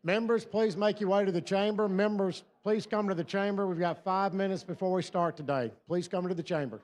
Members, please make your way to the chamber. Members, please come to the chamber. We've got 5 minutes before we start today. Please come to the chamber.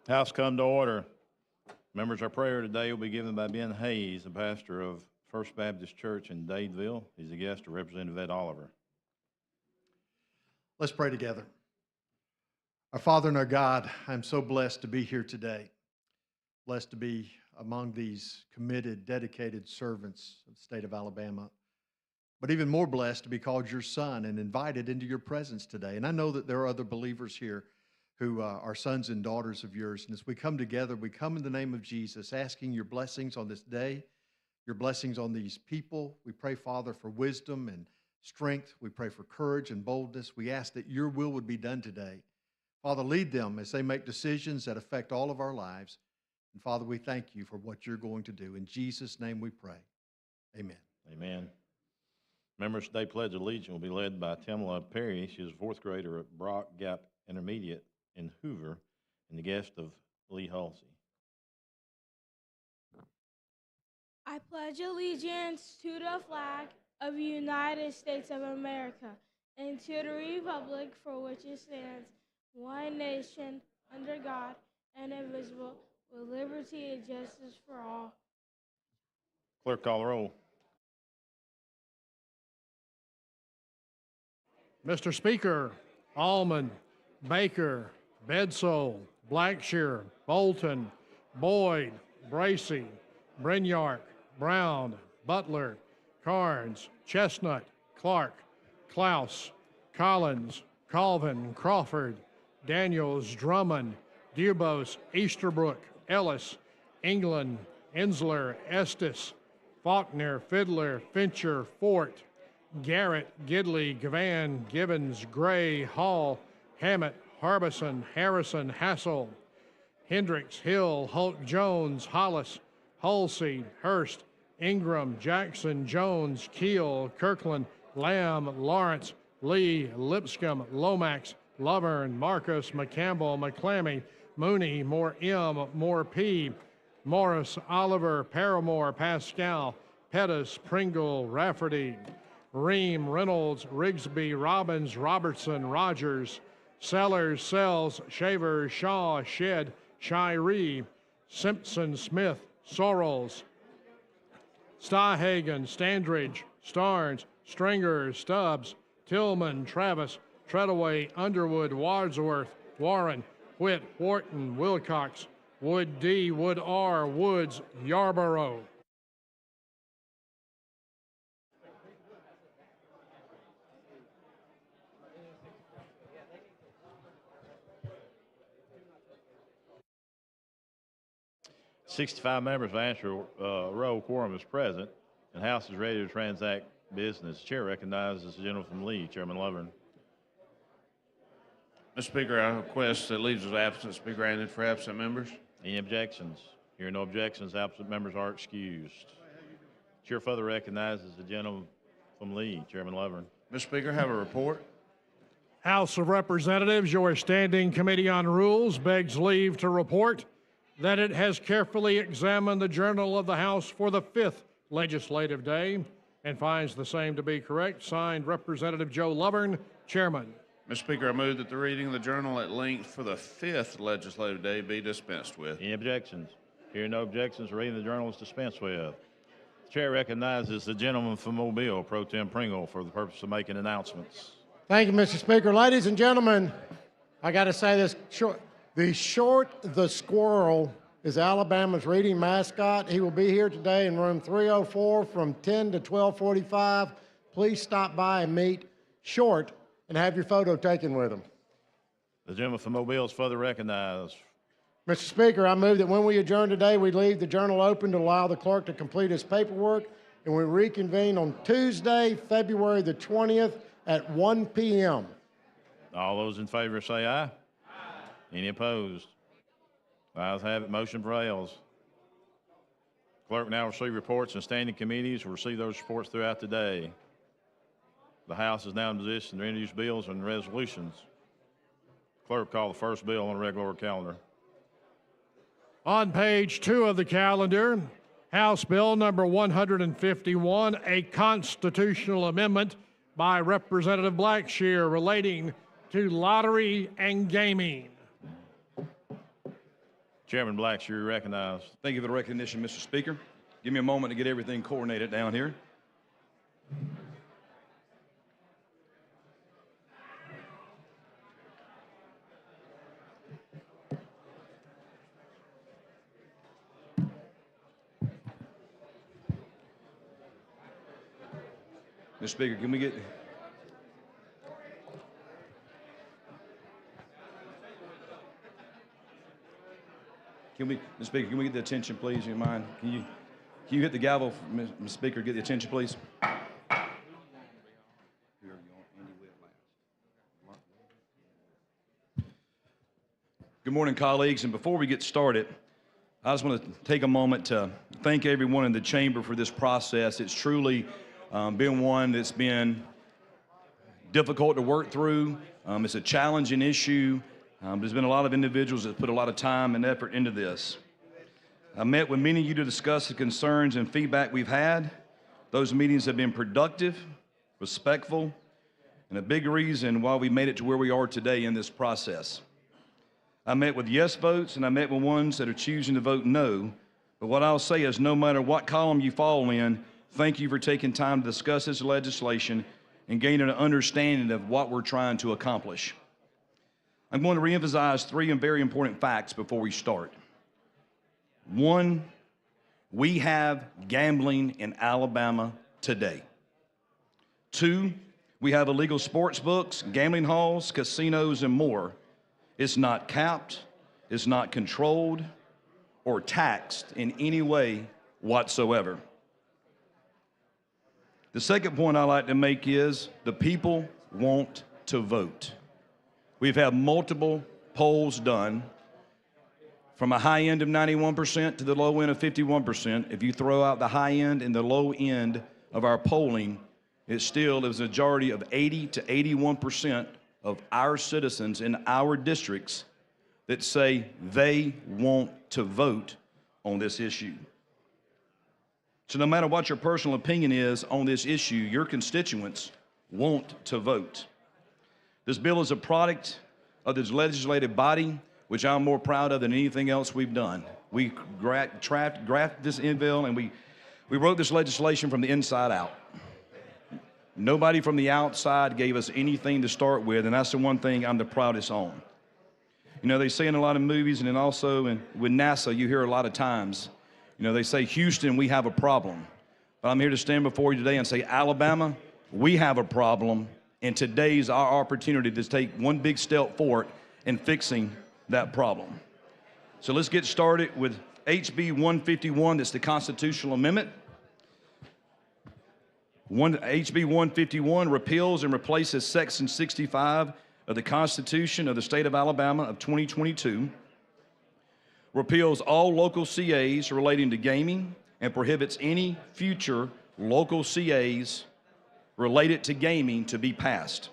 House come to order. Members, our prayer today will be given by Ben Hayes, the pastor of First Baptist Church in Dadeville. He's a guest of Representative Ed Oliver. Let's pray together. Our Father and our God, I'm so blessed to be here today. Blessed to be among these committed, dedicated servants of the state of Alabama. But even more blessed to be called your son and invited into your presence today. And I know that there are other believers here who are sons and daughters of yours. And as we come together, we come in the name of Jesus, asking your blessings on this day, your blessings on these people. We pray, Father, for wisdom and strength. We pray for courage and boldness. We ask that your will would be done today. Father, lead them as they make decisions that affect all of our lives. And Father, we thank you for what you're going to do. In Jesus' name we pray. Amen. Amen. Members, today Pledge of Allegiance will be led by Tamla Perry. She is a fourth grader at Brock Gap Intermediate in Hoover and the guest of Lee Halsey. I pledge allegiance to the flag of the United States of America and to the republic for which it stands, one nation, under God, and indivisible, with liberty and justice for all. Clerk, call the roll. Mr. Speaker, Allman, Baker, Bedsole, Blackshear, Bolton, Boyd, Bracey, Brinyark, Brown, Butler, Carnes, Chestnut, Clark, Klaus, Collins, Colvin, Crawford, Daniels, Drummond, Dubose, Easterbrook, Ellis, England, Ensler, Estes, Faulkner, Fiddler, Fincher, Fort, Garrett, Gidley, Gavan, Gibbons, Gray, Hall, Hammett, Harbison, Harrison, Hassel, Hendricks, Hill, Hulk, Jones, Hollis, Halsey, Hurst, Ingram, Jackson, Jones, Keel, Kirkland, Lamb, Lawrence, Lee, Lipscomb, Lomax, Lovern, Marcus, McCampbell, McClammy, Mooney, Moore M, Moore P, Morris, Oliver, Paramore, Pascal, Pettis, Pringle, Rafferty, Ream, Reynolds, Rigsby, Robbins, Robertson, Rogers, Sellers, Sells, Shaver, Shaw, Shed, Shiree, Simpson, Smith, Sorrells, Stahagen, Standridge, Starnes, Stringer, Stubbs, Tillman, Travis, Treadaway, Underwood, Wadsworth, Warren, Whit, Wharton, Wilcox, Wood D, Wood R, Woods, Yarborough. "65 members of answer roll. Quorum is present, and House is ready to transact business. Chair recognizes the gentleman from Lee, Chairman Lovern. Mr. Speaker, I request that leaves of absence be granted for absent members. Any objections? Hearing no objections, absent members are excused. Chair further recognizes the gentleman from Lee, Chairman Lovern. Mr. Speaker, I have a report. House of Representatives, your Standing Committee on Rules begs leave to report that it has carefully examined the Journal of the House for the 5th legislative day and finds the same to be correct. Signed, Representative Joe Lovern, Chairman. Mr. Speaker, I move that the reading of the journal at length for the 5th legislative day be dispensed with. Any objections? Hearing no objections, the reading of the journal is dispensed with. The chair recognizes the gentleman from Mobile, Pro Tem Pringle, for the purpose of making announcements. Thank you, Mr. Speaker. Ladies and gentlemen, I got to say this. The Squirrel is Alabama's reading mascot. He will be here today in room 304 from 10 to 12:45. Please stop by and meet Short and have your photo taken with him. The gentleman from Mobile is further recognized. Mr. Speaker, I move that when we adjourn today, we leave the journal open to allow the clerk to complete his paperwork, and we reconvene on Tuesday, February the 20th at 1 p.m. All those in favor say aye. Aye. Any opposed? Ayes have it, motion prevails. Clerk now receive reports, and standing committees will receive those reports throughout the day. The House is now in position to introduce bills and resolutions. Clerk, call the first bill on the regular calendar. On page 2 of the calendar, House Bill number 151, a constitutional amendment by Representative Blackshear relating to lottery and gaming. Chairman Blacks, you're recognized. Thank you for the recognition, Mr. Speaker. Give me a moment to get everything coordinated down here. Mr. Speaker, can we get... Mr. Speaker, can we get the attention, please? You mind? Can you hit the gavel, Mr. Speaker? Get the attention, please. Good morning, colleagues. And before we get started, I just want to take a moment to thank everyone in the chamber for this process. It's truly been one that's been difficult to work through. It's a challenging issue. There's been a lot of individuals that put a lot of time and effort into this. I met with many of you to discuss the concerns and feedback we've had. Those meetings have been productive, respectful, and a big reason why we made it to where we are today in this process. I met with yes votes and I met with ones that are choosing to vote no. But what I'll say is no matter what column you fall in, thank you for taking time to discuss this legislation and gain an understanding of what we're trying to accomplish. I'm going to reemphasize three very important facts before we start. One, we have gambling in Alabama today. Two, we have illegal sports books, gambling halls, casinos, and more. It's not capped, it's not controlled, or taxed in any way whatsoever. The second point I like to make is the people want to vote. We've had multiple polls done from a high end of 91% to the low end of 51%. If you throw out the high end and the low end of our polling, it still is a majority of 80 to 81% of our citizens in our districts that say they want to vote on this issue. So no matter what your personal opinion is on this issue, your constituents want to vote. This bill is a product of this legislative body, which I'm more proud of than anything else we've done. We drafted this bill and we wrote this legislation from the inside out. Nobody from the outside gave us anything to start with, and that's the one thing I'm the proudest on. You know, they say in a lot of movies, and then also with NASA, you hear a lot of times, you know, they say, Houston, we have a problem. But I'm here to stand before you today and say, Alabama, we have a problem, and today's our opportunity to take one big step forward in fixing that problem. So let's get started with HB 151. That's the constitutional amendment. HB 151 repeals and replaces Section 65 of the Constitution of the State of Alabama of 2022, repeals all local CAs relating to gaming, and prohibits any future local CAs related to gaming to be passed.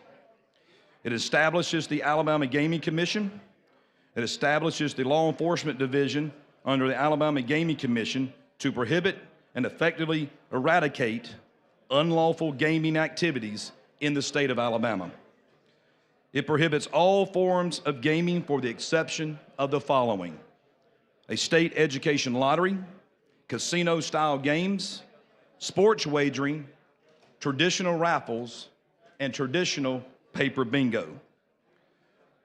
It establishes the Alabama Gaming Commission. It establishes the Law Enforcement Division under the Alabama Gaming Commission to prohibit and effectively eradicate unlawful gaming activities in the state of Alabama. It prohibits all forms of gaming for the exception of the following: a state education lottery, casino-style games, sports wagering, traditional raffles, and traditional paper bingo.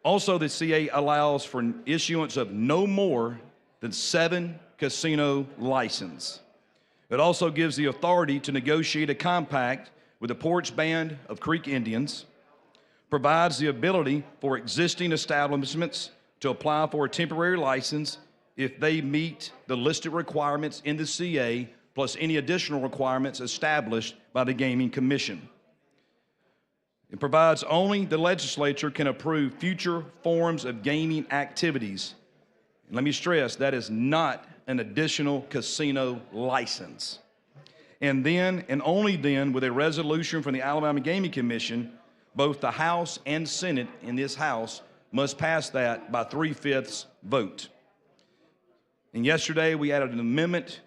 Also, the CA allows for an issuance of no more than 7 casino licenses. It also gives the authority to negotiate a compact with the Porch Band of Creek Indians, provides the ability for existing establishments to apply for a temporary license if they meet the listed requirements in the CA, plus any additional requirements established by the Gaming Commission. It provides only the legislature can approve future forms of gaming activities. And let me stress, that is not an additional casino license. And then, and only then, with a resolution from the Alabama Gaming Commission, both the House and Senate in this House must pass that by 3/5 vote. And yesterday, we added an amendment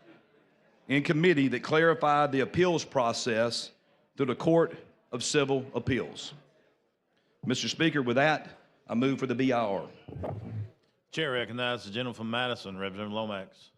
in committee that clarified the appeals process through the Court of Civil Appeals. Mr. Speaker, with that, I move for the BIR. Chair recognizes the gentleman from Madison, Representative Lomax.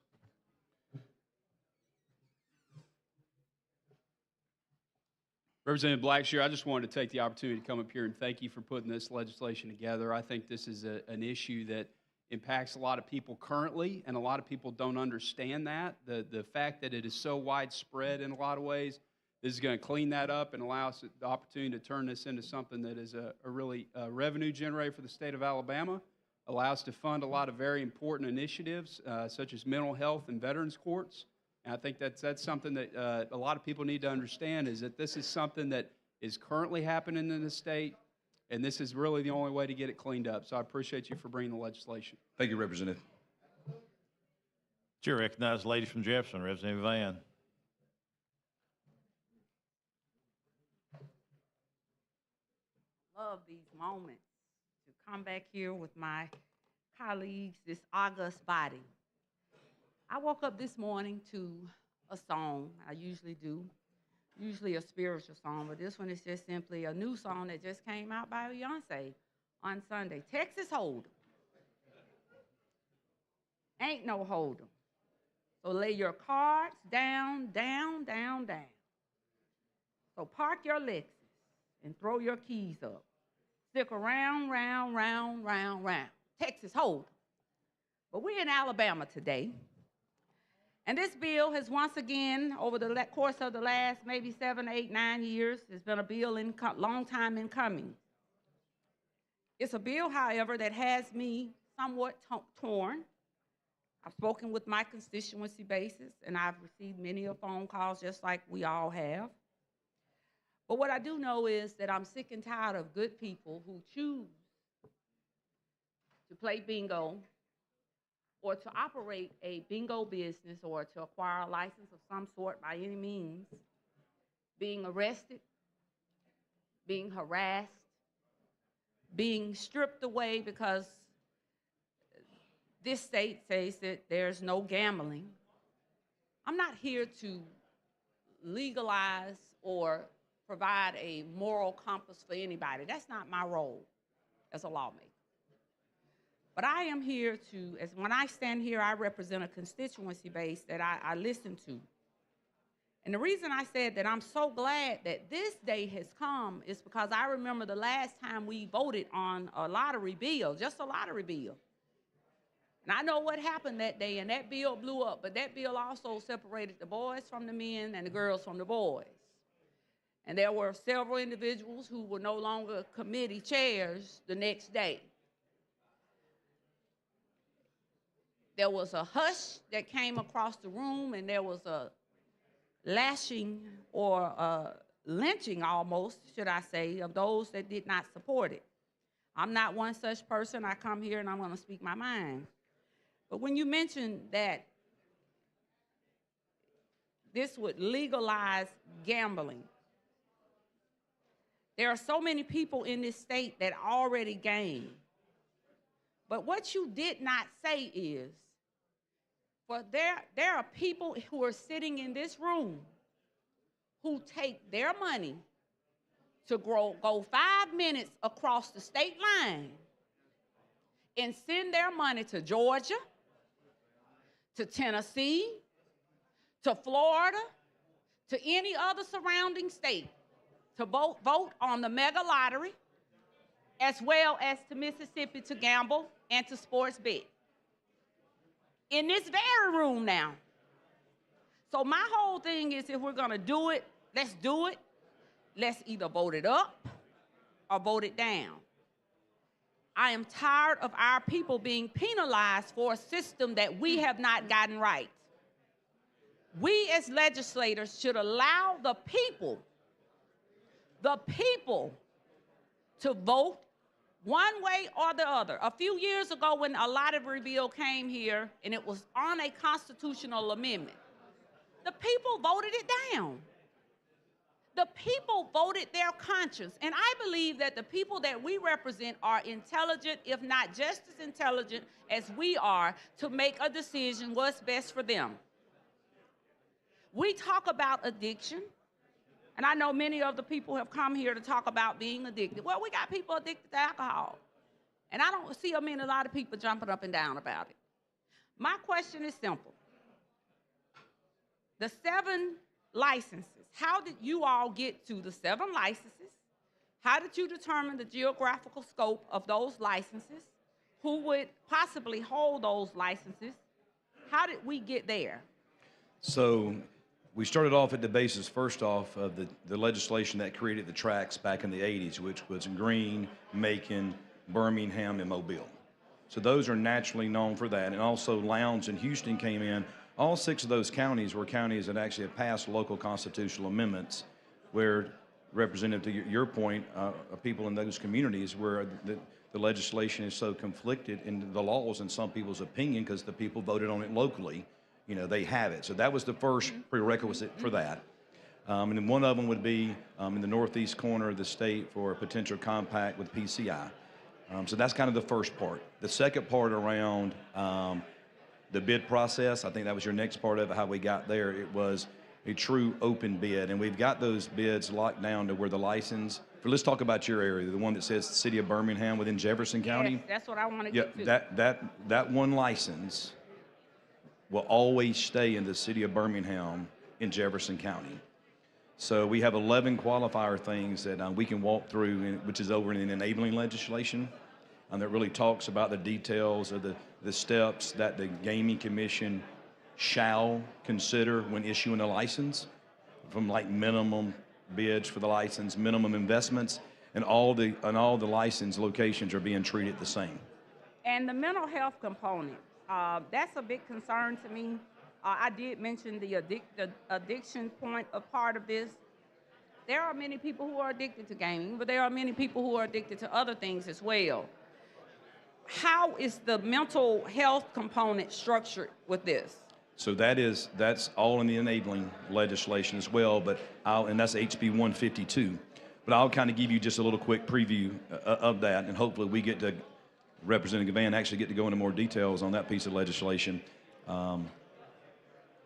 Representative Blackshear, I just wanted to take the opportunity to come up here and thank you for putting this legislation together. I think this is an issue that impacts a lot of people currently, and a lot of people don't understand that. The fact that it is so widespread in a lot of ways, this is going to clean that up and allow us the opportunity to turn this into something that is a really revenue generator for the state of Alabama, allow us to fund a lot of very important initiatives such as mental health and veterans courts. And I think that's something that a lot of people need to understand, is that this is something that is currently happening in the state, and this is really the only way to get it cleaned up. So I appreciate you for bringing the legislation. Thank you, Representative. Chair recognizes the lady from Jefferson, Representative Van. Love these moments to come back here with my colleagues, this august body. I woke up this morning to a song. I usually do, usually a spiritual song, but this one is just simply a new song that just came out by Beyonce on Sunday. Texas Hold'em. Ain't no hold'em. So lay your cards down, down, down, down. So park your Lexus and throw your keys up. Stick around, round, round, round, round. Texas Hold'em. But we're in Alabama today. And this bill has once again, over the course of the last maybe 7, 8, 9 years, has been a bill in long time in coming. It's a bill, however, that has me somewhat torn. I've spoken with my constituency basis, and I've received many phone calls just like we all have. But what I do know is that I'm sick and tired of good people who choose to play bingo or to operate a bingo business or to acquire a license of some sort by any means, being arrested, being harassed, being stripped away because this state says that there's no gambling. I'm not here to legalize or provide a moral compass for anybody. That's not my role as a lawmaker. But I am here to, as when I stand here, I represent a constituency base that I listen to. And the reason I said that I'm so glad that this day has come is because I remember the last time we voted on a lottery bill, just a lottery bill. And I know what happened that day, and that bill blew up, but that bill also separated the boys from the men and the girls from the boys. And there were several individuals who were no longer committee chairs the next day. There was a hush that came across the room, and there was a lashing or a lynching almost, should I say, of those that did not support it. I'm not one such person. I come here and I'm going to speak my mind. But when you mention that this would legalize gambling, there are so many people in this state that already game. But what you did not say is, for there are people who are sitting in this room who take their money to go 5 minutes across the state line and send their money to Georgia, to Tennessee, to Florida, to any other surrounding state to vote on the mega lottery, as well as to Mississippi to gamble and to sports bet. In this very room now. So my whole thing is, if we're going to do it, let's do it. Let's either vote it up or vote it down. I am tired of our people being penalized for a system that we have not gotten right. We as legislators should allow the people to vote one way or the other. A few years ago when a lottery bill came here and it was on a constitutional amendment, the people voted it down. The people voted their conscience. And I believe that the people that we represent are intelligent, if not just as intelligent as we are, to make a decision what's best for them. We talk about addiction. And I know many of the people have come here to talk about being addicted. Well, we got people addicted to alcohol. And I don't see a lot of people jumping up and down about it. My question is simple. The 7 licenses, how did you all get to the 7 licenses? How did you determine the geographical scope of those licenses? Who would possibly hold those licenses? How did we get there? So we started off at the basis, first off, of the legislation that created the tracks back in the 80s, which was Greene, Macon, Birmingham, and Mobile. So those are naturally known for that. And also Lowndes and Houston came in. All 6 of those counties were counties that actually have passed local constitutional amendments where, Representative, to your point, people in those communities where the legislation is so conflicted in the laws in some people's opinion because the people voted on it locally, you know, they have it. So that was the first prerequisite for that. And then one of them would be in the northeast corner of the state for a potential compact with PCI. So that's kind of the first part. The second part around the bid process, I think that was your next part of it, how we got there. It was a true open bid, and we've got those bids locked down to where the license, let's talk about your area, the one that says the City of Birmingham within Jefferson County. Yes, that's what I want to get to. That one license will always stay in the City of Birmingham in Jefferson County. So we have 11 qualifier things that we can walk through, which is over in enabling legislation, that really talks about the details of the steps that the Gaming Commission shall consider when issuing a license, from like minimum bids for the license, minimum investments, and all the license locations are being treated the same. And the mental health component, that's a big concern to me. I did mention the addiction point of part of this. There are many people who are addicted to gaming, but there are many people who are addicted to other things as well. How is the mental health component structured with this? So that's all in the enabling legislation as well, and that's HB 152. But I'll kind of give you just a little quick preview of that, and hopefully we get to, Representative Gavan, actually get to go into more details on that piece of legislation. No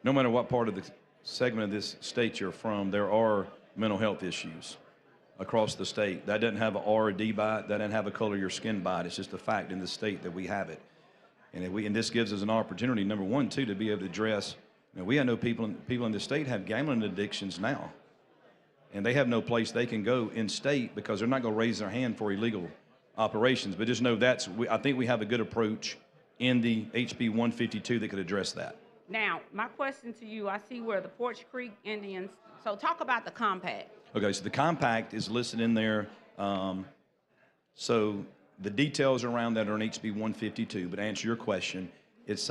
matter what part of the segment of this state you're from, there are mental health issues across the state. That doesn't have an R or D by it. That doesn't have a color of your skin by it. It's just a fact in the state that we have it. And this gives us an opportunity, number one, too, to be able to address, we know people in the state have gambling addictions now. And they have no place they can go in state because they're not going to raise their hand for illegal operations. But just know I think we have a good approach in the HB 152 that could address that. Now, my question to you, I see where the Porch Creek Indians, so talk about the compact. Okay, so the compact is listed in there. So the details around that are in HB 152, but to answer your question, it's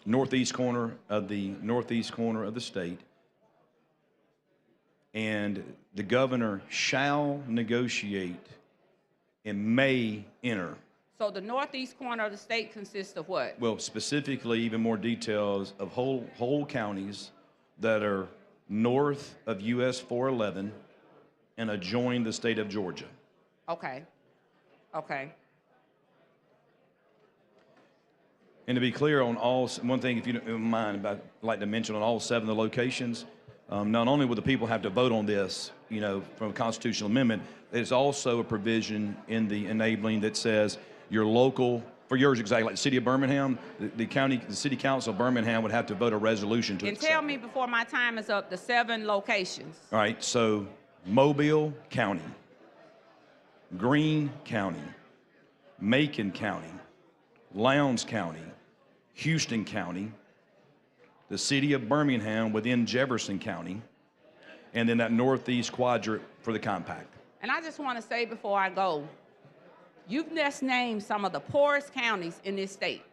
northeast corner of the state, and the governor shall negotiate and may enter. So the northeast corner of the state consists of what? Well, specifically, even more details of whole counties that are north of US 411 and adjoin the state of Georgia. Okay. Okay. And to be clear on one thing, if you don't mind, I'd like to mention on all 7 of the locations, not only will the people have to vote on this, from a constitutional amendment, there's also a provision in the enabling that says your local, for yours exactly, like the City of Birmingham, the City Council of Birmingham would have to vote a resolution to accept. And tell me before my time is up, the 7 locations. All right, so Mobile County, Greene County, Macon County, Lowndes County, Houston County, the City of Birmingham within Jefferson County, and then that northeast quadrant for the compact. And I just want to say before I go, you've just named some of the poorest counties in this state.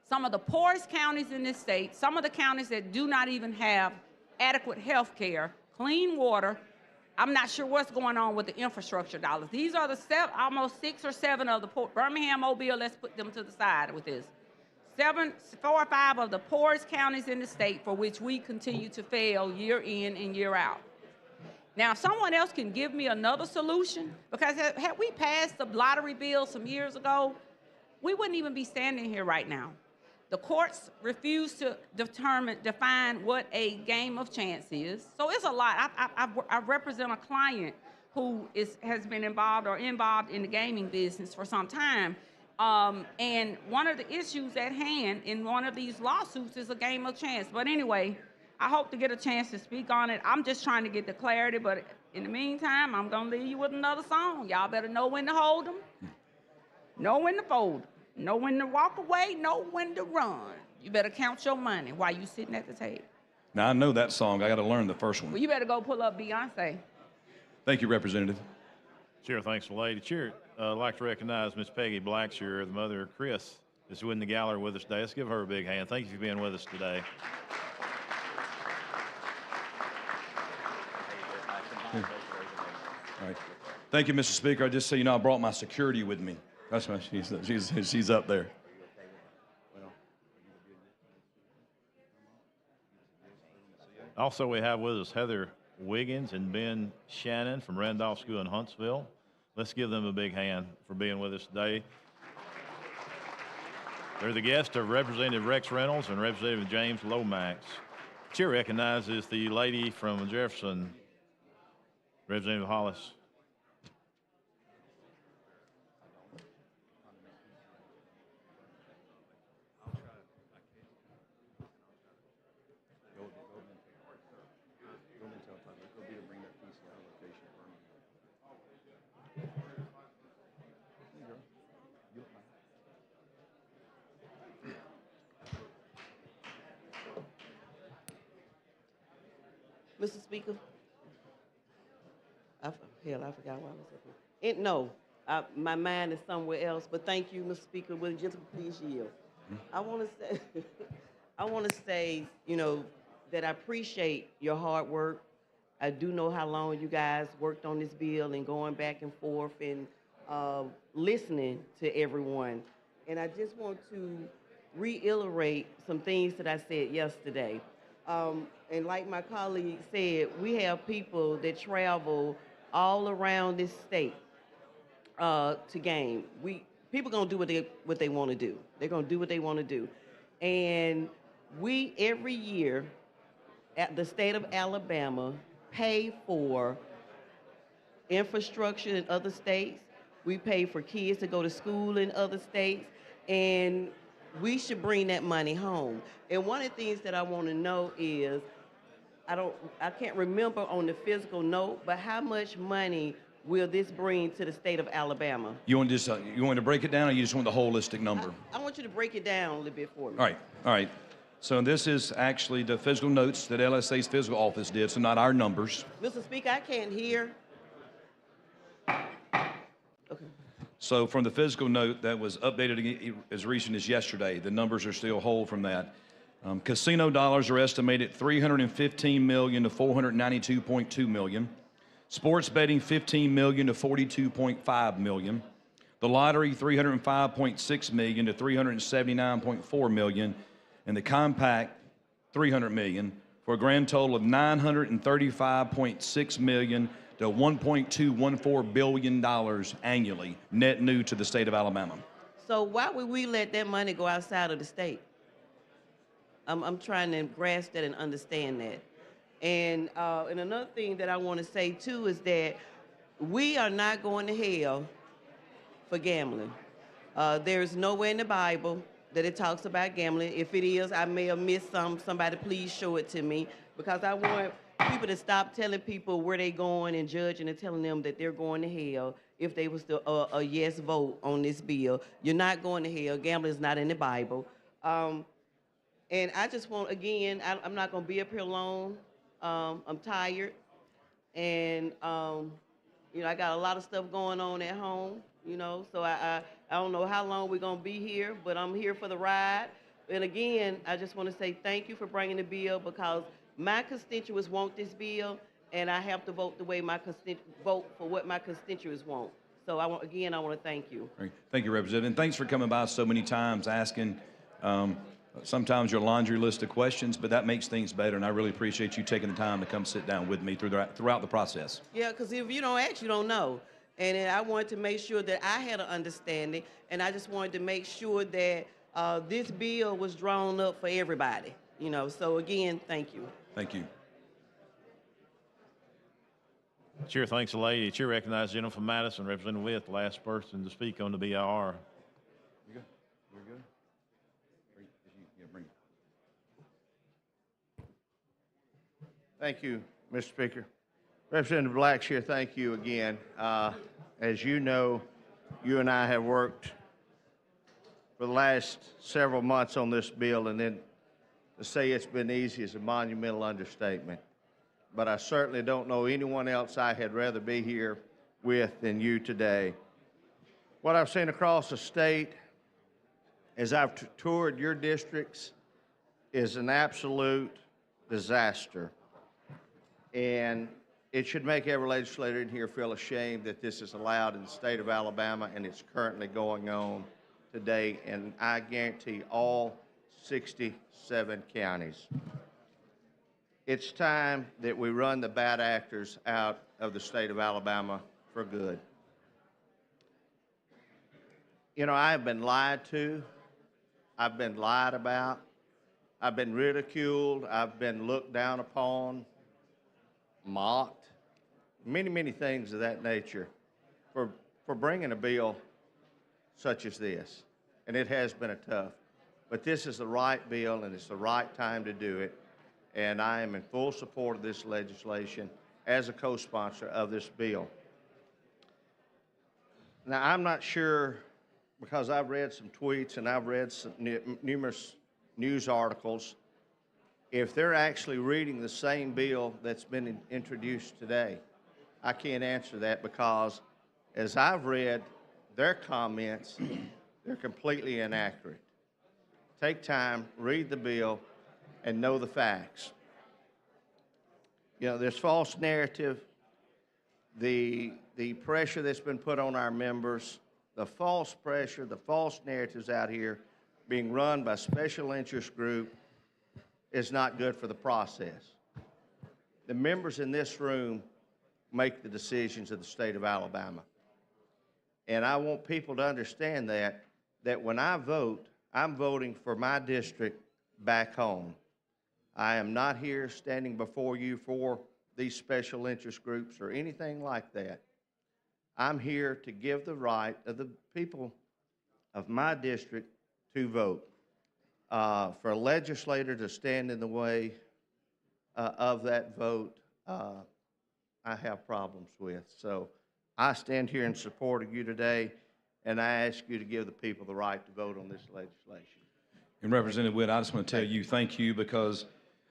Some of the poorest counties in this state, some of the counties that do not even have adequate health care, clean water. I'm not sure what's going on with the infrastructure dollars. These are the almost 6 or 7 of the Birmingham, Mobile, let's put them to the side with this. 4 or 5 of the poorest counties in the state for which we continue to fail year in and year out. Now, if someone else can give me another solution, because had we passed the lottery bill some years ago, we wouldn't even be standing here right now. The courts refused to define what a game of chance is. So it's a lot. I represent a client who has been involved in the gaming business for some time. And one of the issues at hand in one of these lawsuits is a game of chance. But anyway, I hope to get a chance to speak on it. I'm just trying to get the clarity, but in the meantime, I'm gonna leave you with another song. Y'all better know when to hold them, know when to fold them, know when to walk away, know when to run. You better count your money while you sitting at the table. Now, I know that song. I got to learn the first Well, one. you better go pull up Beyonce. Thank you, Representative. Chair, thanks, lady. Chair, I'd like to recognize Miss Peggy Blackshear, the mother of Chris, is in the gallery with us today. Let's give her a big hand. Thank you for being with us today. All right. Thank you, Mr. Speaker. I just so you know, I brought my security with me. That's why she's up there. Also, we have with us Heather Wiggins and Ben Shannon from Randolph School in Huntsville. Let's give them a big hand for being with us today. They're the guests of Representative Rex Reynolds and Representative James Lomax. Chair recognizes the lady from Jefferson, Representative Hollis. Mr. Speaker, I forgot why I was up here. No, my mind is somewhere else, but thank you, Mr. Speaker. Will you just please yield? I want to say, you know, that I appreciate your hard work. I do know how long you guys worked on this bill and going back and forth and listening to everyone. And I just want to reiterate some things that I said yesterday. And like my colleague said, we have people that travel all around this state to game. People gonna do what they want to do. They're gonna do what they want to do, and we every year at the state of Alabama pay for infrastructure in other states. We pay for kids to go to school in other states, and we should bring that money home. And one of the things that I want to know is, I can't remember on the physical note, but how much money will this bring to the state of Alabama? You want to just you want to break it down, or you just want the holistic number? I want you to break it down a little bit for me. All right. So this is actually the physical notes that LSA's physical office did, so not our numbers. Mr. Speaker, I can't hear. Okay. So from the physical note that was updated as recent as yesterday, the numbers are still whole from that. Casino dollars are estimated $315 million to $492.2 million. Sports betting $15 million to $42.5 million. The lottery $305.6 million to $379.4 million. And the compact $300 million, for a grand total of $935.6 million to $1.214 billion annually, net new to the state of Alabama. So why would we let that money go outside of the state? I'm trying to grasp that and understand that. And another thing that I want to say too is that we are not going to hell for gambling. There's nowhere in the Bible that it talks about gambling. If it is, I may have missed somebody please show it to me, because I want people to stop telling people where they're going and judging and telling them that they're going to hell if they was to a yes vote on this bill. You're not going to hell. Gambling is not in the Bible. And I just want, again, I'm not going to be up here long. I'm tired. And, you know, I got a lot of stuff going on at home, you know, so I don't know how long we're going to be here, but I'm here for the ride. And again, I just want to say thank you for bringing the bill, because my constituents want this bill, and I have to vote the way vote for what my constituents want. So I want to thank you. Great. Thank you, Representative. And thanks for coming by so many times, asking sometimes your laundry list of questions, but that makes things better, and I really appreciate you taking the time to come sit down with me throughout the process. Yeah, because if you don't ask, you don't know. And I wanted to make sure that I had an understanding, and I just wanted to make sure that this bill was drawn up for everybody, you know. So again, thank you. Thank you. Chair thanks the lady. Chair recognizes the gentleman from Madison, Representative Witt, the last person to speak on the BIR. You're good? You're good? Yeah, bring it. Thank you, Mr. Speaker. Representative Blackshear, thank you again. As you know, you and I have worked for the last several months on this bill, and then to say it's been easy is a monumental understatement. But I certainly don't know anyone else I had rather be here with than you today. What I've seen across the state as I've toured your districts is an absolute disaster. And it should make every legislator in here feel ashamed that this is allowed in the state of Alabama, and it's currently going on today, and I guarantee all 67 counties. It's time that we run the bad actors out of the state of Alabama for good. You know, I've been lied to, I've been lied about, I've been ridiculed, I've been looked down upon, mocked, many things of that nature for bringing a bill such as this. And it has been a tough. But this is the right bill, and it's the right time to do it. And I am in full support of this legislation as a co-sponsor of this bill. Now, I'm not sure, because I've read some tweets and I've read some numerous news articles, if they're actually reading the same bill that's been introduced today. I can't answer that because as I've read their comments, they're completely inaccurate. Take time, read the bill, and know the facts. You know, there's false narrative, the pressure that's been put on our members, the false pressure, the false narratives out here being run by special interest group is not good for the process. The members in this room make the decisions of the state of Alabama. And I want people to understand that when I vote, I'm voting for my district back home. I am not here standing before you for these special interest groups or anything like that. I'm here to give the right of the people of my district to vote. For a legislator to stand in the way of that vote, I have problems with. So I stand here in support of you today, and I ask you to give the people the right to vote on this legislation. And Representative Witt, I just want to tell you thank you, because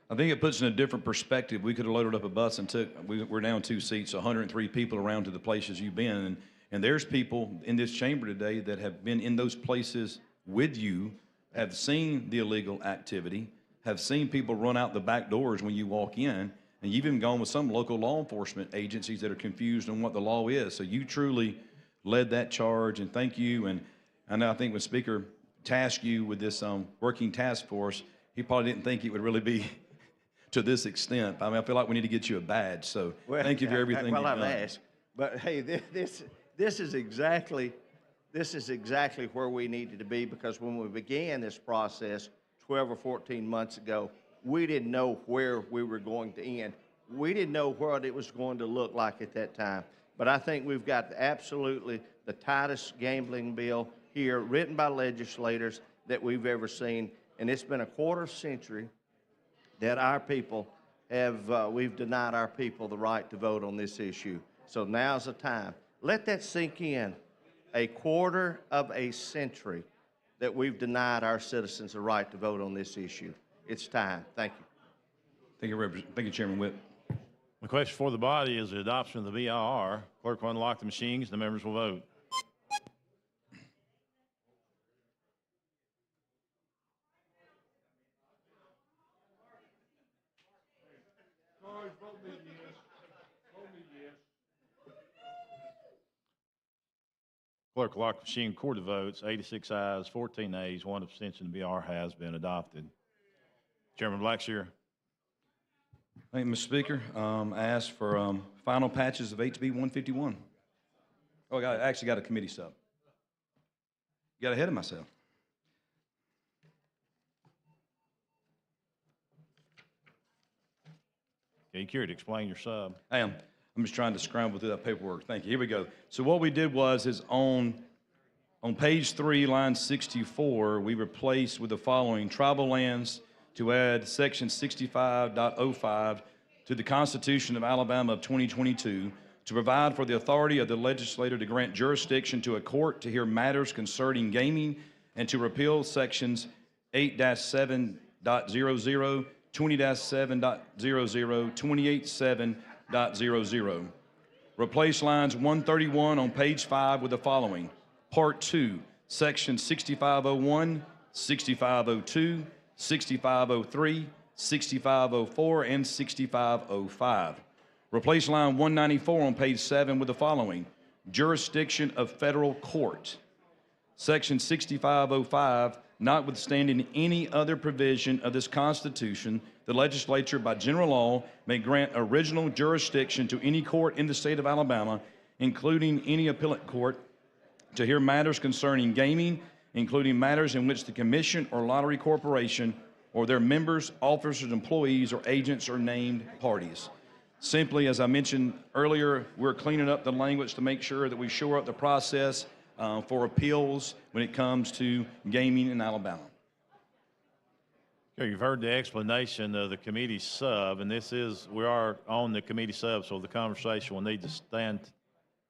I think it puts in a different perspective. We could have loaded up a bus and we're down 2 seats, 103 people around to the places you've been. And there's people in this chamber today that have been in those places with you, have seen the illegal activity, have seen people run out the back doors when you walk in, and you've even gone with some local law enforcement agencies that are confused on what the law is. So you truly led that charge, and thank you. And I know, I think when Speaker tasked you with this working task force, he probably didn't think it would really be to this extent. I mean, I feel like we need to get you a badge. So thank you for everything you've done. Well, I've asked, but hey, this is exactly where we needed to be, because when we began this process 12 or 14 months ago, we didn't know where we were going to end. We didn't know what it was going to look like at that time. But I think we've got absolutely the tightest gambling bill here, written by legislators, that we've ever seen. And it's been a quarter century that our people have, we've denied our people the right to vote on this issue. So now's the time. Let that sink in. A quarter of a century that we've denied our citizens the right to vote on this issue. It's time. Thank you. Thank you, Chairman Witt. The question for the body is the adoption of the BIR. Clerk will unlock the machines. The members will vote. Clerk will lock the machine, record the votes. 86 ayes, 14 nays, 1 abstention. The BR has been adopted. Chairman Blackshear. Thank you, Mr. Speaker. I asked for final patches of HB 151. Oh, I actually got a committee sub. Got ahead of myself. Okay, you care to explain your sub? I am. I'm just trying to scramble through that paperwork. Thank you. Here we go. So what we did is on page 3, line 64, we replaced with the following: tribal lands, to add section 65.05 to the Constitution of Alabama of 2022, to provide for the authority of the legislature to grant jurisdiction to a court to hear matters concerning gaming, and to repeal sections 8-7.00, 20-7.00, 28.7.00. Replace lines 131 on page 5 with the following: Part 2, section 6501, 6502, 6503, 6504, and 6505. Replace line 194 on page 7 with the following: jurisdiction of federal court. Section 6505, notwithstanding any other provision of this Constitution, the legislature by general law may grant original jurisdiction to any court in the state of Alabama, including any appellate court, to hear matters concerning gaming, including matters in which the commission or lottery corporation or their members, officers, employees, or agents are named parties. Simply, as I mentioned earlier, we're cleaning up the language to make sure that we shore up the process for appeals when it comes to gaming in Alabama. Okay, you've heard the explanation of the committee sub, and we are on the committee sub, so the conversation will need to stand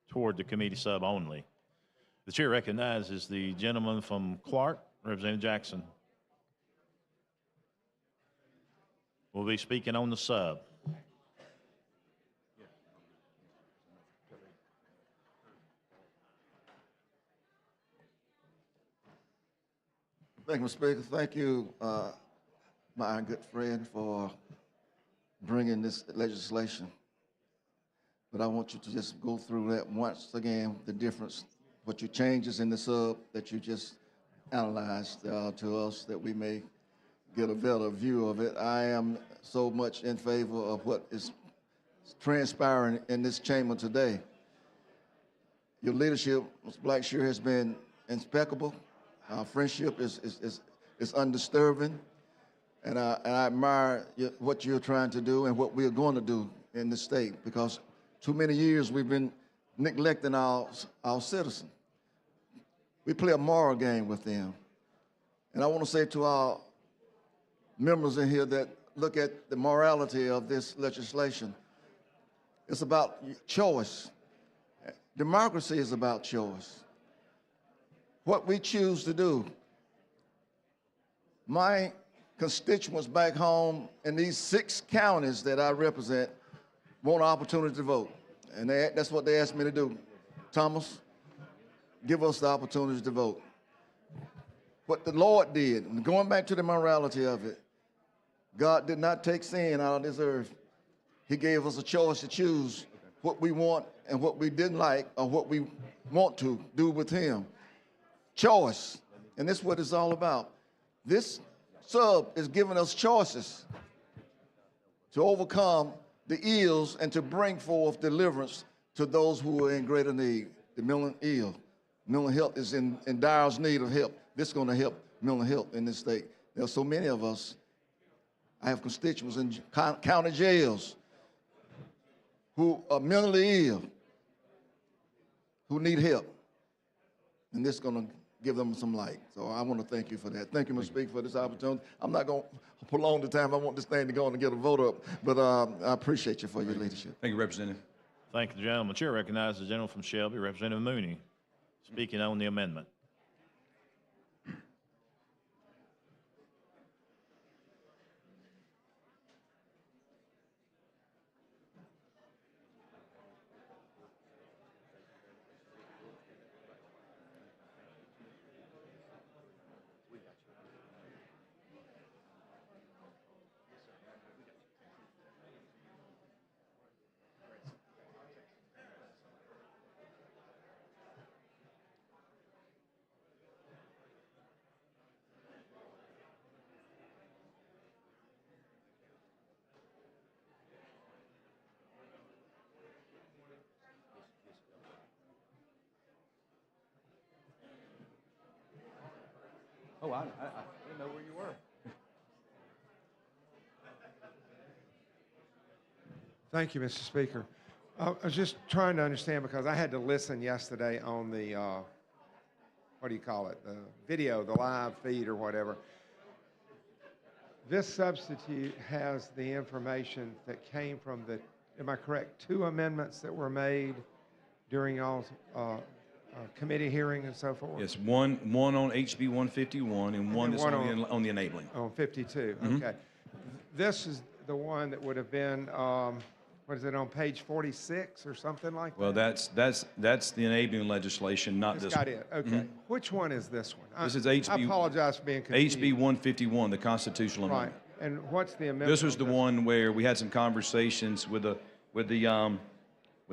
toward the committee sub only. The chair recognizes the gentleman from Clark, Representative Jackson. Will be speaking on the sub. Thank you, Mr. Speaker. Thank you, my good friend, for bringing this legislation. But I want you to just go through that once again, the difference, what your changes in the sub that you just analyzed to us, that we may get a better view of it. I am so much in favor of what is transpiring in this chamber today. Your leadership, Mr. Blackshear, has been impeccable. Our friendship is undisturbing, and I admire what you're trying to do and what we are going to do in the state, because too many years we've been neglecting our citizens. We play a moral game with them. And I want to say to our members in here that look at the morality of this legislation, it's about choice. Democracy is about choice. What we choose to do. My constituents back home in these 6 counties that I represent want an opportunity to vote. And that's what they asked me to do. Thomas, give us the opportunity to vote. What the Lord did, and going back to the morality of it, God did not take sin out of this earth. He gave us a choice to choose what we want and what we didn't like, or what we want to do with him. Choice. And this is what it's all about. This sub is giving us choices to overcome the ills and to bring forth deliverance to those who are in greater need. The mentally ill. Mental health is in dire need of help. This is going to help mental health in this state. There are so many of us. I have constituents in county jails who are mentally ill, who need help. And this is going to give them some light. So I want to thank you for that. Thank you, Mr. Speaker, for this opportunity. I'm not going to prolong the time. I want this thing to go on and get a vote up. But I appreciate you for your leadership. Thank you, Representative. Thank you, gentleman. Chair recognizes the gentleman from Shelby, Representative Mooney, speaking on the amendment. Oh, I didn't know where you were. Thank you, Mr. Speaker. I was just trying to understand because I had to listen yesterday on the, what do you call it, the video, the live feed or whatever. This substitute has the information that came from the, am I correct, 2 amendments that were made during y'all's committee hearing and so forth? Yes, one on HB 151 and one that's one on the enabling. On 52, okay. This is the one that would have been, what is it, on page 46 or something like that? Well, that's the enabling legislation, not Just this got one. it, okay. Which one is this one? This is I HB apologize for being confused. HB 151, the constitutional Right, amendment. and what's the amendment? This was on the one where we had some conversations with the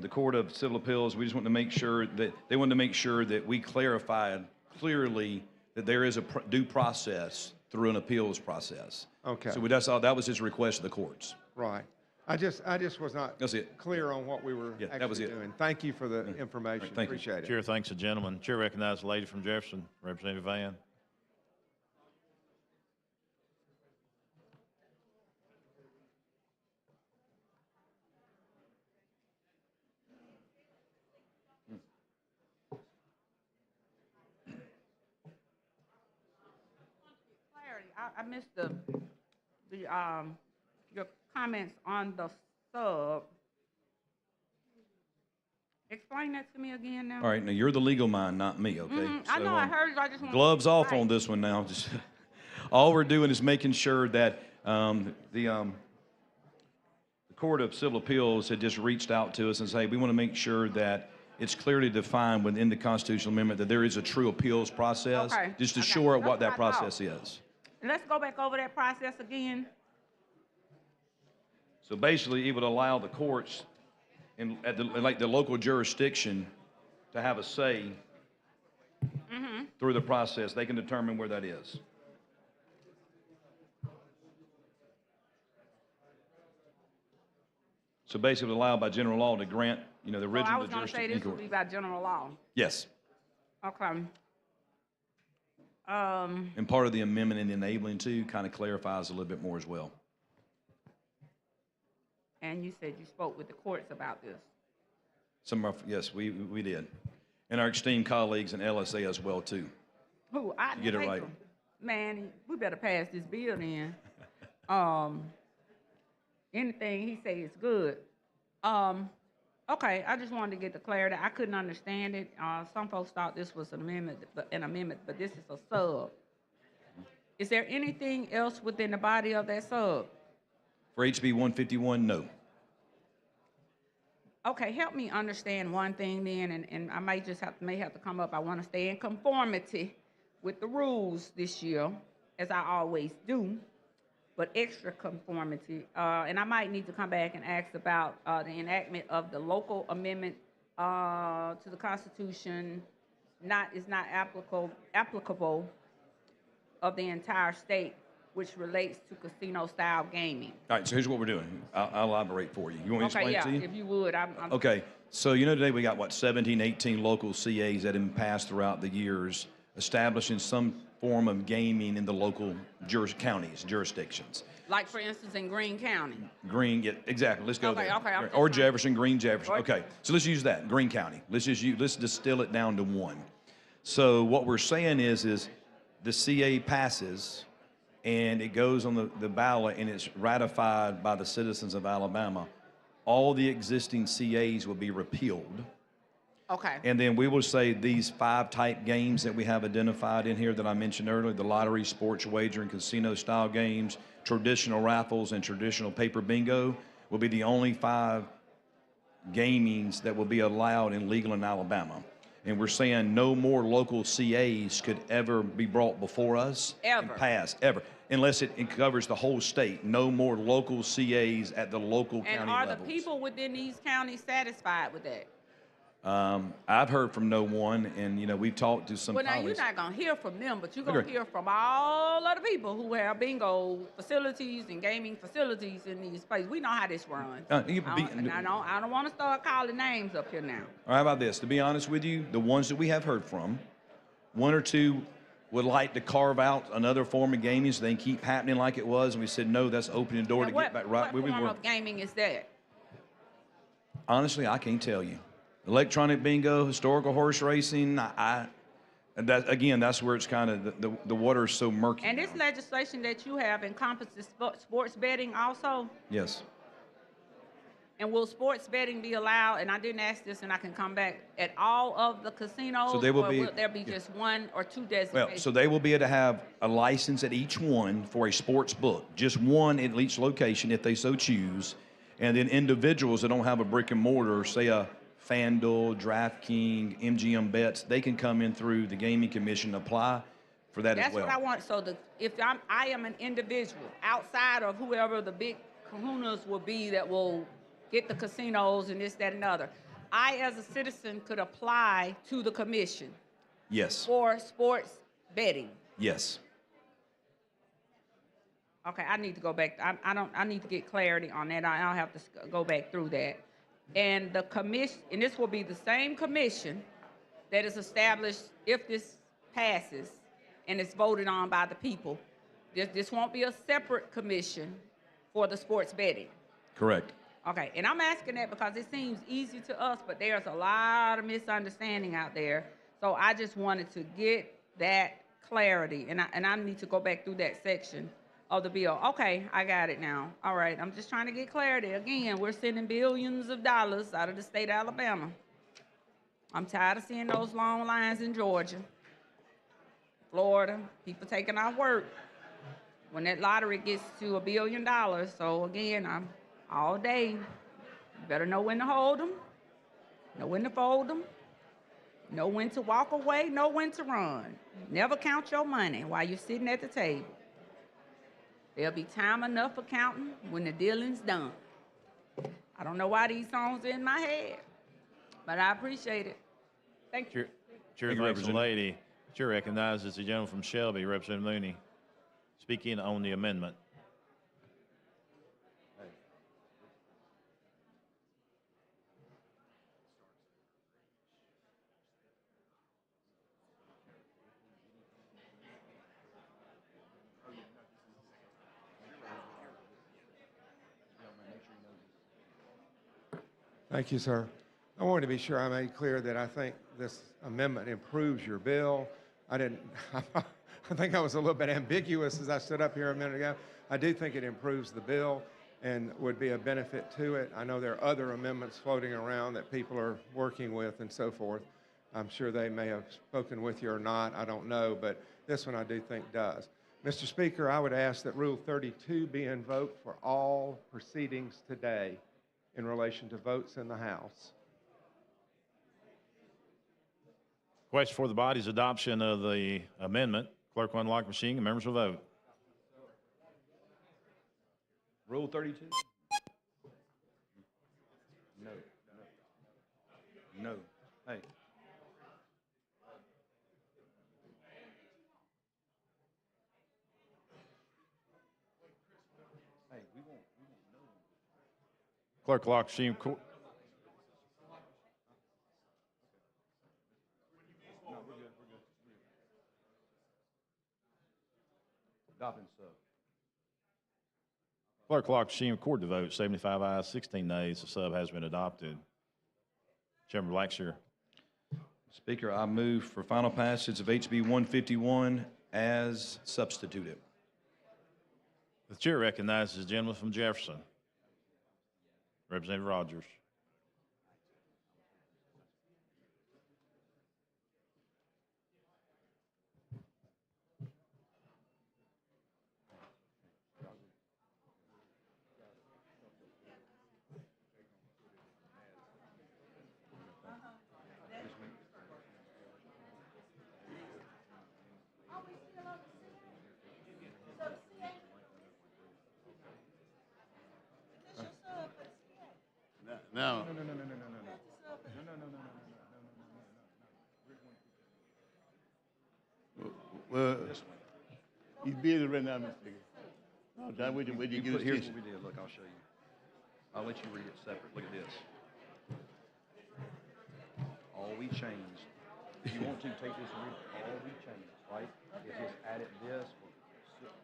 Court of Civil Appeals. We just wanted to make sure that they wanted to make sure that we clarified clearly that there is a due process through an appeals process. Okay. So that's all. That was his request to the courts. Right. I just was not That's it. clear on what we were Yeah, that actually was it. doing. Thank you for the information. Thank you. Appreciate it. Chair thanks the gentleman. Chair recognizes the lady from Jefferson, Representative Van. Clarity, I missed your comments on the sub. Explain that to me again now. All right, now you're the legal mind, not me, okay? I know, I heard you. I just want Gloves off on this one now. Just all we're doing is making sure that the Court of Civil Appeals had just reached out to us and said, hey, we want to make sure that it's clearly defined within the constitutional amendment that there is a true appeals process, Okay, just to okay. shore up That's what that what I thought. process is. Let's go back over that process again. So basically, it would allow the courts in the local jurisdiction to have a say through the process. They can determine where that is. So basically, it would allow by general law to grant, the So I original was going to say jurisdiction. this would be by general law. Yes, Okay. and part of the amendment in the enabling too kind of clarifies a little bit more as well. And you said you spoke with the courts about this. Yes, we did, and our esteemed colleagues in LSA as well too. Who? I Get it thank right. them. Man, we better pass this bill then. Anything he say is good. Okay, I just wanted to get the clarity. I couldn't understand it. Some folks thought this was an amendment, but this is a sub. Is there anything else within the body of that sub? For HB 151, no. Okay, help me understand one thing then, and I may have to come up. I want to stay in conformity with the rules this year, as I always do, but extra conformity. And I might need to come back and ask about the enactment of the local amendment to the Constitution. Is not applicable of the entire state, which relates to casino-style gaming. All right, so here's what we're doing. I'll elaborate for you. You want me to Okay, explain yeah, it to you? if you would. Okay, so today we got, 17, 18 local CAs that have been passed throughout the years, establishing some form of gaming in the local counties, jurisdictions. Like, for instance, in Greene County. Greene, yeah, exactly, let's go Okay, there. okay, I'm just Or trying- Jefferson, Greene, Jefferson. Okay, so let's use that, Greene County. Let's distill it down to one. So what we're saying is the CA passes, and it goes on the ballot, and it's ratified by the citizens of Alabama. All the existing CAs will be repealed. Okay. And then we will say these 5 type games that we have identified in here that I mentioned earlier, the lottery, sports wagering, casino style games, traditional raffles, and traditional paper bingo will be the only 5 gamings that will be allowed and legal in Alabama. And we're saying no more local CAs could ever be brought before us and Ever. passed, ever, unless it covers the whole state. No more local CAs at the local And county are levels. the people within these counties satisfied with that? I've heard from no one, and we've talked to some Well, now, colleagues. you're not going to hear from them, but you're going to Agree. hear from all of the people who have bingo facilities and gaming facilities in these places. We know how this runs. I don't want to start calling names up here now. All right, how about this? To be honest with you, the ones that we have heard from, 1 or 2 would like to carve out another form of gaming so they can keep happening like it was, and we said, no, that's opening the door Now, to get back right what where we form were. of gaming is that? Honestly, I can't tell you. Electronic bingo, historical horse racing, and that, again, that's where it's kind of, the water is so murky. And this legislation that you have encompasses sports betting also? Yes. And will sports betting be allowed, and I didn't ask this and I can come back, at all of the casinos? So they will or be- will there be just one or two Well, designated? so they will be able to have a license at each one for a sports book, just one at each location if they so choose. And then individuals that don't have a brick and mortar, say a FanDuel, DraftKings, MGM Bets, they can come in through the Gaming Commission and apply for that That's as well. what I want. So if I am an individual outside of whoever the big kahunas will be that will get the casinos and this, that, and other, I as a citizen could apply to the commission Yes. for sports betting. Yes. Okay, I need to go back. I need to get clarity on that. I'll have to go back through that. And the commission, and this will be the same commission that is established if this passes and it's voted on by the people. This won't be a separate commission for the sports betting. Correct. Okay, and I'm asking that because it seems easy to us, but there's a lot of misunderstanding out there. So I just wanted to get that clarity, and I need to go back through that section of the bill. Okay, I got it now. All right, I'm just trying to get clarity. Again, we're sending billions of dollars out of the state of Alabama. I'm tired of seeing those long lines in Georgia, Florida, people taking off work when that lottery gets to $1 billion. So again, I'm all day. You better know when to hold them, know when to fold them, know when to walk away, know when to run. Never count your money while you're sitting at the table. There'll be time enough for counting when the dealing's done. I don't know why these songs are in my head, but I appreciate it. Thank you. Chair, thanks, the lady. Chair recognizes the gentleman from Shelby, Representative Mooney, speaking on the amendment. Thank you, sir. I wanted to be sure I made clear that I think this amendment improves your bill. I think I was a little bit ambiguous as I stood up here a minute ago. I do think it improves the bill and would be a benefit to it. I know there are other amendments floating around that people are working with and so forth. I'm sure they may have spoken with you or not, I don't know, but this one I do think does. Mr. Speaker, I would ask that Rule 32 be invoked for all proceedings today in relation to votes in the House. Question for the body's adoption of the amendment. Clerk will unlock machine and members will vote. Rule 32? No. No. Hey. Hey, we won't know. Clerk will lock machine. Dobbins, Clerk will lock machine record the vote. 75 ayes, 16 nays. The sub has been adopted. Chairman Blackshear. Speaker, I move for final passage of HB 151 as substituted. The chair recognizes the gentleman from Jefferson, Representative Rogers. No. Well, he's busy right now, Mr. Speaker. No, John, wait till you get his Here's attention. what we did. Look, I'll show you. I'll let you read it separate. Look at this. All we changed. If you want to take this and read it, all we changed, right, is just added this for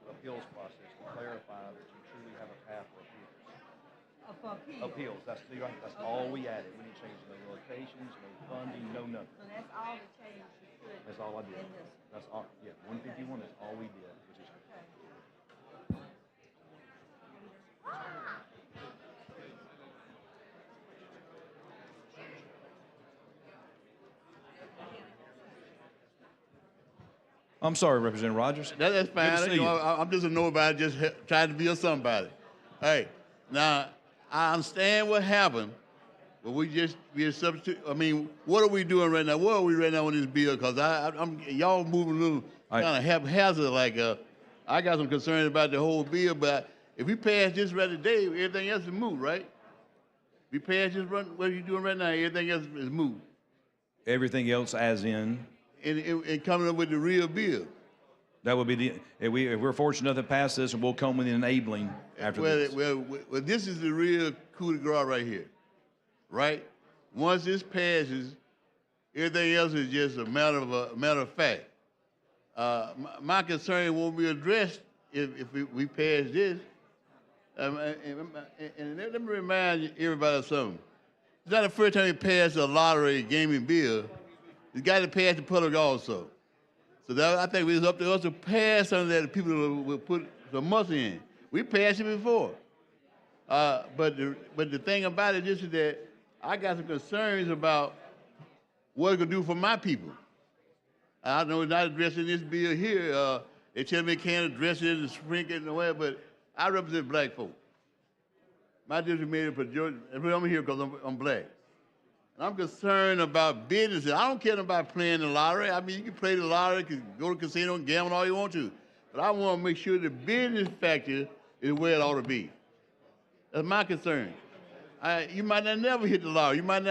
appeals process to clarify that you truly have a path for appeals. Appeals, that's all we added. We didn't change no locations, no funding, no nothing. So that's all the change you put. That's all I did. in this. That's all, yeah, 151, that's all we did, which is I'm sorry, Representative Rogers. That's fine. Good to see You know, you. I'm just a nobody, just trying to be a somebody. Hey, now, I understand what happened, but we a substitute. I mean, what are we doing right now? What are we right now on this bill? Because I'm y'all moving a little kind of haphazard. Like, I got some concerns about the whole bill, but if we pass this right today, everything else is moot, right? If we pass this, what are you doing right now? Everything else is moot. Everything else as in? And coming up with the real bill. That would be the, if we're fortunate enough to pass this, and we'll come with enabling after this. Well, this is the real coup de grace right here, right? Once this passes, everything else is just a matter of fact. My concern won't be addressed if we pass this. And let me remind everybody of something. It's not the first time we passed a lottery gaming bill. It's got to pass the public also. So that, I think it's up to us to pass something that the people will put some money in. We passed it before. But the thing about it is that I got some concerns about what it's going to do for my people. I know it's not addressing this bill here. They tell me they can't address it and shrink it and way, but I represent black folk. My district made it for Georgia. I'm here because I'm black. And I'm concerned about business. I don't care about playing the lottery. I mean, you can play the lottery, you can go to the casino and gamble all you want to. But I want to make sure the business factor is where it ought to be. That's my concern. You might not never hit the lottery. You might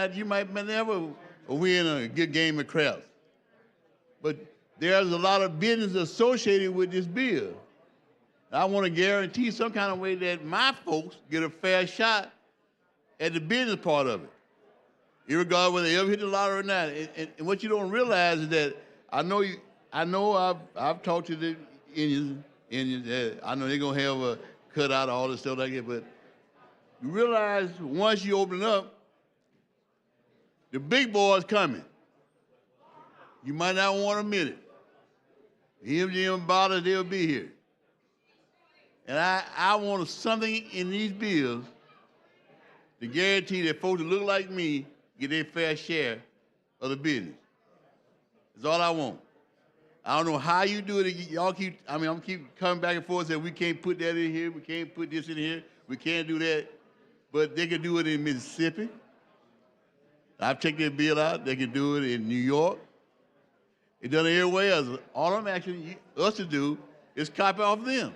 never win a good game of craps. But there's a lot of business associated with this bill. I want to guarantee some kind of way that my folks get a fair shot at the business part of it, irregardless whether they ever hit the lottery or not. And what you don't realize is that I've talked to the Indians. I know they're gonna have a cutout of all this stuff like that, but you realize once you open up, the big boys coming. You might not want to admit it. MGM Ballers, they'll be here. And I want something in these bills to guarantee that folks that look like me get their fair share of the business. That's all I want. I don't know how you do it. Y'all I'm keep coming back and forth saying we can't put that in here, we can't put this in here, we can't do that. But they can do it in Mississippi. I've checked their bill out. They can do it in New York. It's done everywhere else. All I'm asking us to do is copy off them.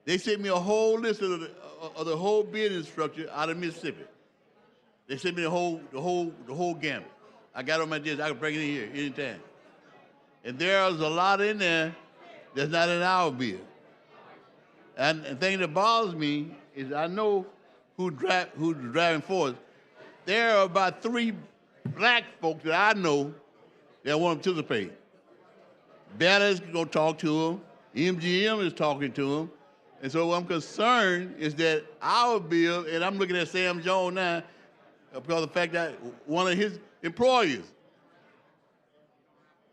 They sent me a whole list of the whole business structure out of Mississippi. They sent me the whole gamut. I got it on my desk. I can bring it in here anytime. And there's a lot in there that's not in our bill. And the thing that bothers me is I know who's the driving force. There are about 3 black folks that I know that want to participate. Ballard's going to talk to them. MGM is talking to them. And so what I'm concerned is that our bill, and I'm looking at Sam Jones now, because of the fact that one of his employers,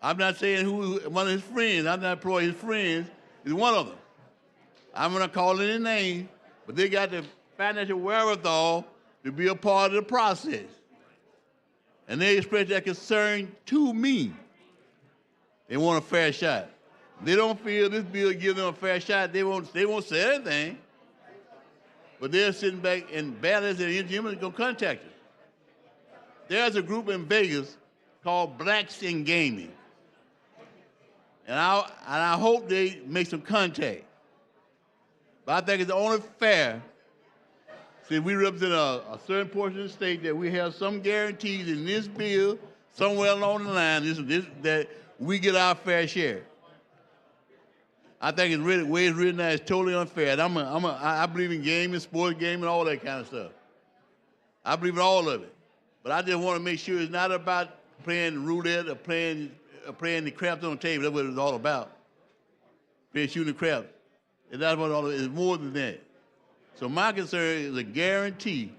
I'm not saying who, one of his friends, I'm not employing his friends, is one of them. I'm going to call it a name, but they got the financial wherewithal to be a part of the process. And they express that concern to me. They want a fair shot. They don't feel this bill gives them a fair shot. They won't say anything. But they're sitting back, and Ballard's and MGM is going to contact us. There's a group in Vegas called Blacks in Gaming. And I hope they make some contact. But I think it's only fair, since we represent a certain portion of the state, that we have some guarantees in this bill, somewhere along the line, that we get our fair share. I think it's really, the way it's written now is totally unfair. And I believe in gaming, sports gaming, all that kind of stuff. I believe in all of it. But I just want to make sure it's not about playing roulette or playing the craps on the table. That's what it's all about. Playing shooting the craps. And that's what all it is. It's more than that. So my concern is a guarantee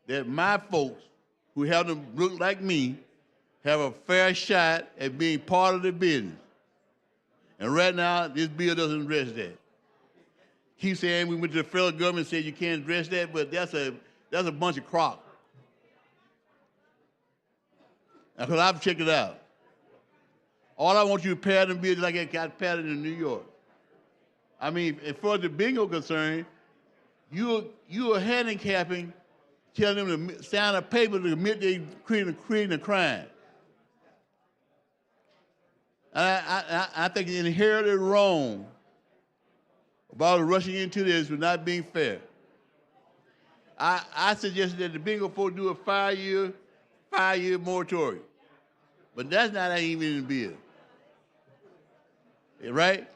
that my folks who happen to look like me have a fair shot at being part of the business. And right now, this bill doesn't address that. Keep saying we went to the federal government and said you can't address that, but that's a bunch of crock. Because I've checked it out. All I want you to pass them bills like I got passed in New York. I mean, as far as the bingo concerned, you are handicapping, telling them to sign a paper to admit they creating a crime. And I think it's inherently wrong about rushing into this with not being fair. I suggested that the bingo folks do a five-year moratorium. But that's not even in the bill. Right?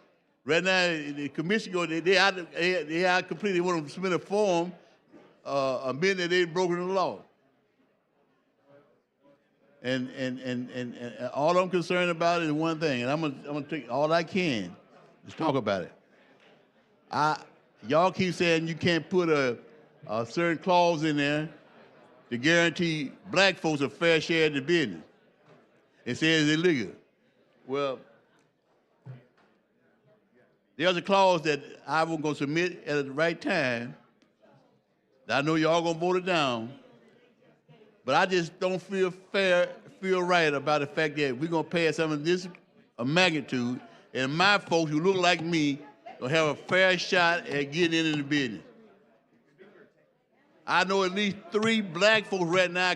Right now, the commission they out completely want to submit a form admitting that they've broken the law. And all I'm concerned about is one thing, and I'm gonna take all I can to talk about it. Y'all keep saying you can't put a certain clause in there to guarantee black folks a fair share of the business. It says it's illegal. Well, there's a clause that I was going to submit at the right time. I know y'all going to vote it down, but I just don't feel right about the fact that we're going to pass something of this magnitude, and my folks who look like me will have a fair shot at getting into the business. I know at least 3 black folks right now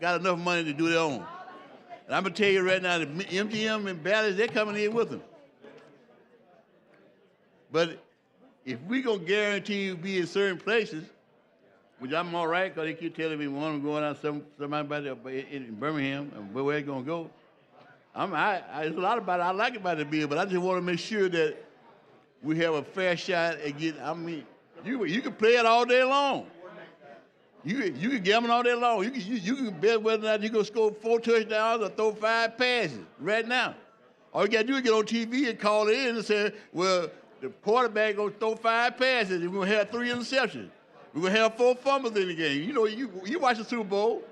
got enough money to do their own. And I'm going to tell you right now, the MGM and Bally's, they're coming in with them. But if we're going to guarantee you be in certain places, which I'm all right, because they keep telling me one of them going out somebody in Birmingham, and where it's going to go. There's a lot about it I like about the bill, but I just want to make sure that we have a fair shot at getting, I mean, you can play it all day long. You can gamble all day long. You can bet whether or not you're going to score 4 touchdowns or throw 5 passes right now. All you got to do is get on TV and call it in and say, well, the quarterback going to throw 5 passes. We're going to have 3 interceptions. We're going to have 4 fumbles in the game. You know, you watch the Super Bowl.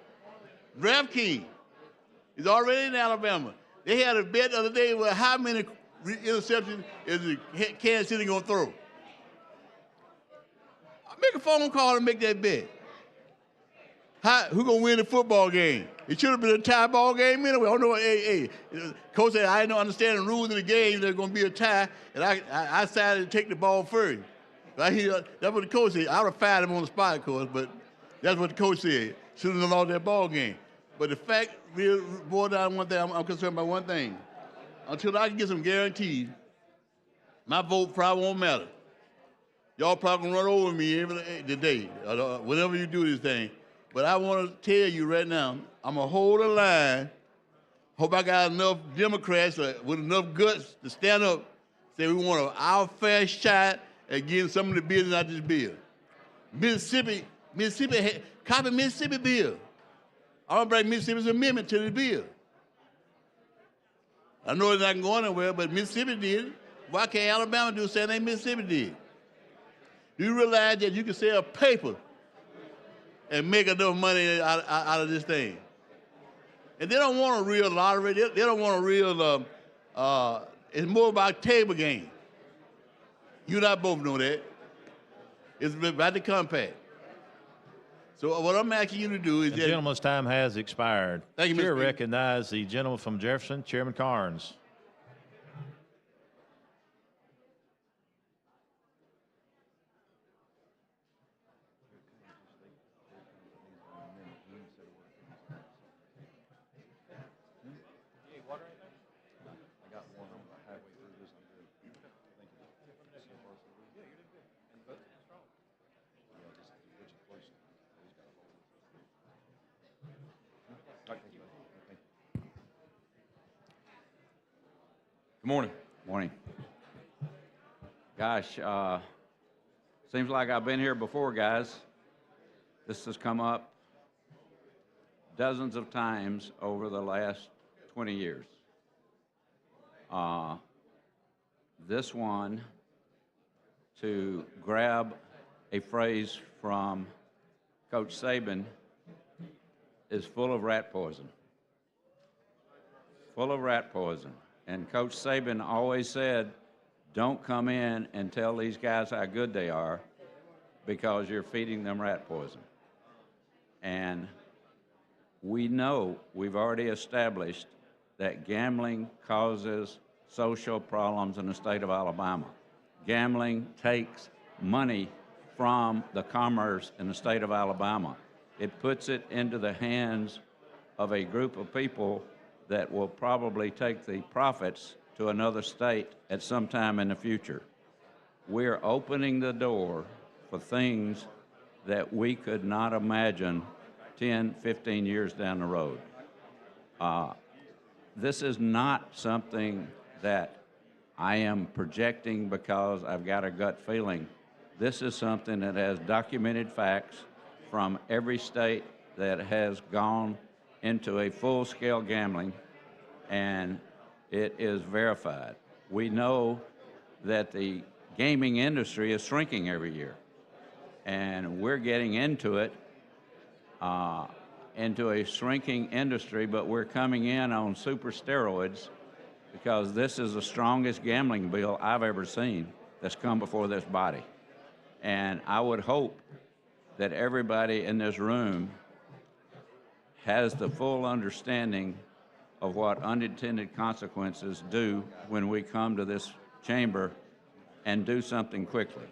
DraftKings is already in Alabama. They had a bet the other day with how many interceptions is Kansas City going to throw. Make a phone call and make that bet. Who going to win the football game? It should have been a tie ball game anyway. I don't know. Hey, coach said I don't understand the rules of the game. There's going to be a tie, and I decided to take the ball first. That's what the coach said. I would have fired him on the spot, of course, but that's what the coach said. Shouldn't have lost that ball game. But the fact, boiled down one thing, I'm concerned about one thing. Until I can get some guarantees, my vote probably won't matter. Y'all probably gonna run over me today, whenever you do this thing. But I want to tell you right now, I'm going to hold the line. Hope I got enough Democrats with enough guts to stand up, say we want our fair shot at getting some of the business out of this bill. Mississippi, copy Mississippi bill. I'm going to bring Mississippi's amendment to the bill. I know it's not going anywhere, but Mississippi did it. Why can't Alabama do the same thing Mississippi did? Do you realize that you can sell paper and make enough money out of this thing? And they don't want a real lottery. They don't want a real, it's more about table game. You and I both know that. It's about the compact. So what I'm asking you to do is The gentleman's time has expired. Thank you, Mr. Chair Speaker. recognize the gentleman from Jefferson, Chairman Carnes. Good morning. Morning. Gosh, seems like I've been here before, guys. This has come up dozens of times over the last 20 years. This one, to grab a phrase from Coach Saban is full of rat poison. Full of rat poison. And Coach Saban always said, don't come in and tell these guys how good they are because you're feeding them rat poison. And we know, we've already established that gambling causes social problems in the state of Alabama. Gambling takes money from the commerce in the state of Alabama. It puts it into the hands of a group of people that will probably take the profits to another state at some time in the future. We're opening the door for things that we could not imagine 10, 15 years down the road. This is not something that I am projecting because I've got a gut feeling. This is something that has documented facts from every state that has gone into a full-scale gambling, and it is verified. We know that the gaming industry is shrinking every year, and we're getting into it, into a shrinking industry, but we're coming in on super steroids because this is the strongest gambling bill I've ever seen that's come before this body. And I would hope that everybody in this room has the full understanding of what unintended consequences do when we come to this chamber and do something quickly.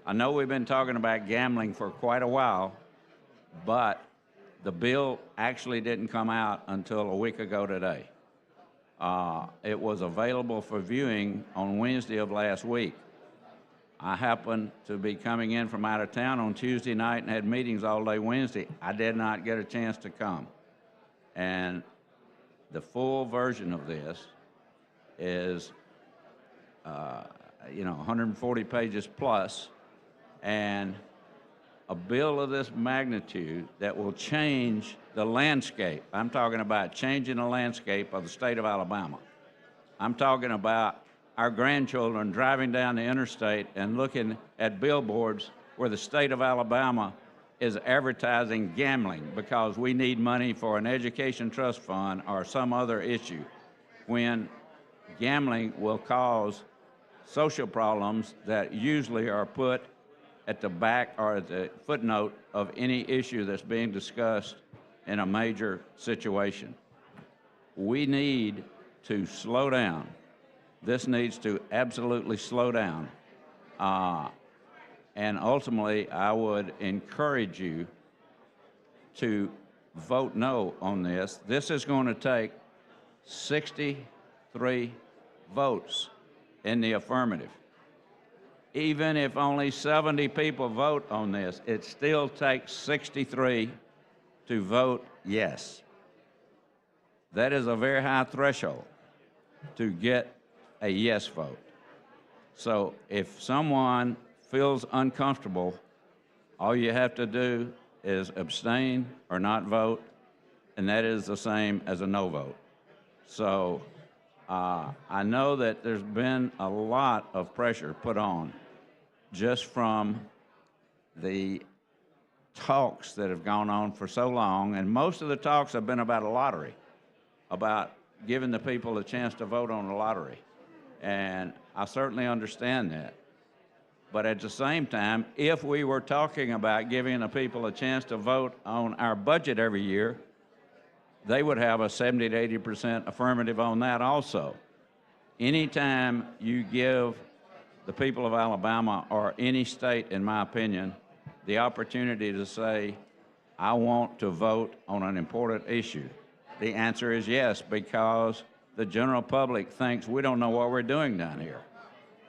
I know we've been talking about gambling for quite a while, but the bill actually didn't come out until a week ago today. It was available for viewing on Wednesday of last week. I happened to be coming in from out of town on Tuesday night and had meetings all day Wednesday. I did not get a chance to come. And the full version of this is, 140 pages plus, and a bill of this magnitude that will change the landscape. I'm talking about changing the landscape of the state of Alabama. I'm talking about our grandchildren driving down the interstate and looking at billboards where the state of Alabama is advertising gambling because we need money for an education trust fund or some other issue, when gambling will cause social problems that usually are put at the back or at the footnote of any issue that's being discussed in a major situation. We need to slow down. This needs to absolutely slow down. And ultimately, I would encourage you to vote no on this. This is going to take 63 votes in the affirmative. Even if only 70 people vote on this, it still takes 63 to vote yes. That is a very high threshold to get a yes vote. So if someone feels uncomfortable, all you have to do is abstain or not vote, and that is the same as a no vote. So I know that there's been a lot of pressure put on just from the talks that have gone on for so long, and most of the talks have been about a lottery, about giving the people a chance to vote on a lottery. And I certainly understand that. But at the same time, if we were talking about giving the people a chance to vote on our budget every year, they would have a 70 to 80% affirmative on that also. Anytime you give the people of Alabama, or any state, in my opinion, the opportunity to say, I want to vote on an important issue, the answer is yes, because the general public thinks we don't know what we're doing down here.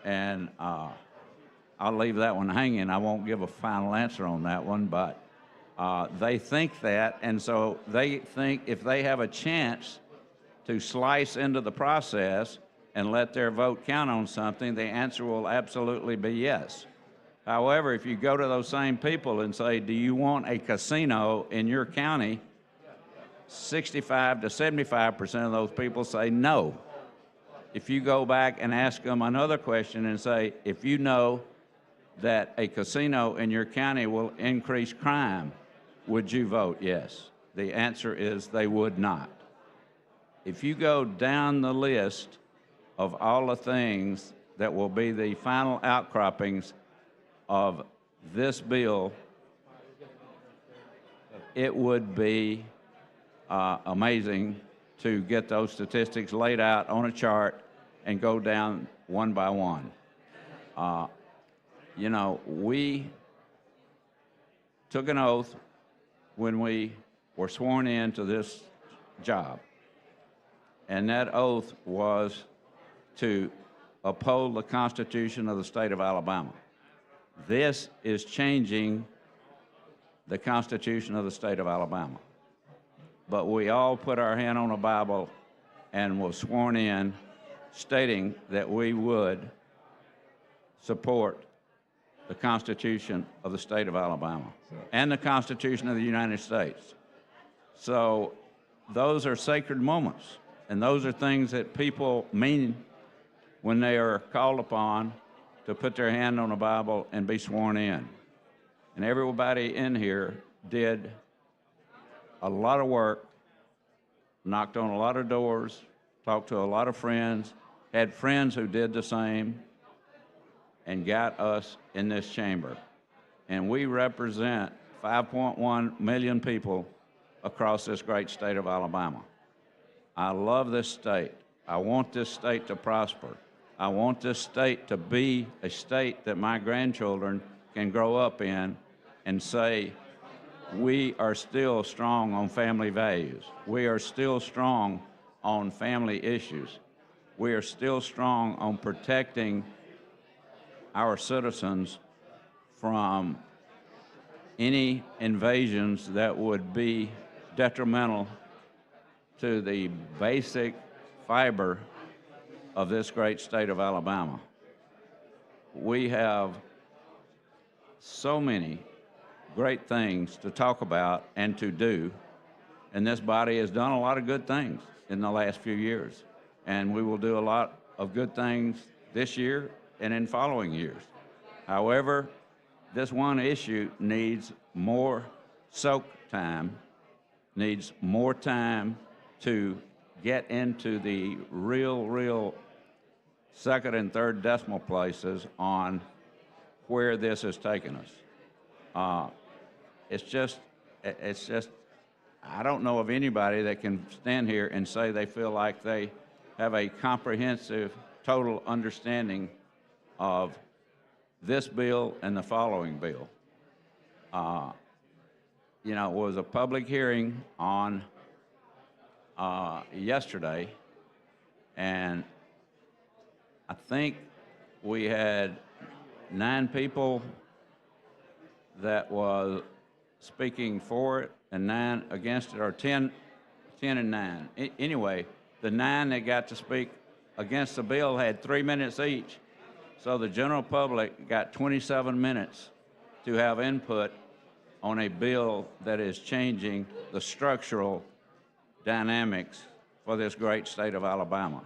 And I'll leave that one hanging. I won't give a final answer on that one, but they think that, and so they think if they have a chance to slice into the process and let their vote count on something, the answer will absolutely be yes. However, if you go to those same people and say, do you want a casino in your county, 65 to 75% of those people say no. If you go back and ask them another question and say, if you know that a casino in your county will increase crime, would you vote yes? The answer is they would not. If you go down the list of all the things that will be the final outcroppings of this bill, it would be amazing to get those statistics laid out on a chart and go down one by one. You know, we took an oath when we were sworn into this job, and that oath was to uphold the Constitution of the state of Alabama. This is changing the Constitution of the state of Alabama. But we all put our hand on a Bible and was sworn in stating that we would support the Constitution of the state of Alabama and the Constitution of the United States. So those are sacred moments, and those are things that people mean when they are called upon to put their hand on a Bible and be sworn in. And everybody in here did a lot of work, knocked on a lot of doors, talked to a lot of friends, had friends who did the same, and got us in this chamber. And we represent 5.1 million people across this great state of Alabama. I love this state. I want this state to prosper. I want this state to be a state that my grandchildren can grow up in and say, we are still strong on family values. We are still strong on family issues. We are still strong on protecting our citizens from any invasions that would be detrimental to the basic fiber of this great state of Alabama. We have so many great things to talk about and to do, and this body has done a lot of good things in the last few years, and we will do a lot of good things this year and in following years. However, this one issue needs more soak time, needs more time to get into the real second and third decimal places on where this has taken us. It's just, I don't know of anybody that can stand here and say they feel like they have a comprehensive, total understanding of this bill and the following bill. You know, it was a public hearing on yesterday, and I think we had 9 people that was speaking for it and 9 against it, or 10 and 9. Anyway, the 9 that got to speak against the bill had 3 minutes each. So the general public got 27 minutes to have input on a bill that is changing the structural dynamics for this great state of Alabama.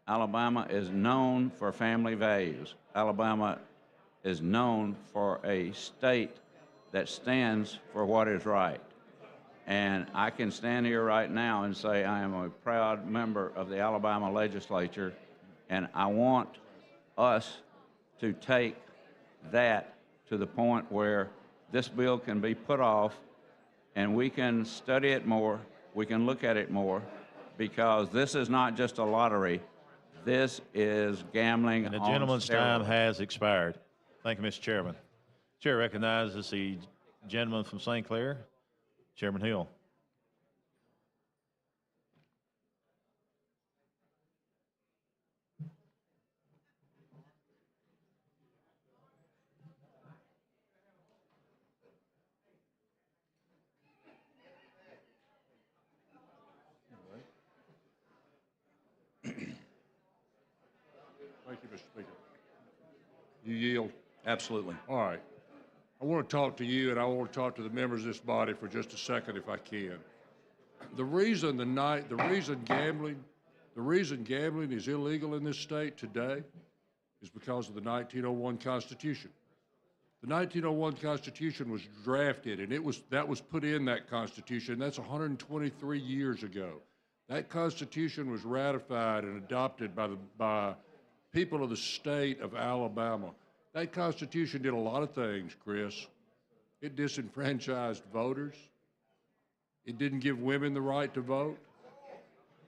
Alabama is known for family values. Alabama is known for a state that stands for what is right. And I can stand here right now and say I am a proud member of the Alabama legislature, and I want us to take that to the point where this bill can be put off and we can study it more, we can look at it more, because this is not just a lottery. This is gambling on And the gentleman's steroids. time has expired. Thank you, Mr. Chairman. Chair recognizes the gentleman from St. Clair, Chairman Hill. Thank you, Mr. Speaker. You yield? Absolutely. All right. I want to talk to you, and I want to talk to the members of this body for just a second, if I can. The reason gambling is illegal in this state today is because of the 1901 Constitution. The 1901 Constitution was drafted, and that was put in that Constitution. That's 123 years ago. That Constitution was ratified and adopted by people of the state of Alabama. That Constitution did a lot of things, Chris. It disenfranchised voters. It didn't give women the right to vote.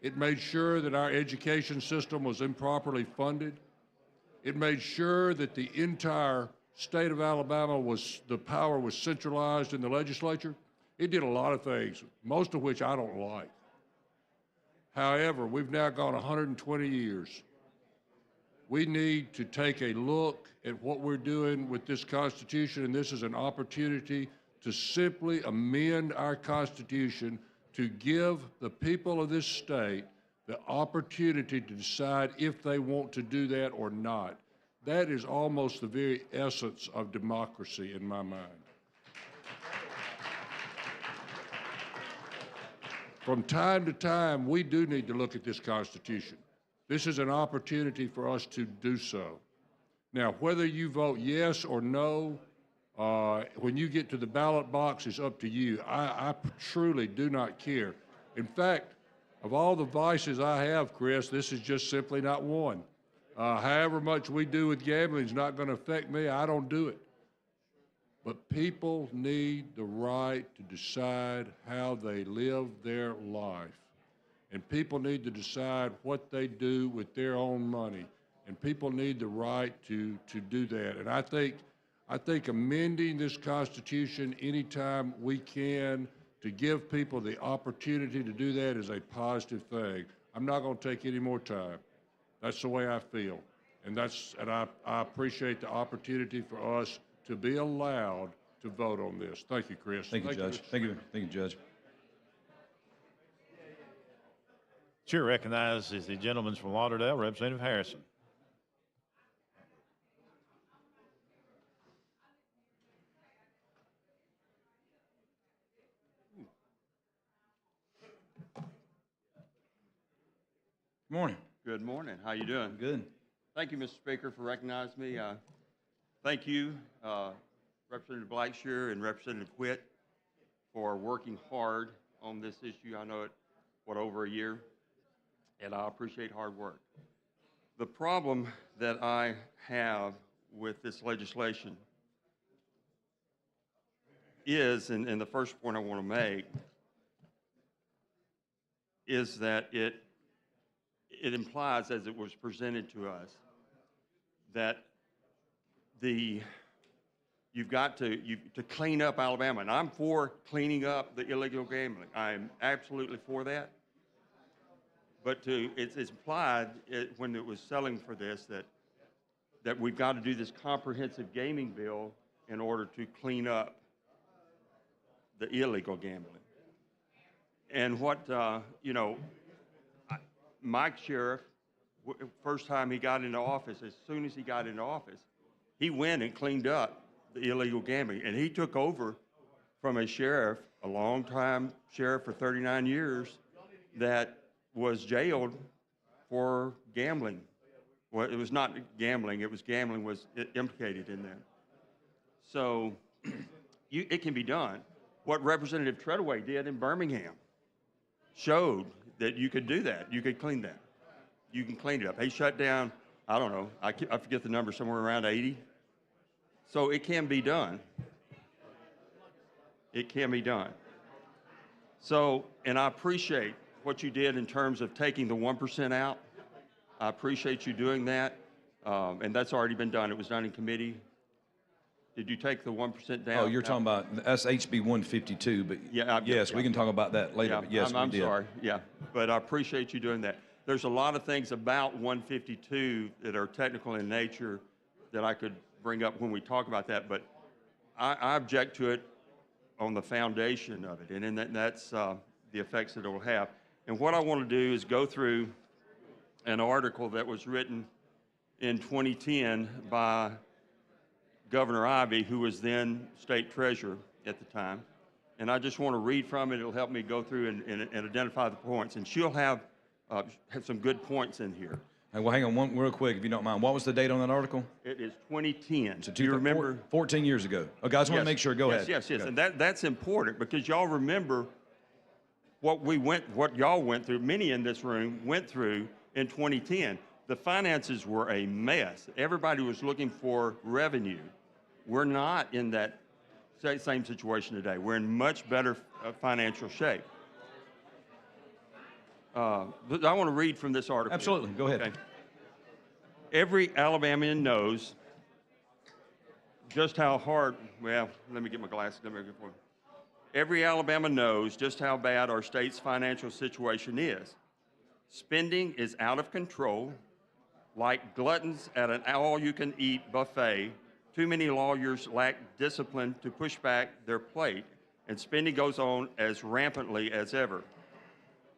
It made sure that our education system was improperly funded. It made sure that the entire state of Alabama the power was centralized in the legislature. It did a lot of things, most of which I don't like. However, we've now gone 120 years. We need to take a look at what we're doing with this Constitution, and this is an opportunity to simply amend our Constitution to give the people of this state the opportunity to decide if they want to do that or not. That is almost the very essence of democracy in my mind. From time to time, we do need to look at this Constitution. This is an opportunity for us to do so. Now, whether you vote yes or no, when you get to the ballot box, is up to you. I truly do not care. In fact, of all the vices I have, Chris, this is just simply not one. However much we do with gambling is not going to affect me. I don't do it. But people need the right to decide how they live their life. And people need to decide what they do with their own money. And people need the right to do that. And I think amending this Constitution anytime we can to give people the opportunity to do that is a positive thing. I'm not going to take any more time. That's the way I feel. And I appreciate the opportunity for us to be allowed to vote on this. Thank you, Chris. Thank you, Judge. Thank you, Judge. Chair recognizes the gentleman from Lauderdale, Representative Harrison. Good morning. Good morning. How you doing? Good. Thank you, Mr. Speaker, for recognizing me. Thank you, Representative Blackshear and Representative Whitt, for working hard on this issue. I know it, over a year, and I appreciate hard work. The problem that I have with this legislation is, and the first point I want to make, is that it implies, as it was presented to us, that you've got to clean up Alabama. And I'm for cleaning up the illegal gambling. I'm absolutely for that. But it's implied when it was selling for this that we've got to do this comprehensive gaming bill in order to clean up the illegal gambling. And what, Mike Sheriff, first time he got into office, as soon as he got into office, he went and cleaned up the illegal gambling. And he took over from a sheriff, a long-time sheriff for 39 years, that was jailed for gambling. Well, it was not gambling, it was gambling was implicated in that. So it can be done. What Representative Treadaway did in Birmingham showed that you could do that. You could clean that. You can clean it up. He shut down, I don't know, I forget the number, somewhere around 80. So it can be done. It can be done. So, and I appreciate what you did in terms of taking the 1% out. I appreciate you doing that. And that's already been done. It was done in committee. Did you take the 1% down? Oh, you're talking about, that's HB 152, but yeah, yes, we can talk about that later. Yeah, But yes, I'm we did. sorry. Yeah, but I appreciate you doing that. There's a lot of things about 152 that are technical in nature that I could bring up when we talk about that, but I object to it on the foundation of it, and then that's the effects that it will have. And what I want to do is go through an article that was written in 2010 by Governor Ivey, who was then state treasurer at the time. And I just want to read from it. It'll help me go through and identify the points. And she'll have some good points in here. Hey, well, hang on one real quick, if you don't mind. What was the date on that article? It is 2010. So Do you remember? 14 years ago. Okay, I just want to Yes, make sure. Go ahead. Yes. Okay. And that's important because y'all remember what y'all went through, many in this room went through in 2010. The finances were a mess. Everybody was looking for revenue. We're not in that same situation today. We're in much better financial shape. I want to read from this article. Absolutely. Go ahead. Okay. Every Alabamian knows just how hard, well, let me get my glasses. Every Alabama knows just how bad our state's financial situation is. Spending is out of control. Like gluttons at an all-you-can-eat buffet, too many lawyers lack discipline to push back their plate, and spending goes on as rampantly as ever.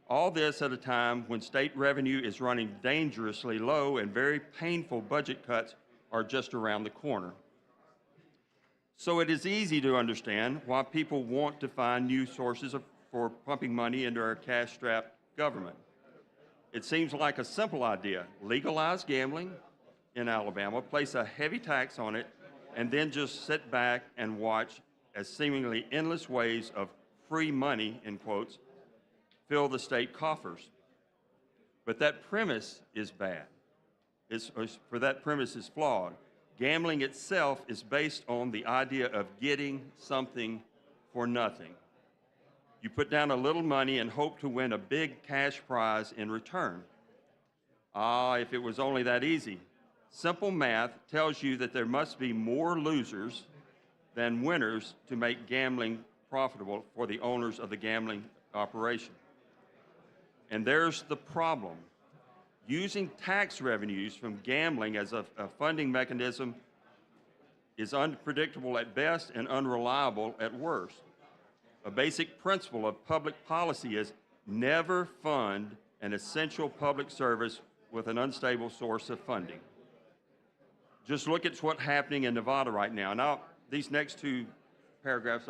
All this at a time when state revenue is running dangerously low and very painful budget cuts are just around the corner. So it is easy to understand why people want to find new sources for pumping money into our cash-strapped government. It seems like a simple idea. Legalize gambling in Alabama, place a heavy tax on it, and then just sit back and watch as seemingly endless waves of free money, in quotes, fill the state coffers. But that premise is bad. That premise is flawed. Gambling itself is based on the idea of getting something for nothing. You put down a little money and hope to win a big cash prize in return. If it was only that easy. Simple math tells you that there must be more losers than winners to make gambling profitable for the owners of the gambling operation. And there's the problem. Using tax revenues from gambling as a funding mechanism is unpredictable at best and unreliable at worst. A basic principle of public policy is never fund an essential public service with an unstable source of funding. Just look at what's happening in Nevada right now. Now, these next two paragraphs,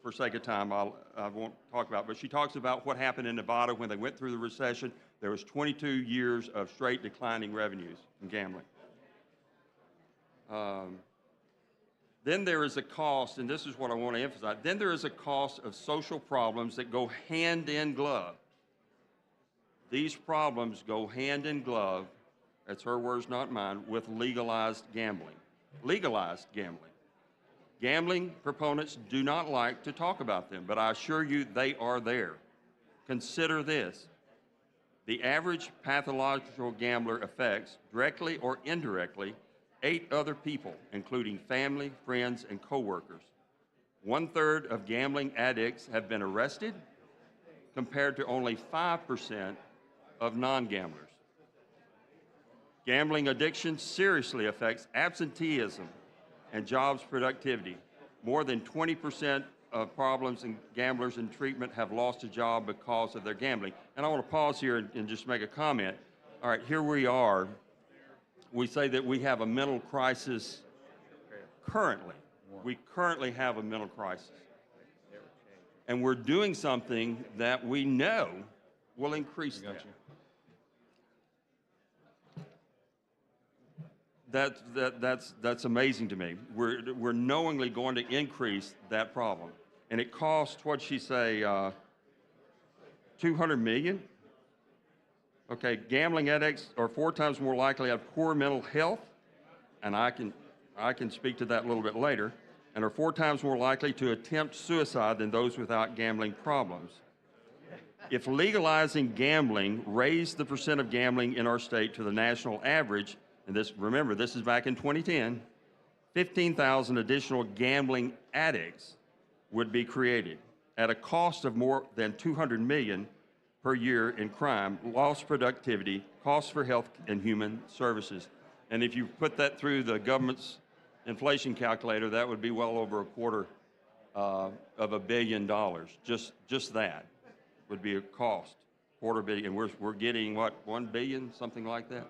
for sake of time, I won't talk about, but she talks about what happened in Nevada when they went through the recession. There was 22 years of straight declining revenues in gambling. Then there is a cost, and this is what I want to emphasize, then there is a cost of social problems that go hand in glove. These problems go hand in glove, that's her words, not mine, with legalized gambling. Legalized gambling. Gambling proponents do not like to talk about them, but I assure you they are there. Consider this. The average pathological gambler affects, directly or indirectly, 8 other people, including family, friends, and coworkers. 1/3 of gambling addicts have been arrested, compared to only 5% of non-gamblers. Gambling addiction seriously affects absenteeism and jobs productivity. More than 20% of problems in gamblers in treatment have lost a job because of their gambling. And I want to pause here and just make a comment. All right, here we are. We say that we have a mental crisis currently. We currently have a mental crisis. And we're doing something that we know will increase that. That's amazing to me. We're knowingly going to increase that problem. And it costs, what'd she say, $200 million? Okay, gambling addicts are 4 times more likely to have poor mental health, and I can speak to that a little bit later, and are 4 times more likely to attempt suicide than those without gambling problems. If legalizing gambling raised the percent of gambling in our state to the national average, and this, remember, this is back in 2010, 15,000 additional gambling addicts would be created at a cost of more than $200 million per year in crime, lost productivity, costs for health and human services. And if you put that through the government's inflation calculator, that would be well over $250 million. Just that would be a cost, $250 million. And we're getting, what, $1 billion, something like that?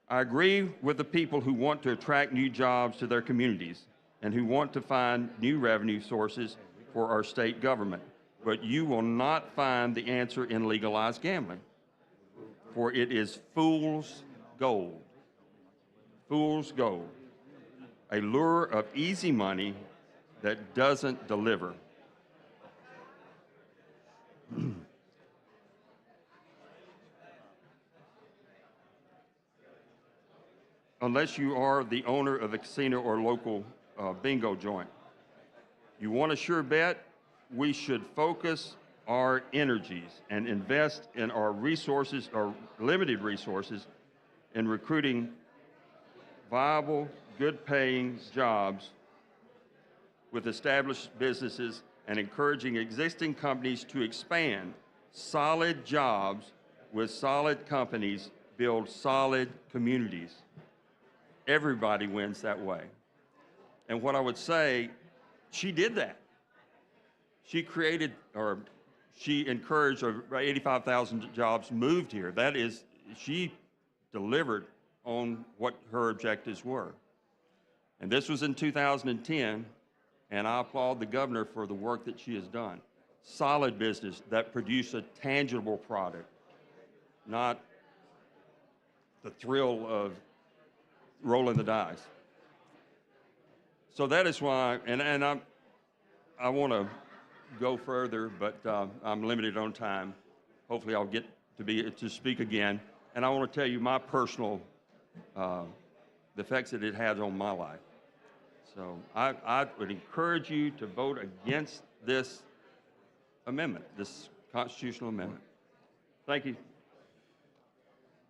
I agree with the people who want to attract new jobs to their communities and who want to find new revenue sources for our state government. But you will not find the answer in legalized gambling. for it is fool's gold. Fool's gold. A lure of easy money that doesn't deliver. Unless you are the owner of a casino or local bingo joint. You want a sure bet? We should focus our energies and invest in our resources, our limited resources, in recruiting viable, good-paying jobs with established businesses and encouraging existing companies to expand. Solid jobs with solid companies build solid communities. Everybody wins that way. And what I would say, she did that. She created, or she encouraged 85,000 jobs moved here. That is, she delivered on what her objectives were. And this was in 2010, and I applaud the governor for the work that she has done. Solid business that produced a tangible product, not the thrill of rolling the dice. So that is why, and I want to go further, but I'm limited on time. Hopefully I'll get to speak again. And I want to tell you my personal, the effects that it has on my life. So I would encourage you to vote against this amendment, this constitutional amendment. Thank you.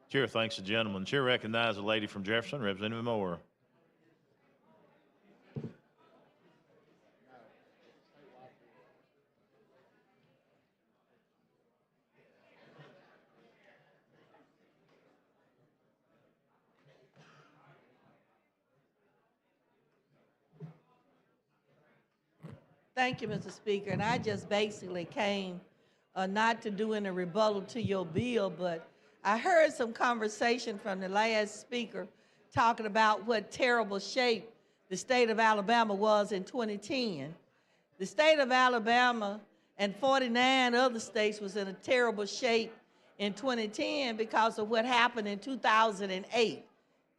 Chair thanks the gentleman. Chair recognizes the lady from Jefferson, Representative Moore. Thank you, Mr. Speaker. And I just basically came not to do any rebuttal to your bill, but I heard some conversation from the last speaker talking about what terrible shape the state of Alabama was in 2010. The state of Alabama and 49 other states was in a terrible shape in 2010 because of what happened in 2008.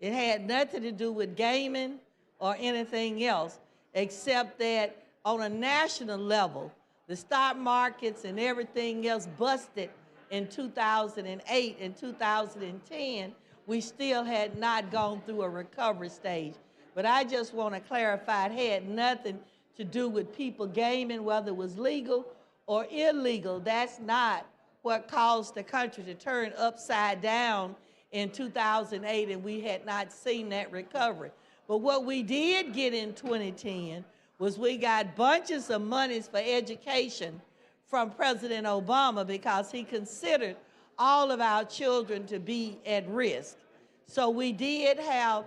It had nothing to do with gaming or anything else, except that on a national level, the stock markets and everything else busted in 2008 and 2010. We still had not gone through a recovery stage. But I just want to clarify, it had nothing to do with people gaming, whether it was legal or illegal. That's not what caused the country to turn upside down in 2008, and we had not seen that recovery. But what we did get in 2010 was we got bunches of monies for education from President Obama because he considered all of our children to be at risk. So we did have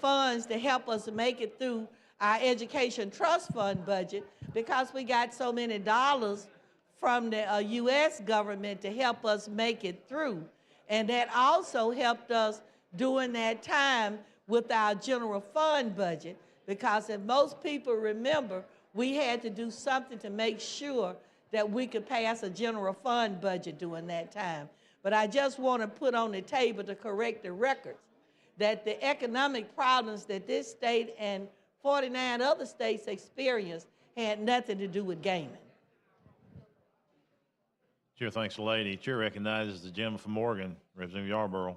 funds to help us make it through our education trust fund budget because we got so many dollars from the U.S. government to help us make it through. And that also helped us during that time with our general fund budget, because if most people remember, we had to do something to make sure that we could pass a general fund budget during that time. But I just want to put on the table to correct the records that the economic problems that this state and 49 other states experienced had nothing to do with gaming. Chair thanks the lady. Chair recognizes the gentleman from Morgan, Representative Yarborough.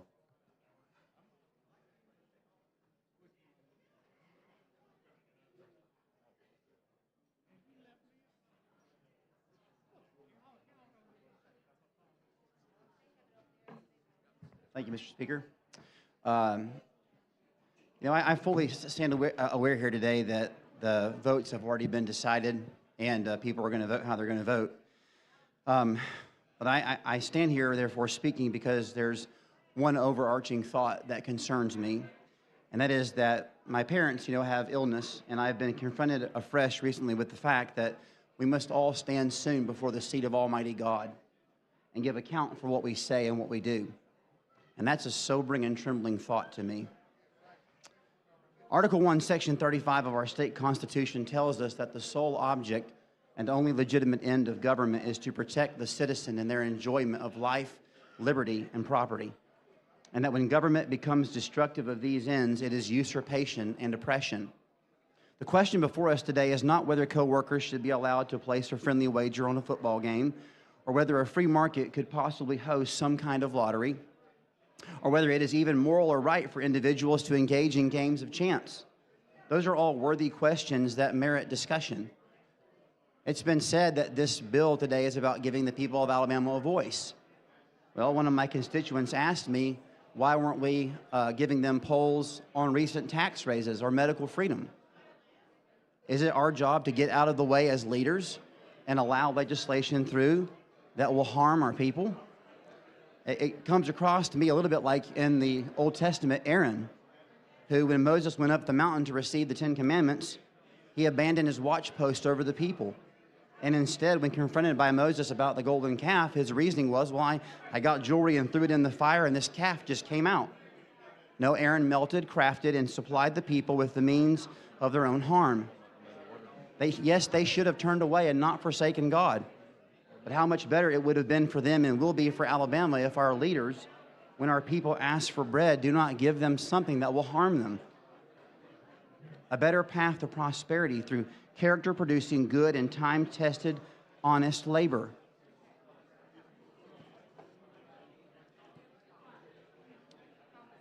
Thank you, Mr. Speaker. I fully stand aware here today that the votes have already been decided and people are going to vote how they're going to vote. But I stand here, therefore, speaking because there's one overarching thought that concerns me, and that is that my parents, have illness, and I've been confronted afresh recently with the fact that we must all stand soon before the seat of Almighty God and give account for what we say and what we do. And that's a sobering and trembling thought to me. Article 1, Section 35 of our state constitution tells us that the sole object and only legitimate end of government is to protect the citizen in their enjoyment of life, liberty, and property. And that when government becomes destructive of these ends, it is usurpation and oppression. The question before us today is not whether co-workers should be allowed to place a friendly wager on a football game, or whether a free market could possibly host some kind of lottery, or whether it is even moral or right for individuals to engage in games of chance. Those are all worthy questions that merit discussion. It's been said that this bill today is about giving the people of Alabama a voice. Well, one of my constituents asked me, why weren't we giving them polls on recent tax raises or medical freedom? Is it our job to get out of the way as leaders and allow legislation through that will harm our people? It comes across to me a little bit like in the Old Testament, Aaron, who, when Moses went up the mountain to receive the 10 Commandments, he abandoned his watchpost over the people. And instead, when confronted by Moses about the golden calf, his reasoning was, well, I got jewelry and threw it in the fire, and this calf just came out. No, Aaron melted, crafted, and supplied the people with the means of their own harm. Yes, they should have turned away and not forsaken God. But how much better it would have been for them and will be for Alabama if our leaders, when our people ask for bread, do not give them something that will harm them. A better path to prosperity through character-producing, good and time-tested, honest labor.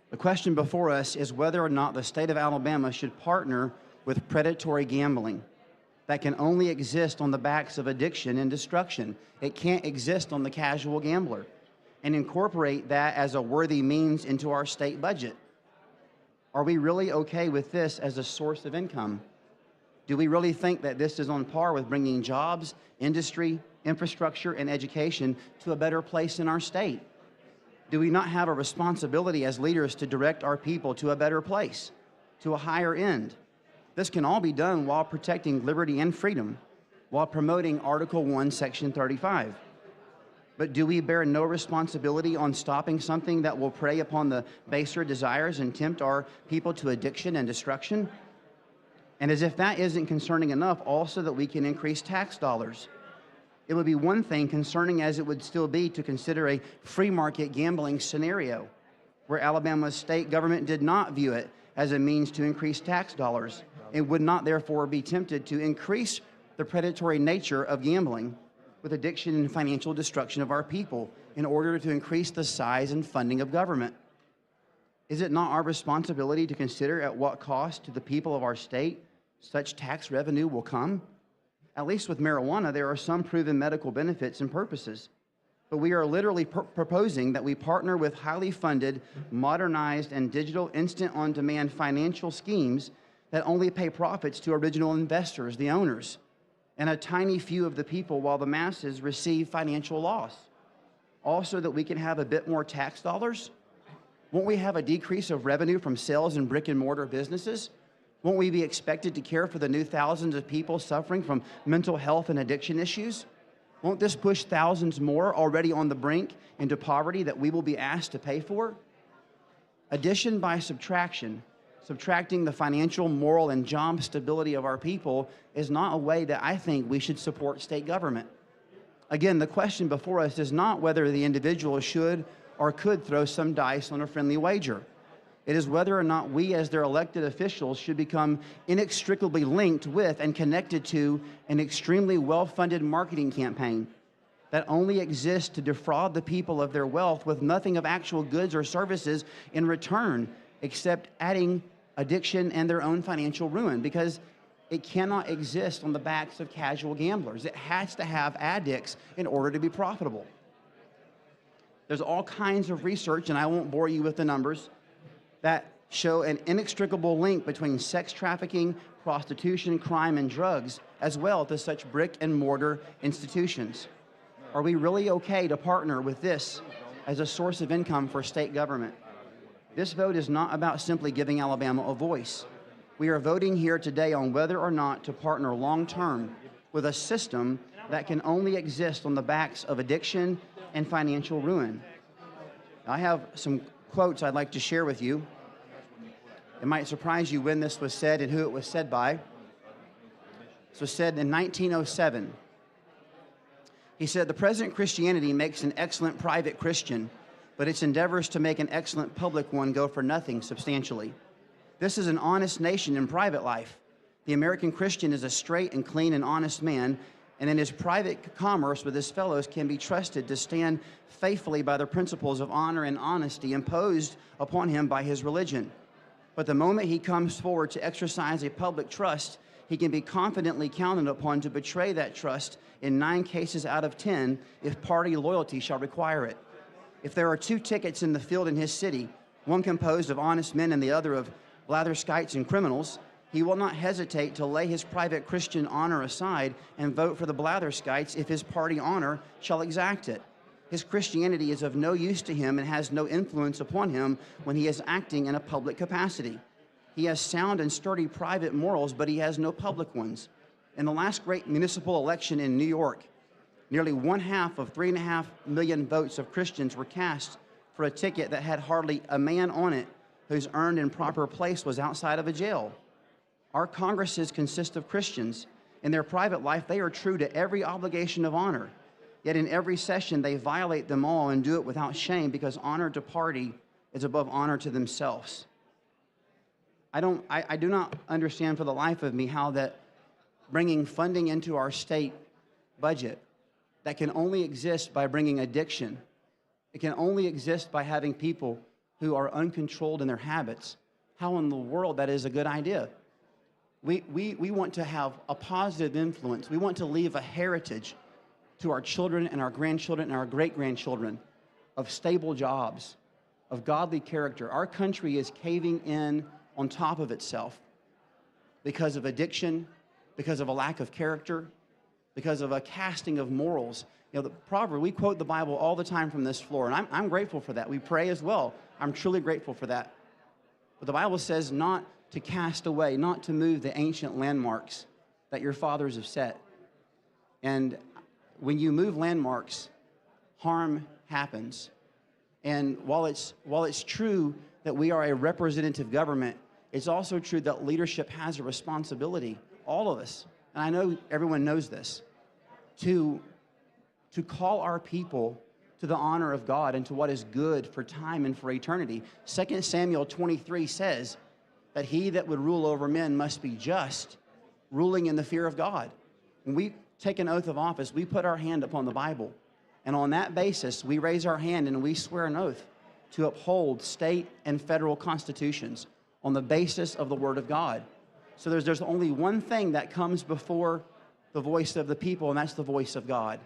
The question before us is whether or not the state of Alabama should partner with predatory gambling that can only exist on the backs of addiction and destruction. It can't exist on the casual gambler, and incorporate that as a worthy means into our state budget. Are we really okay with this as a source of income? Do we really think that this is on par with bringing jobs, industry, infrastructure, and education to a better place in our state? Do we not have a responsibility as leaders to direct our people to a better place, to a higher end? This can all be done while protecting liberty and freedom, while promoting Article 1, Section 35. But do we bear no responsibility on stopping something that will prey upon the baser desires and tempt our people to addiction and destruction? And as if that isn't concerning enough, also that we can increase tax dollars. It would be one thing concerning as it would still be to consider a free market gambling scenario where Alabama's state government did not view it as a means to increase tax dollars. It would not therefore be tempted to increase the predatory nature of gambling with addiction and financial destruction of our people in order to increase the size and funding of government. Is it not our responsibility to consider at what cost to the people of our state such tax revenue will come? At least with marijuana, there are some proven medical benefits and purposes. But we are literally proposing that we partner with highly funded, modernized, and digital instant-on-demand financial schemes that only pay profits to original investors, the owners, and a tiny few of the people while the masses receive financial loss. Also that we can have a bit more tax dollars? Won't we have a decrease of revenue from sales in brick and mortar businesses? Won't we be expected to care for the new thousands of people suffering from mental health and addiction issues? Won't this push thousands more already on the brink into poverty that we will be asked to pay for? Addition by subtraction, subtracting the financial, moral, and job stability of our people is not a way that I think we should support state government. Again, the question before us is not whether the individual should or could throw some dice on a friendly wager. It is whether or not we as their elected officials should become inextricably linked with and connected to an extremely well-funded marketing campaign that only exists to defraud the people of their wealth with nothing of actual goods or services in return except adding addiction and their own financial ruin, because it cannot exist on the backs of casual gamblers. It has to have addicts in order to be profitable. There's all kinds of research, and I won't bore you with the numbers, that show an inextricable link between sex trafficking, prostitution, crime, and drugs, as well as such brick and mortar institutions. Are we really okay to partner with this as a source of income for state government? This vote is not about simply giving Alabama a voice. We are voting here today on whether or not to partner long-term with a system that can only exist on the backs of addiction and financial ruin. I have some quotes I'd like to share with you. It might surprise you when this was said and who it was said by. This was said in 1907. He said, "The present Christianity makes an excellent private Christian, but its endeavors to make an excellent public one go for nothing substantially. This is an honest nation in private life. The American Christian is a straight and clean and honest man, and in his private commerce with his fellows can be trusted to stand faithfully by the principles of honor and honesty imposed upon him by his religion. But the moment he comes forward to exercise a public trust, he can be confidently counted upon to betray that trust in 9 cases out of 10 if party loyalty shall require it. If there are 2 tickets in the field in his city, one composed of honest men and the other of blatherskites and criminals, he will not hesitate to lay his private Christian honor aside and vote for the blatherskites if his party honor shall exact it. His Christianity is of no use to him and has no influence upon him when he is acting in a public capacity. He has sound and sturdy private morals, but he has no public ones. In the last great municipal election in New York, nearly 1/2 of 3.5 million votes of Christians were cast for a ticket that had hardly a man on it whose earned and proper place was outside of a jail. Our Congresses consist of Christians. In their private life, they are true to every obligation of honor. Yet in every session, they violate them all and do it without shame because honor to party is above honor to themselves. I do not understand for the life of me how that bringing funding into our state budget that can only exist by bringing addiction, it can only exist by having people who are uncontrolled in their habits, how in the world that is a good idea. We want to have a positive influence. We want to leave a heritage to our children and our grandchildren and our great-grandchildren of stable jobs, of godly character. Our country is caving in on top of itself because of addiction, because of a lack of character, because of a casting of morals. You know, the proverb, we quote the Bible all the time from this floor, and I'm grateful for that. We pray as well. I'm truly grateful for that. But the Bible says not to cast away, not to move the ancient landmarks that your fathers have set. And when you move landmarks, harm happens. And while it's true that we are a representative government, it's also true that leadership has a responsibility, all of us, and I know everyone knows this, to call our people to the honor of God and to what is good for time and for eternity. 2 Samuel 23 says that he that would rule over men must be just, ruling in the fear of God. When we take an oath of office, we put our hand upon the Bible. And on that basis, we raise our hand and we swear an oath to uphold state and federal constitutions on the basis of the Word of God. So there's only one thing that comes before the voice of the people, and that's the voice of God.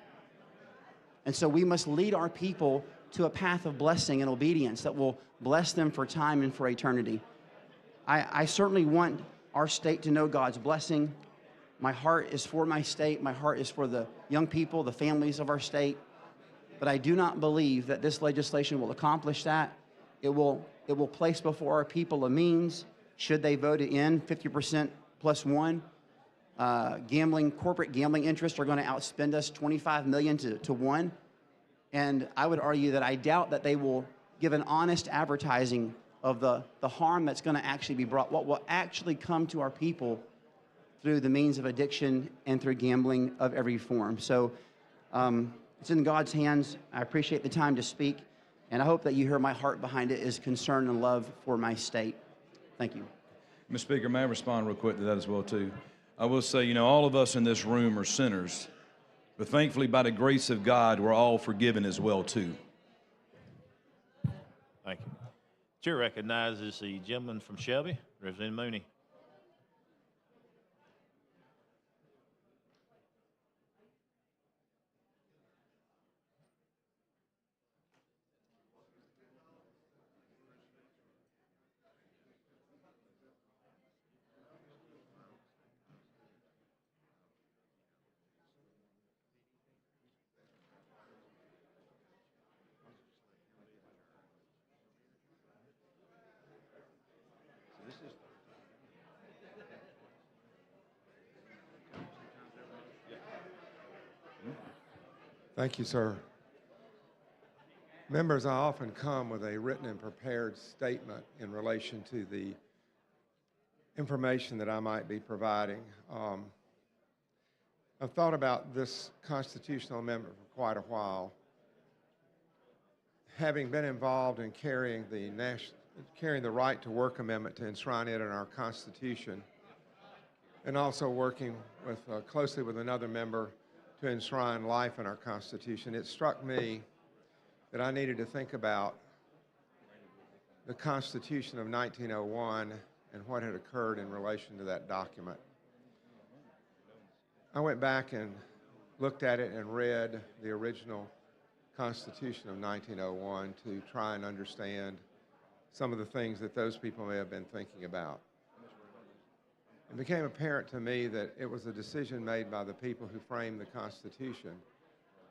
And so we must lead our people to a path of blessing and obedience that will bless them for time and for eternity. I certainly want our state to know God's blessing. My heart is for my state. My heart is for the young people, the families of our state. But I do not believe that this legislation will accomplish that. It will place before our people a means, should they vote it in, 50% plus one. Corporate gambling interests are going to outspend us 25 million to 1. And I would argue that I doubt that they will give an honest advertising of the harm that's going to actually be brought, what will actually come to our people through the means of addiction and through gambling of every form. So it's in God's hands. I appreciate the time to speak, and I hope that you hear my heart behind it is concern and love for my state. Thank you. Mr. Speaker, may I respond real quick to that as well, too? I will say, you know, all of us in this room are sinners, but thankfully, by the grace of God, we're all forgiven as well, too. Thank you. Chair recognizes the gentleman from Shelby, Representative Mooney. Thank you, sir. Members, I often come with a written and prepared statement in relation to the information that I might be providing. I've thought about this constitutional amendment for quite a while. having been involved in carrying the right to work amendment to enshrine it in our Constitution, and also working closely with another member to enshrine life in our Constitution, it struck me that I needed to think about the Constitution of 1901 and what had occurred in relation to that document. I went back and looked at it and read the original Constitution of 1901 to try and understand some of the things that those people may have been thinking about. It became apparent to me that it was a decision made by the people who framed the Constitution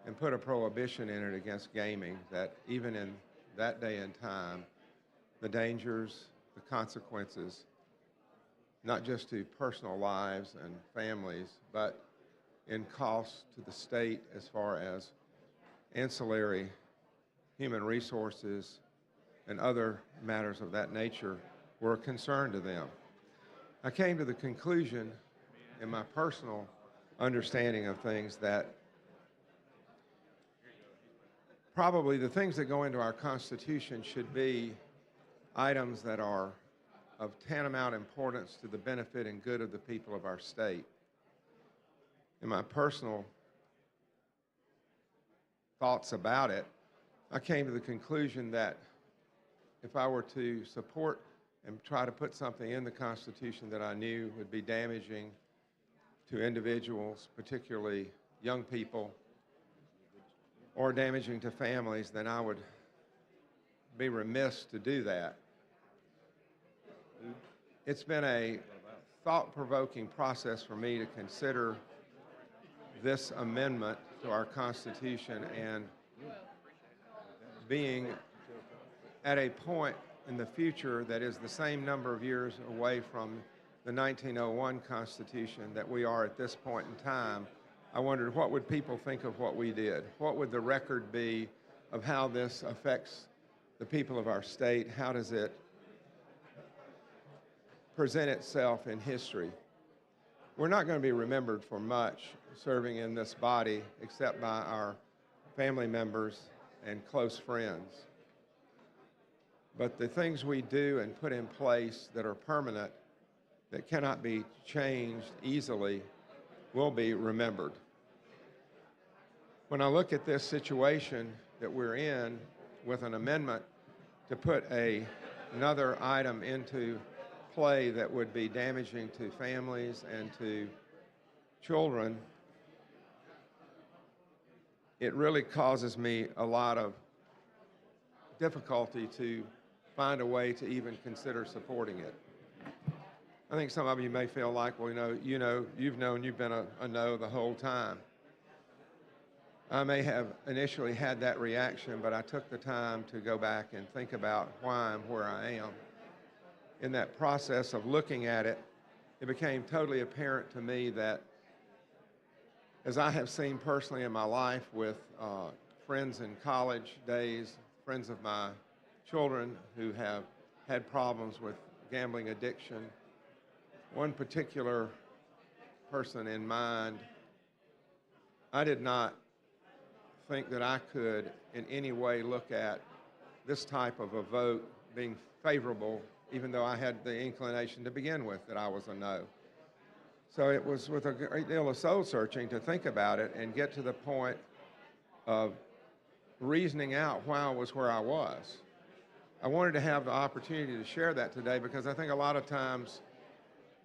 and put a prohibition in it against gaming, that even in that day and time, the dangers, the consequences, not just to personal lives and families, but in costs to the state as far as ancillary human resources and other matters of that nature were a concern to them. I came to the conclusion in my personal understanding of things that probably the things that go into our Constitution should be items that are of tantamount importance to the benefit and good of the people of our state. In my personal thoughts about it, I came to the conclusion that if I were to support and try to put something in the Constitution that I knew would be damaging to individuals, particularly young people, or damaging to families, then I would be remiss to do that. It's been a thought-provoking process for me to consider this amendment to our Constitution and being at a point in the future that is the same number of years away from the 1901 Constitution that we are at this point in time. I wondered, what would people think of what we did? What would the record be of how this affects the people of our state? How does it present itself in history? We're not going to be remembered for much serving in this body except by our family members and close friends. But the things we do and put in place that are permanent, that cannot be changed easily, will be remembered. When I look at this situation that we're in with an amendment to put another item into play that would be damaging to families and to children, it really causes me a lot of difficulty to find a way to even consider supporting it. I think some of you may feel like, well, you've known you've been a no the whole time. I may have initially had that reaction, but I took the time to go back and think about why I'm where I am. In that process of looking at it, it became totally apparent to me that, as I have seen personally in my life with friends in college days, friends of my children who have had problems with gambling addiction, one particular person in mind, I did not think that I could in any way look at this type of a vote being favorable, even though I had the inclination to begin with that I was a no. So it was with a great deal of soul searching to think about it and get to the point of reasoning out why I was where I was. I wanted to have the opportunity to share that today because I think a lot of times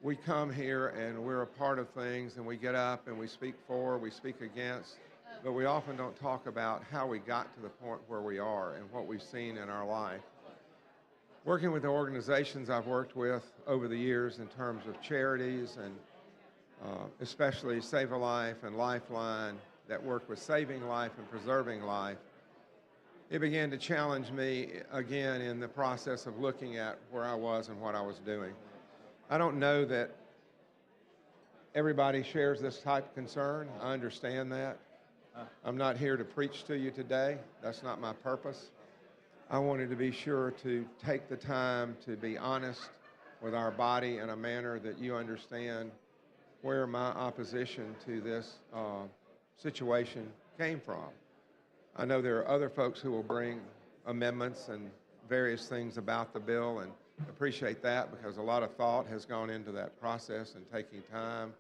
we come here and we're a part of things and we get up and we speak for, we speak against, but we often don't talk about how we got to the point where we are and what we've seen in our life. Working with the organizations I've worked with over the years in terms of charities and especially Save a Life and Lifeline that work with saving life and preserving life, it began to challenge me again in the process of looking at where I was and what I was doing. I don't know that everybody shares this type of concern. I understand that. I'm not here to preach to you today. That's not my purpose. I wanted to be sure to take the time to be honest with our body in a manner that you understand where my opposition to this situation came from. I know there are other folks who will bring amendments and various things about the bill, and appreciate that because a lot of thought has gone into that process and taking time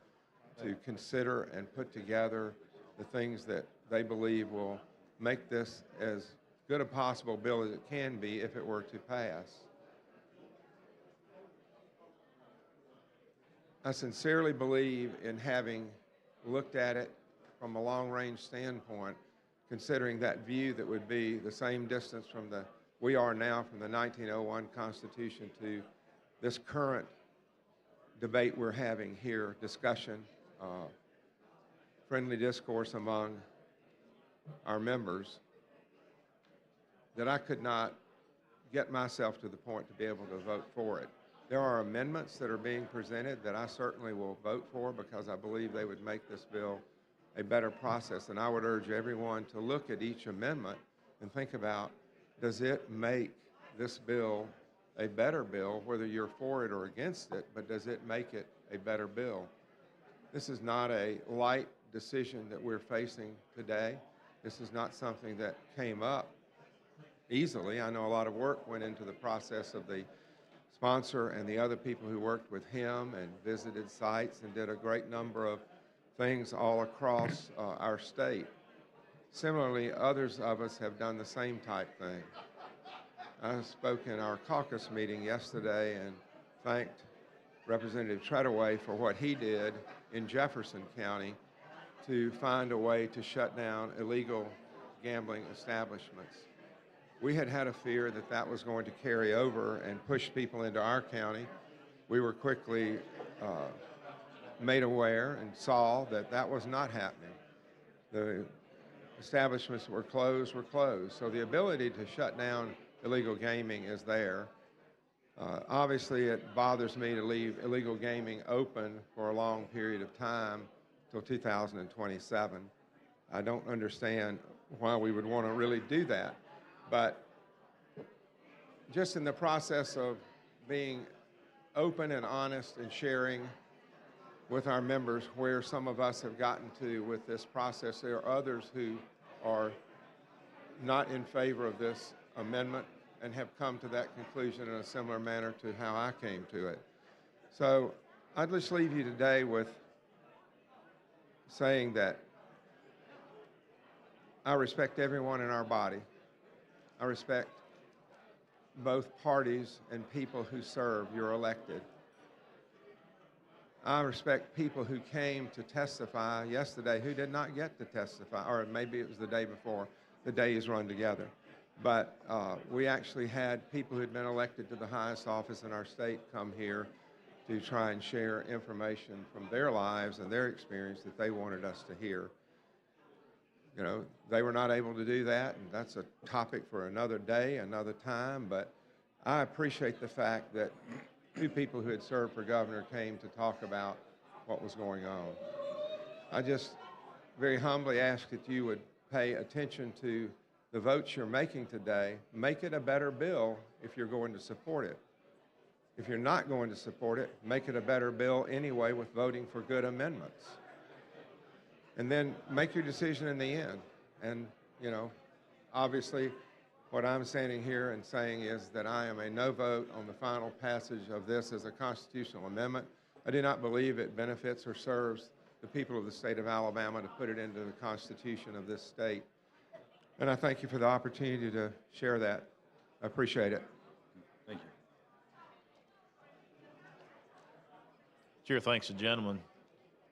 to consider and put together the things that they believe will make this as good a possible bill as it can be if it were to pass. I sincerely believe in having looked at it from a long-range standpoint, considering that view that would be the same distance from we are now from the 1901 Constitution to this current debate we're having here, discussion, friendly discourse among our members, that I could not get myself to the point to be able to vote for it. There are amendments that are being presented that I certainly will vote for because I believe they would make this bill a better process. And I would urge everyone to look at each amendment and think about, does it make this bill a better bill, whether you're for it or against it, but does it make it a better bill? This is not a light decision that we're facing today. This is not something that came up easily. I know a lot of work went into the process of the sponsor and the other people who worked with him and visited sites and did a great number of things all across our state. Similarly, others of us have done the same type thing. I spoke in our caucus meeting yesterday and thanked Representative Treadaway for what he did in Jefferson County to find a way to shut down illegal gambling establishments. We had a fear that that was going to carry over and push people into our county. We were quickly made aware and saw that that was not happening. The establishments that were closed. So the ability to shut down illegal gaming is there. Obviously, it bothers me to leave illegal gaming open for a long period of time till 2027. I don't understand why we would want to really do that. But just in the process of being open and honest and sharing with our members where some of us have gotten to with this process, there are others who are not in favor of this amendment and have come to that conclusion in a similar manner to how I came to it. So I'd just leave you today with saying that I respect everyone in our body. I respect both parties and people who serve. You're elected. I respect people who came to testify yesterday who did not get to testify, or maybe it was the day before. The days run together. But we actually had people who had been elected to the highest office in our state come here to try and share information from their lives and their experience that they wanted us to hear. You know, they were not able to do that, and that's a topic for another day, another time, but I appreciate the fact that two people who had served for governor came to talk about what was going on. I just very humbly ask that you would pay attention to the votes you're making today. Make it a better bill if you're going to support it. If you're not going to support it, make it a better bill anyway with voting for good amendments. And then make your decision in the end. And, you know, obviously what I'm standing here and saying is that I am a no vote on the final passage of this as a constitutional amendment. I do not believe it benefits or serves the people of the state of Alabama to put it into the Constitution of this state. And I thank you for the opportunity to share that. I appreciate it. Thank you. Chair thanks the gentleman.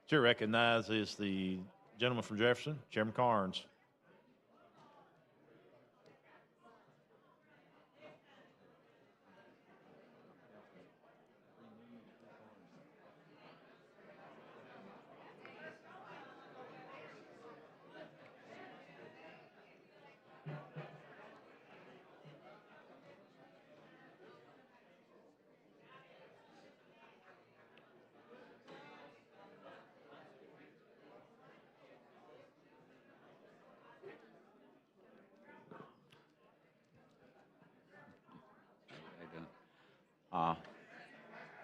Chair recognizes the gentleman from Jefferson, Chairman Carnes.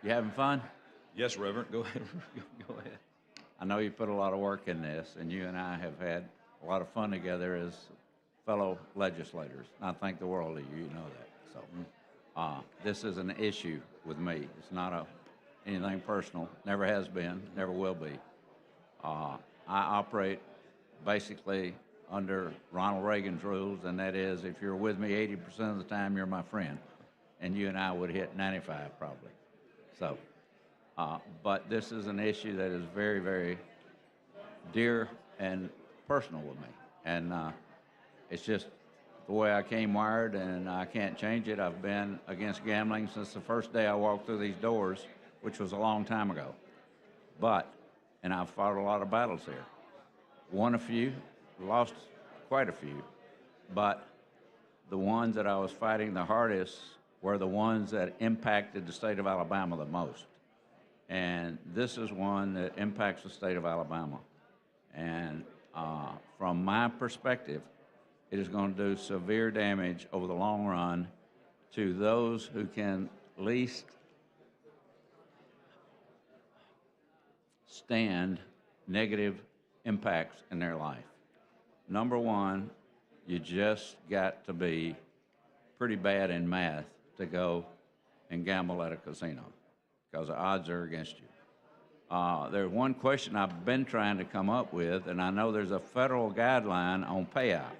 You having fun? Yes, Reverend. Go ahead. Go ahead. I know you put a lot of work in this, and you and I have had a lot of fun together as fellow legislators. And I think the world of you, you know that. So this is an issue with me. It's not anything personal, never has been, never will be. I operate basically under Ronald Reagan's rules, and that is if you're with me 80% of the time, you're my friend. And you and I would hit 95 probably. So, but this is an issue that is very, very dear and personal with me. And it's just the way I came wired, and I can't change it. I've been against gambling since the first day I walked through these doors, which was a long time ago. And I've fought a lot of battles here. Won a few, lost quite a few, but the ones that I was fighting the hardest were the ones that impacted the state of Alabama the most. And this is one that impacts the state of Alabama. And from my perspective, it is going to do severe damage over the long run to those who can least stand negative impacts in their life. Number one, you just got to be pretty bad in math to go and gamble at a casino because the odds are against you. There's one question I've been trying to come up with, and I know there's a federal guideline on payout.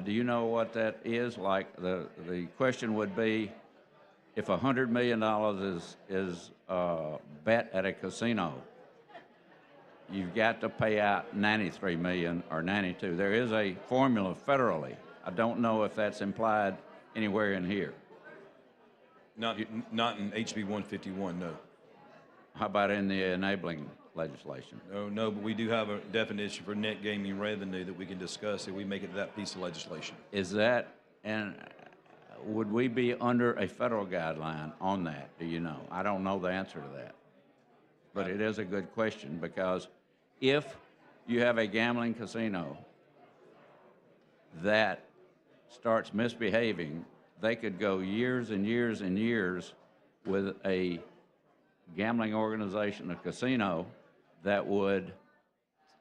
Do you know what that is? Like the question would be, if $100 million is bet at a casino, you've got to pay out $93 million or $92. There is a formula federally. I don't know if that's implied anywhere in here. Not in HB 151, no. How about in the enabling legislation? No, but we do have a definition for net gaming revenue that we can discuss if we make it that piece of legislation. Is that, and would we be under a federal guideline on that? Do you know? I don't know the answer to that. But it is a good question, because if you have a gambling casino that starts misbehaving, they could go years and years and years with a gambling organization, a casino, that would,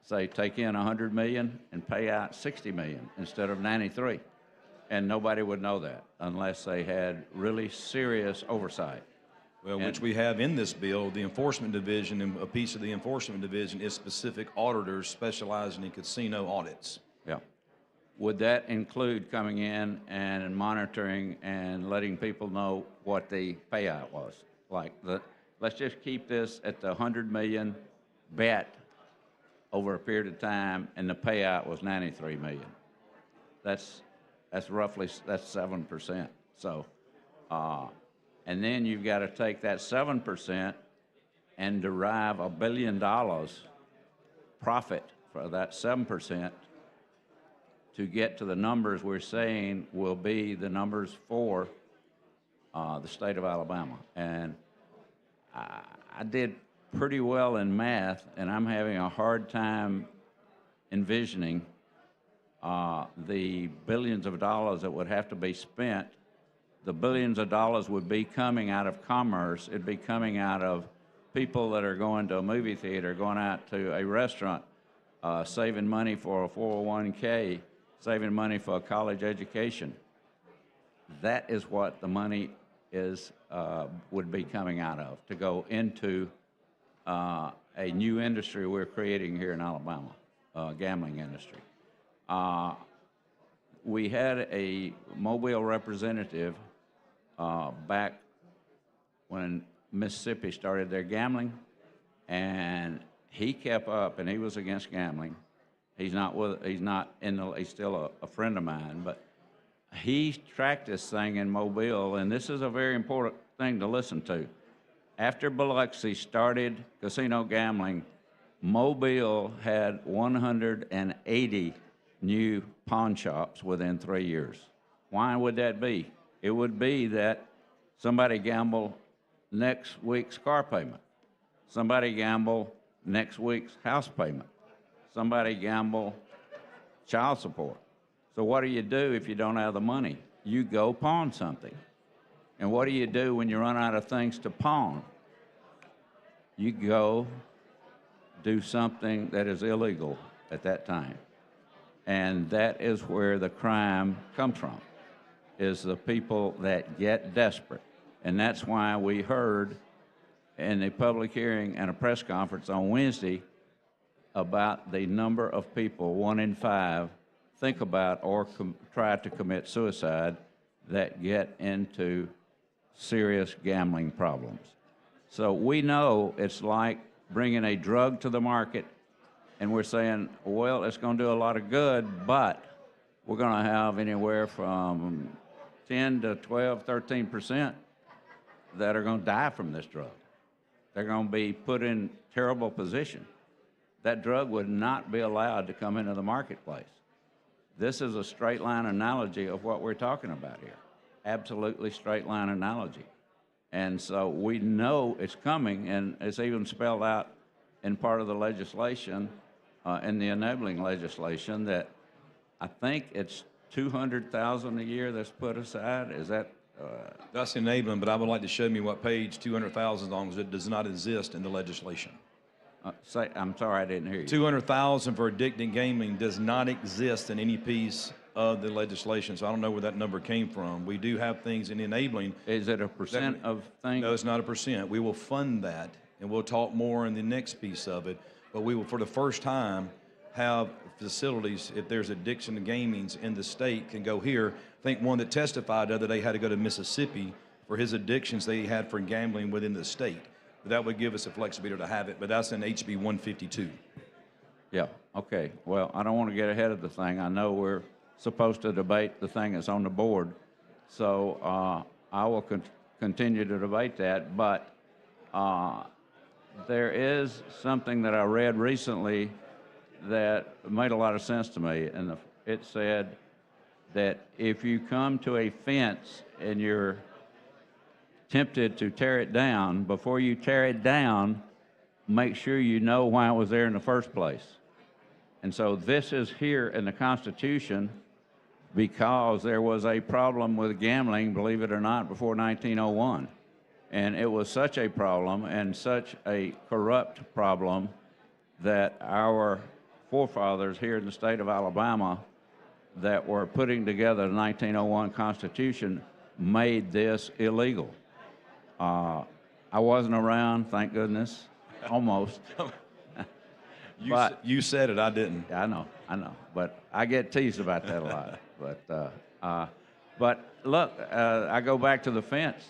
say, take in $100 million and pay out $60 million instead of 93. And nobody would know that unless they had really serious oversight. Well, which we have in this bill, the enforcement division, and a piece of the enforcement division is specific auditors specializing in casino audits. Yeah. Would that include coming in and monitoring and letting people know what the payout was? Like, let's just keep this at the $100 million bet over a period of time, and the payout was $93 million. That's roughly 7%. So, and then you've got to take that 7% and derive $1 billion profit for that 7% to get to the numbers we're saying will be the numbers for the state of Alabama. And I did pretty well in math, and I'm having a hard time envisioning the billions of dollars that would have to be spent. The billions of dollars would be coming out of commerce. It'd be coming out of people that are going to a movie theater, going out to a restaurant, saving money for a 401k, saving money for a college education. That is what the money is would be coming out of, to go into a new industry we're creating here in Alabama, gambling industry. We had a Mobile representative back when Mississippi started their gambling, and he kept up, and he was against gambling. He's still a friend of mine, but he tracked this thing in Mobile, and this is a very important thing to listen to. After Biloxi started casino gambling, Mobile had 180 new pawn shops within 3 years. Why would that be? It would be that somebody gambled next week's car payment. Somebody gambled next week's house payment. Somebody gambled child support. So what do you do if you don't have the money? You go pawn something. And what do you do when you run out of things to pawn? You go do something that is illegal at that time. And that is where the crime comes from, is the people that get desperate. And that's why we heard in a public hearing and a press conference on Wednesday about the number of people, 1 in 5, think about or try to commit suicide that get into serious gambling problems. So we know it's like bringing a drug to the market, and we're saying, well, it's going to do a lot of good, but we're going to have anywhere from 10 to 12, 13% that are going to die from this drug. They're going to be put in terrible position. That drug would not be allowed to come into the marketplace. This is a straight line analogy of what we're talking about here. Absolutely straight line analogy. And so we know it's coming, and it's even spelled out in part of the legislation, in the enabling legislation, that I think it's 200,000 a year that's put aside. Is that? That's enabling, but I would like to show me what page 200,000 is on, because it does not exist in the legislation. I'm sorry, I didn't hear you. 200,000 for addicting gaming does not exist in any piece of the legislation, so I don't know where that number came from. We do have things in enabling. Is it a percent of things? No, it's not a percent. We will fund that, and we'll talk more in the next piece of it. But we will, for the first time, have facilities, if there's addiction to gaming in the state, can go here. I think one that testified the other day had to go to Mississippi for his addictions that he had for gambling within the state. But that would give us the flexibility to have it, but that's in HB 152. Yeah, okay. Well, I don't want to get ahead of the thing. I know we're supposed to debate the thing that's on the board, so I will continue to debate that, but there is something that I read recently that made a lot of sense to me, and it said that if you come to a fence and you're tempted to tear it down, before you tear it down, make sure you know why it was there in the first place. And so this is here in the Constitution because there was a problem with gambling, believe it or not, before 1901. And it was such a problem and such a corrupt problem that our forefathers here in the state of Alabama that were putting together the 1901 Constitution made this illegal. I wasn't around, thank goodness, almost. You said it, I didn't. Yeah, I know, but I get teased about that a lot. But look, I go back to the fence.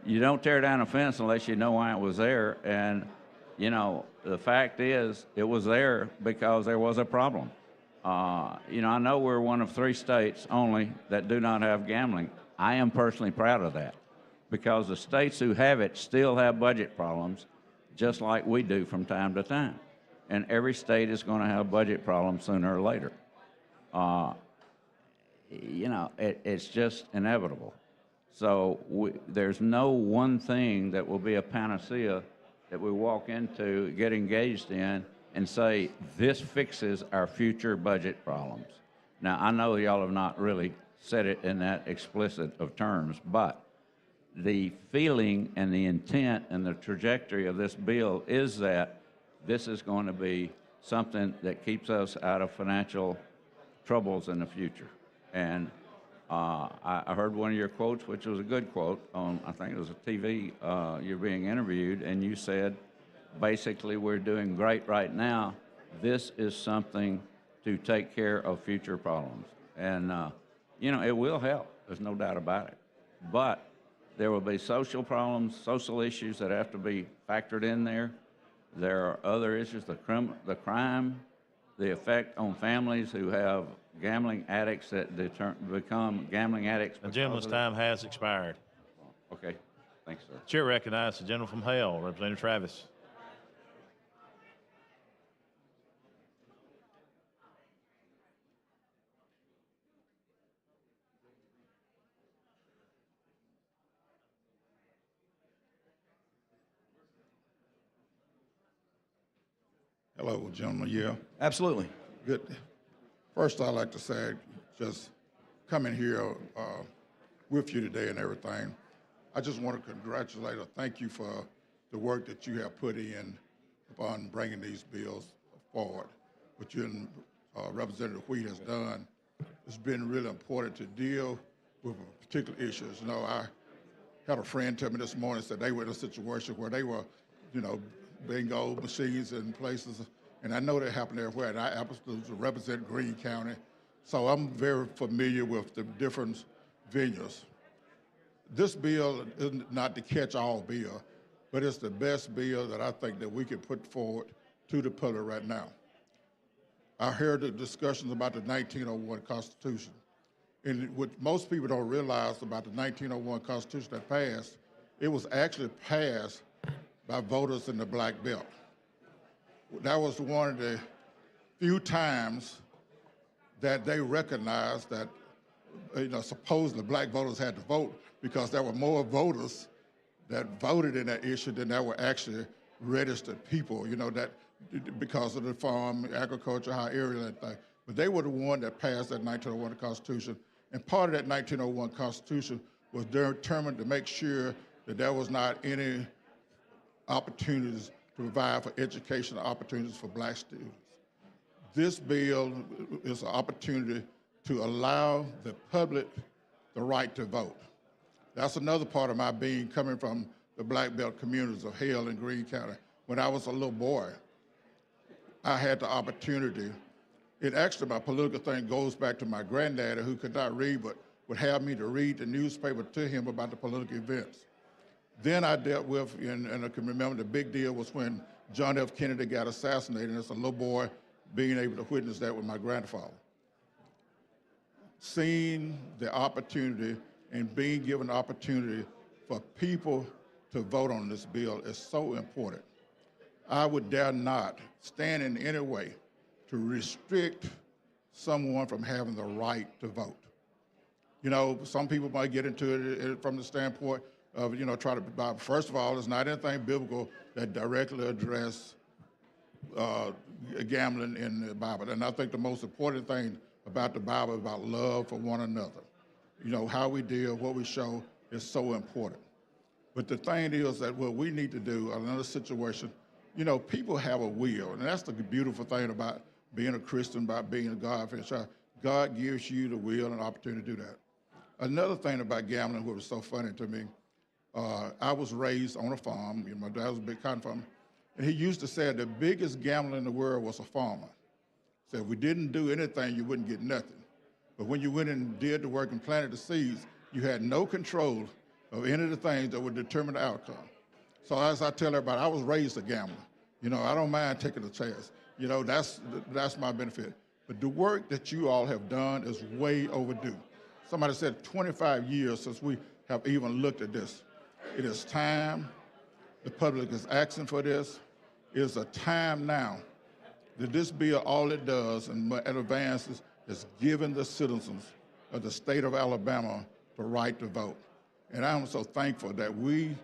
You don't tear down a fence unless you know why it was there, and you know, the fact is it was there because there was a problem. You know, I know we're one of 3 states only that do not have gambling. I am personally proud of that, because the states who have it still have budget problems, just like we do from time to time. And every state is going to have budget problems sooner or later. You know, it's just inevitable. So there's no one thing that will be a panacea that we walk into, get engaged in, and say, this fixes our future budget problems. Now, I know y'all have not really said it in that explicit of terms, but the feeling and the intent and the trajectory of this bill is that this is going to be something that keeps us out of financial troubles in the future. And I heard one of your quotes, which was a good quote on, I think it was a TV, you're being interviewed, and you said, basically, we're doing great right now. This is something to take care of future problems. And, you know, it will help. There's no doubt about it. But there will be social problems, social issues that have to be factored in there. There are other issues, the crime, the effect on families who have gambling addicts that become gambling addicts. The gentleman's time has expired. Okay. Thanks, sir. Chair recognizes the gentleman from Hale, Representative Travis. Hello, gentlemen. Yeah. Absolutely. Good. First, I'd like to say, just coming here with you today and everything, I just want to congratulate or thank you for the work that you have put in upon bringing these bills forward. But you and Representative Wheat has done. It's been really important to deal with particular issues. You know, I had a friend tell me this morning, said they were in a situation where they were, you know, bingo machines in places, and I know that happened everywhere, and I absolutely represent Greene County, so I'm very familiar with the different venues. This bill is not the catch-all bill, but it's the best bill that I think that we can put forward to the public right now. I heard the discussions about the 1901 Constitution. And what most people don't realize about the 1901 Constitution that passed, it was actually passed by voters in the black belt. That was one of the few times that they recognized that, you know, supposedly black voters had to vote because there were more voters that voted in that issue than there were actually registered people, you know, that because of the farm, agriculture, high area, and thing. But they were the one that passed that 1901 Constitution. And part of that 1901 Constitution was determined to make sure that there was not any opportunities to provide for educational opportunities for black students. This bill is an opportunity to allow the public the right to vote. That's another part of my being coming from the black belt communities of Hale and Greene County. When I was a little boy, I had the opportunity. It actually, my political thing goes back to my granddaddy who could not read, but would have me to read the newspaper to him about the political events. Then I dealt with, and I can remember the big deal was when John F. Kennedy got assassinated, and as a little boy, being able to witness that with my grandfather. Seeing the opportunity and being given the opportunity for people to vote on this bill is so important. I would dare not stand in any way to restrict someone from having the right to vote. You know, some people might get into it from the standpoint of, you know, try to, first of all, there's not anything biblical that directly addresses gambling in the Bible. And I think the most important thing about the Bible is about love for one another. You know, how we deal, what we show is so important. But the thing is that what we need to do in another situation, you know, people have a will, and that's the beautiful thing about being a Christian, about being a God-fearing child. God gives you the will and opportunity to do that. Another thing about gambling, what was so funny to me, I was raised on a farm. You know, my dad was a big cotton farmer, and he used to say the biggest gambler in the world was a farmer. He said, if we didn't do anything, you wouldn't get nothing. But when you went and did the work and planted the seeds, you had no control of any of the things that would determine the outcome. So as I tell everybody, I was raised a gambler. You know, I don't mind taking a chance. You know, that's my benefit. But the work that you all have done is way overdue. Somebody said 25 years since we have even looked at this. It is time. The public is asking for this. It is a time now that this bill, all it does and advances is giving the citizens of the state of Alabama the right to vote. And I'm so thankful that we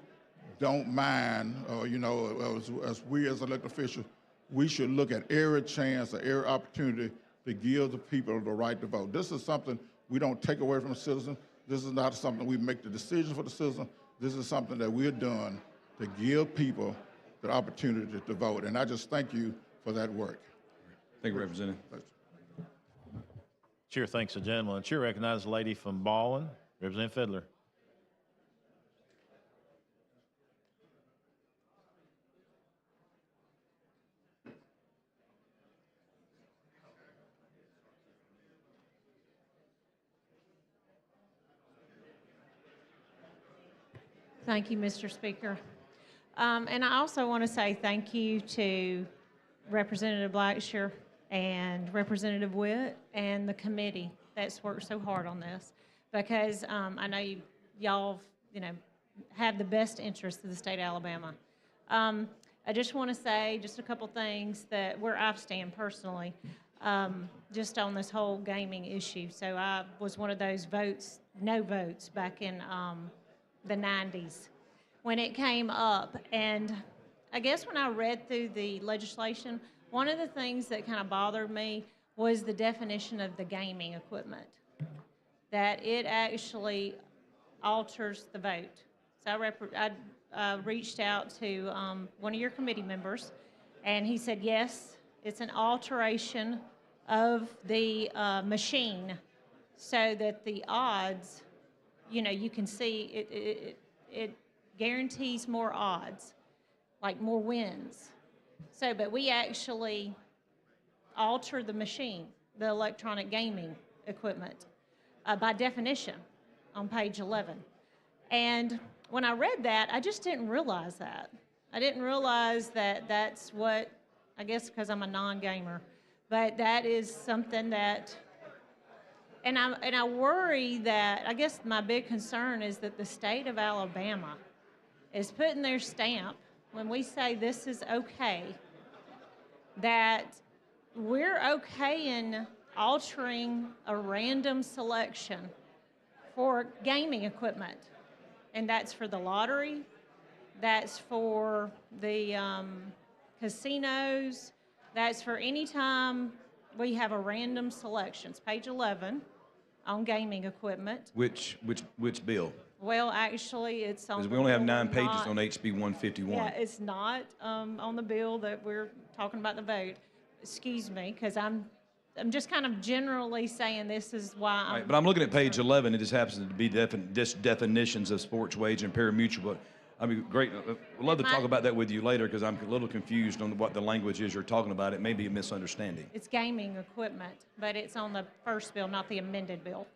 don't mind, you know, as we as elected officials, we should look at every chance or every opportunity to give the people the right to vote. This is something we don't take away from the citizen. This is not something we make the decision for the citizen. This is something that we're doing to give people the opportunity to vote. And I just thank you for that work. Thank you, Representative. Chair thanks the gentleman. Chair recognizes the lady from Baldwin, Representative Fiddler. Thank you, Mr. Speaker. And I also want to say thank you to Representative Blackshear and Representative Witt and the committee that's worked so hard on this, because I know y'all, you know, have the best interests of the state of Alabama. I just want to say just a couple things that where I stand personally, just on this whole gaming issue. So I was one of those votes, no votes, back in the 90s when it came up. And I guess when I read through the legislation, one of the things that kind of bothered me was the definition of the gaming equipment, that it actually alters the vote. So I reached out to one of your committee members, and he said, yes, it's an alteration of the machine so that the odds, you know, you can see it guarantees more odds, like more wins. So, but we actually alter the machine, the electronic gaming equipment, by definition on page 11. And when I read that, I just didn't realize that. I didn't realize that that's what, I guess because I'm a non-gamer, but that is something that, and I worry that, I guess my big concern is that the state of Alabama is putting their stamp when we say this is okay, that we're okay in altering a random selection for gaming equipment. And that's for the lottery, that's for the casinos, that's for any time we have a random selection. It's page 11 on gaming equipment. Which bill? Well, actually, it's on. Because the we only have bill, 9 pages not- on HB 151. Yeah, it's not on the bill that we're talking about the vote. Excuse me, because I'm just kind of generally saying this is why I'm. Right, but I'm looking at page 11. It just happens to be definitions of sports wage and pari-mutuel. But I mean, great. I'd love to talk about that with you later because I'm a little confused on what the language is you're talking about. It may be a misunderstanding. It's gaming equipment, but it's on the first bill, not the amended bill.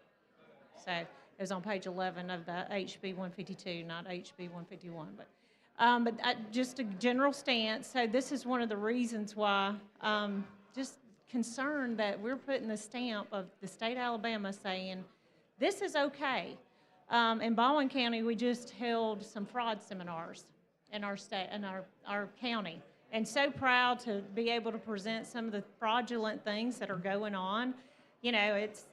So it was on page 11 of the HB 152, not HB 151. But just a general stance. So this is one of the reasons why just concerned that we're putting the stamp of the state of Alabama saying this is okay. In Baldwin County, we just held some fraud seminars in our state, in our county, and so proud to be able to present some of the fraudulent things that are going on. You know, it's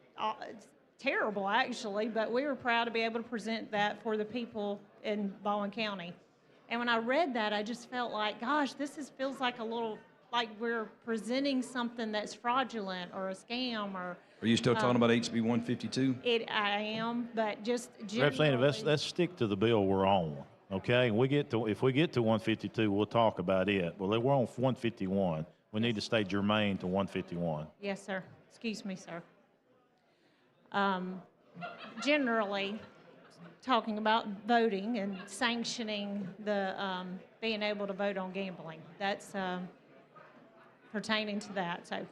terrible actually, but we were proud to be able to present that for the people in Baldwin County. And when I read that, I just felt like, gosh, feels like a little like we're presenting something that's fraudulent or a scam or. Are you still talking about HB 152? I am, but just Representative, let's stick to the bill we're on, okay? And if we get to 152, we'll talk about it. Well, we're on 151. We need to stay germane to 151. Yes, sir. Excuse me, sir. Generally, talking about voting and sanctioning the being able to vote on gambling. That's pertaining to that. So,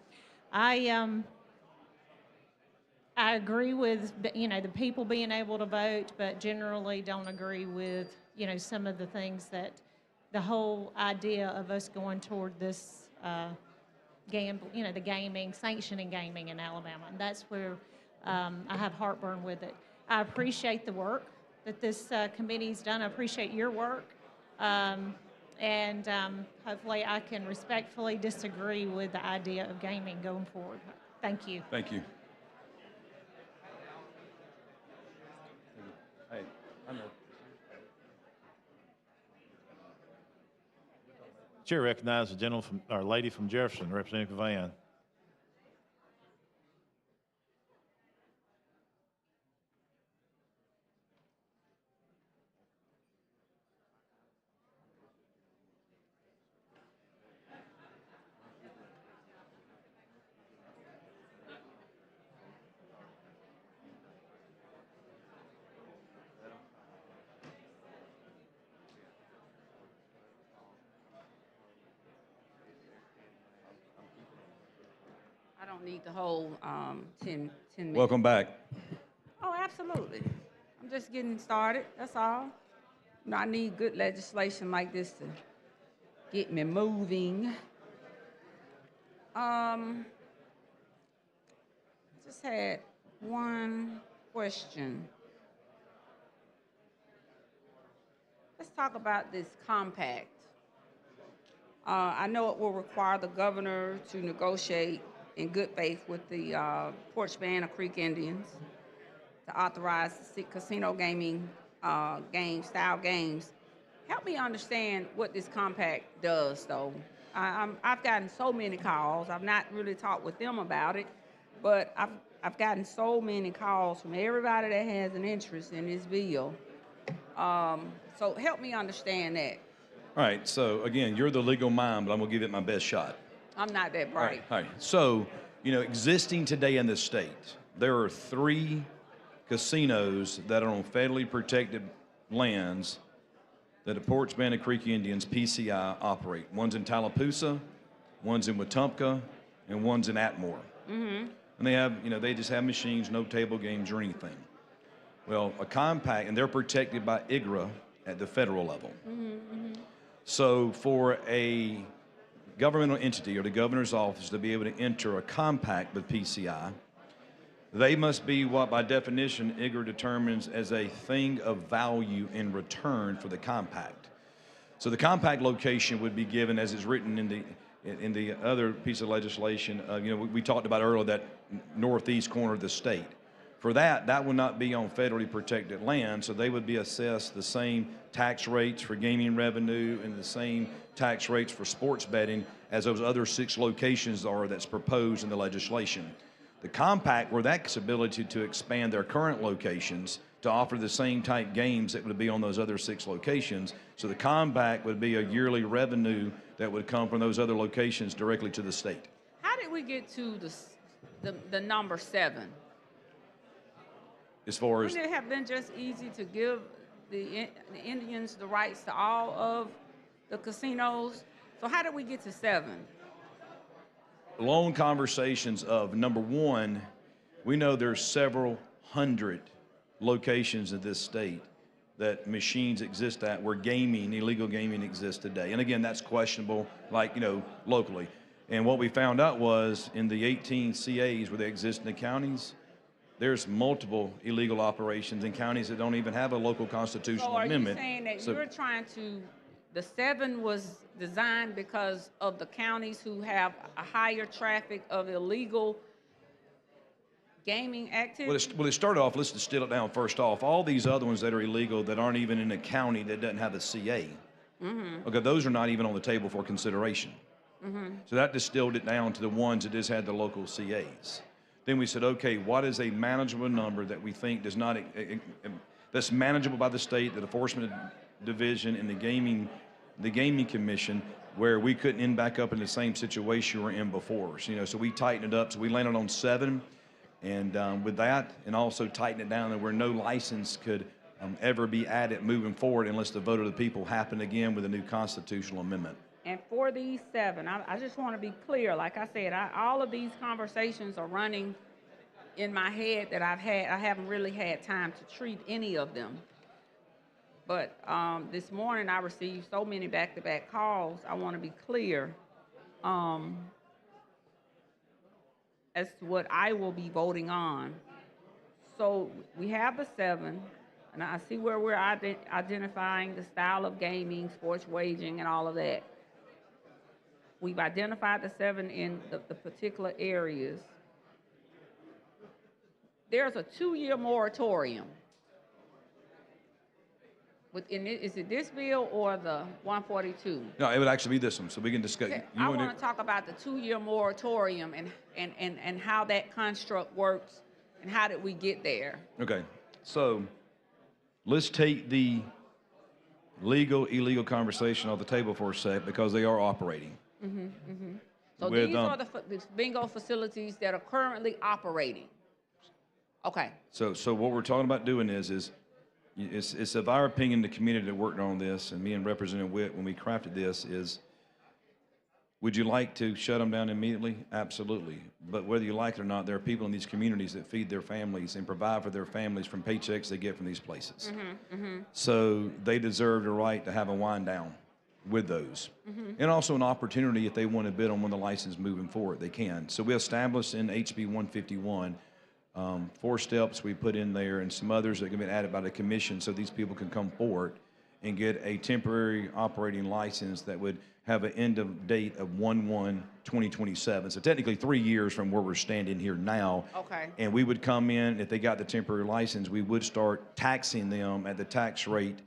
I agree with, you know, the people being able to vote, but generally don't agree with, you know, some of the things that the whole idea of us going toward this you know, the gaming, sanctioning gaming in Alabama. And that's where I have heartburn with it. I appreciate the work that this committee's done. I appreciate your work. And hopefully I can respectfully disagree with the idea of gaming going forward. Thank you. Thank you. Hey, I know. Chair recognizes the gentleman from, or lady from Jefferson, Representative Van. I don't need the whole 10 minutes. Welcome back. Oh, absolutely. I'm just getting started, that's all. You know, I need good legislation like this to get me moving. Just had one question. Let's talk about this compact. I know it will require the governor to negotiate in good faith with the Porch Band of Creek Indians to authorize casino gaming style games. Help me understand what this compact does, though. I've gotten so many calls. I've not really talked with them about it, but I've gotten so many calls from everybody that has an interest in this bill. So help me understand that. All right, so again, you're the legal mind, but I'm gonna give it my best shot. I'm not that bright. All right. So You know, existing today in the state, there are 3 casinos that are on federally protected lands that the Porch Bandit Creek Indians, PCI, operate. One's in Tallapoosa, one's in Wetumpka, and one's in Atmore. And they have, you know, they just have machines, no table games or anything. Well, a compact, and they're protected by IGRA at the federal level. So for a governmental entity or the governor's office to be able to enter a compact with PCI, they must be what by definition IGRA determines as a thing of value in return for the compact. So the compact location would be given as is written in the other piece of legislation. You know, we talked about earlier that northeast corner of the state. For that would not be on federally protected land, so they would be assessed the same tax rates for gaming revenue and the same tax rates for sports betting as those other 6 locations are that's proposed in the legislation. The compact, where that's ability to expand their current locations to offer the same type games that would be on those other 6 locations. So the compact would be a yearly revenue that would come from those other locations directly to the state. How did we get to the number 7? As far as Wouldn't it have been just easy to give the Indians the rights to all of the casinos? So how did we get to 7? long conversations of, number one, we know there's several hundred locations in this state that machines exist at where gaming, illegal gaming exists today. And again, that's questionable, like, locally. And what we found out was in the 18 CAs where they exist in the counties, there's multiple illegal operations in counties that don't even have a local constitutional amendment. So are you saying that you're trying to, the 7 was designed because of the counties who have a higher traffic of illegal gaming activity? Well, it started off, let's distill it down first off. All these other ones that are illegal that aren't even in a county that doesn't have a CA, okay, those are not even on the table for consideration. So that distilled it down to the ones that just had the local CAs. Then we said, okay, what is a manageable number that we think does not, that's manageable by the state, the enforcement division, and the gaming commission, where we couldn't end back up in the same situation we were in before. So, so we tightened it up. So we landed on 7, and with that, and also tighten it down, and where no license could ever be added moving forward unless the vote of the people happened again with a new constitutional amendment. And for these 7, I just want to be clear. Like I said, all of these conversations are running in my head that I haven't really had time to treat any of them. But this morning I received so many back-to-back calls. I want to be clear as to what I will be voting on. So we have the 7, and I see where we're identifying the style of gaming, sports wagering, and all of that. We've identified the 7 in the particular areas. There's a 2-year moratorium. Is it this bill or the 142? No, it would actually be this one, so we can discuss. I want to talk about the 2-year moratorium and how that construct works and how did we get there. Okay, so let's take the illegal conversation off the table for a sec because they are operating. So these are the bingo facilities that are currently operating. Okay. So what we're talking about doing is it's of our opinion, the community that worked on this, and me and Representative Witt, when we crafted this, is would you like to shut them down immediately? Absolutely. But whether you like it or not, there are people in these communities that feed their families and provide for their families from paychecks they get from these places. So they deserve the right to have a wind down with those. And also an opportunity if they want to bid on one of the licenses moving forward, they can. So we established in HB 151 4 steps we put in there and some others that can be added by the commission so these people can come forward and get a temporary operating license that would have an end of date of 1/1/2027. So technically 3 years from where we're standing here now. Okay. And we would come in, if they got the temporary license, we would start taxing them at the tax rate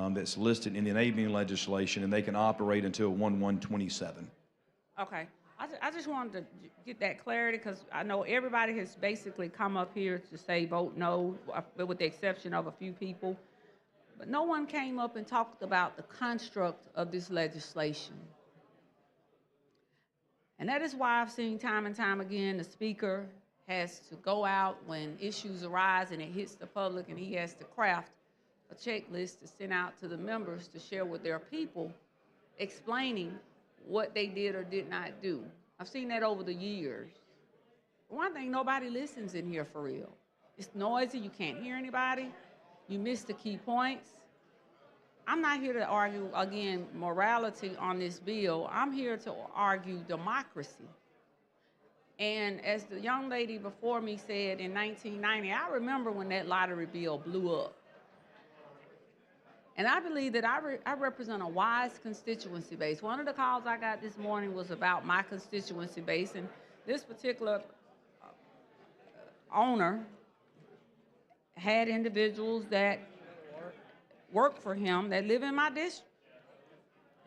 that's listed in the enabling legislation, and they can operate until 1/1/27. Okay. I just wanted to get that clarity because I know everybody has basically come up here to say vote no, with the exception of a few people. But no one came up and talked about the construct of this legislation. And that is why I've seen time and time again the speaker has to go out when issues arise and it hits the public, and he has to craft a checklist to send out to the members to share with their people, explaining what they did or did not do. I've seen that over the years. For one thing, nobody listens in here for real. It's noisy, you can't hear anybody, you miss the key points. I'm not here to argue, again, morality on this bill. I'm here to argue democracy. And as the young lady before me said in 1990, I remember when that lottery bill blew up. And I believe that I represent a wise constituency base. One of the calls I got this morning was about my constituency base, and this particular owner had individuals that work for him that live in my district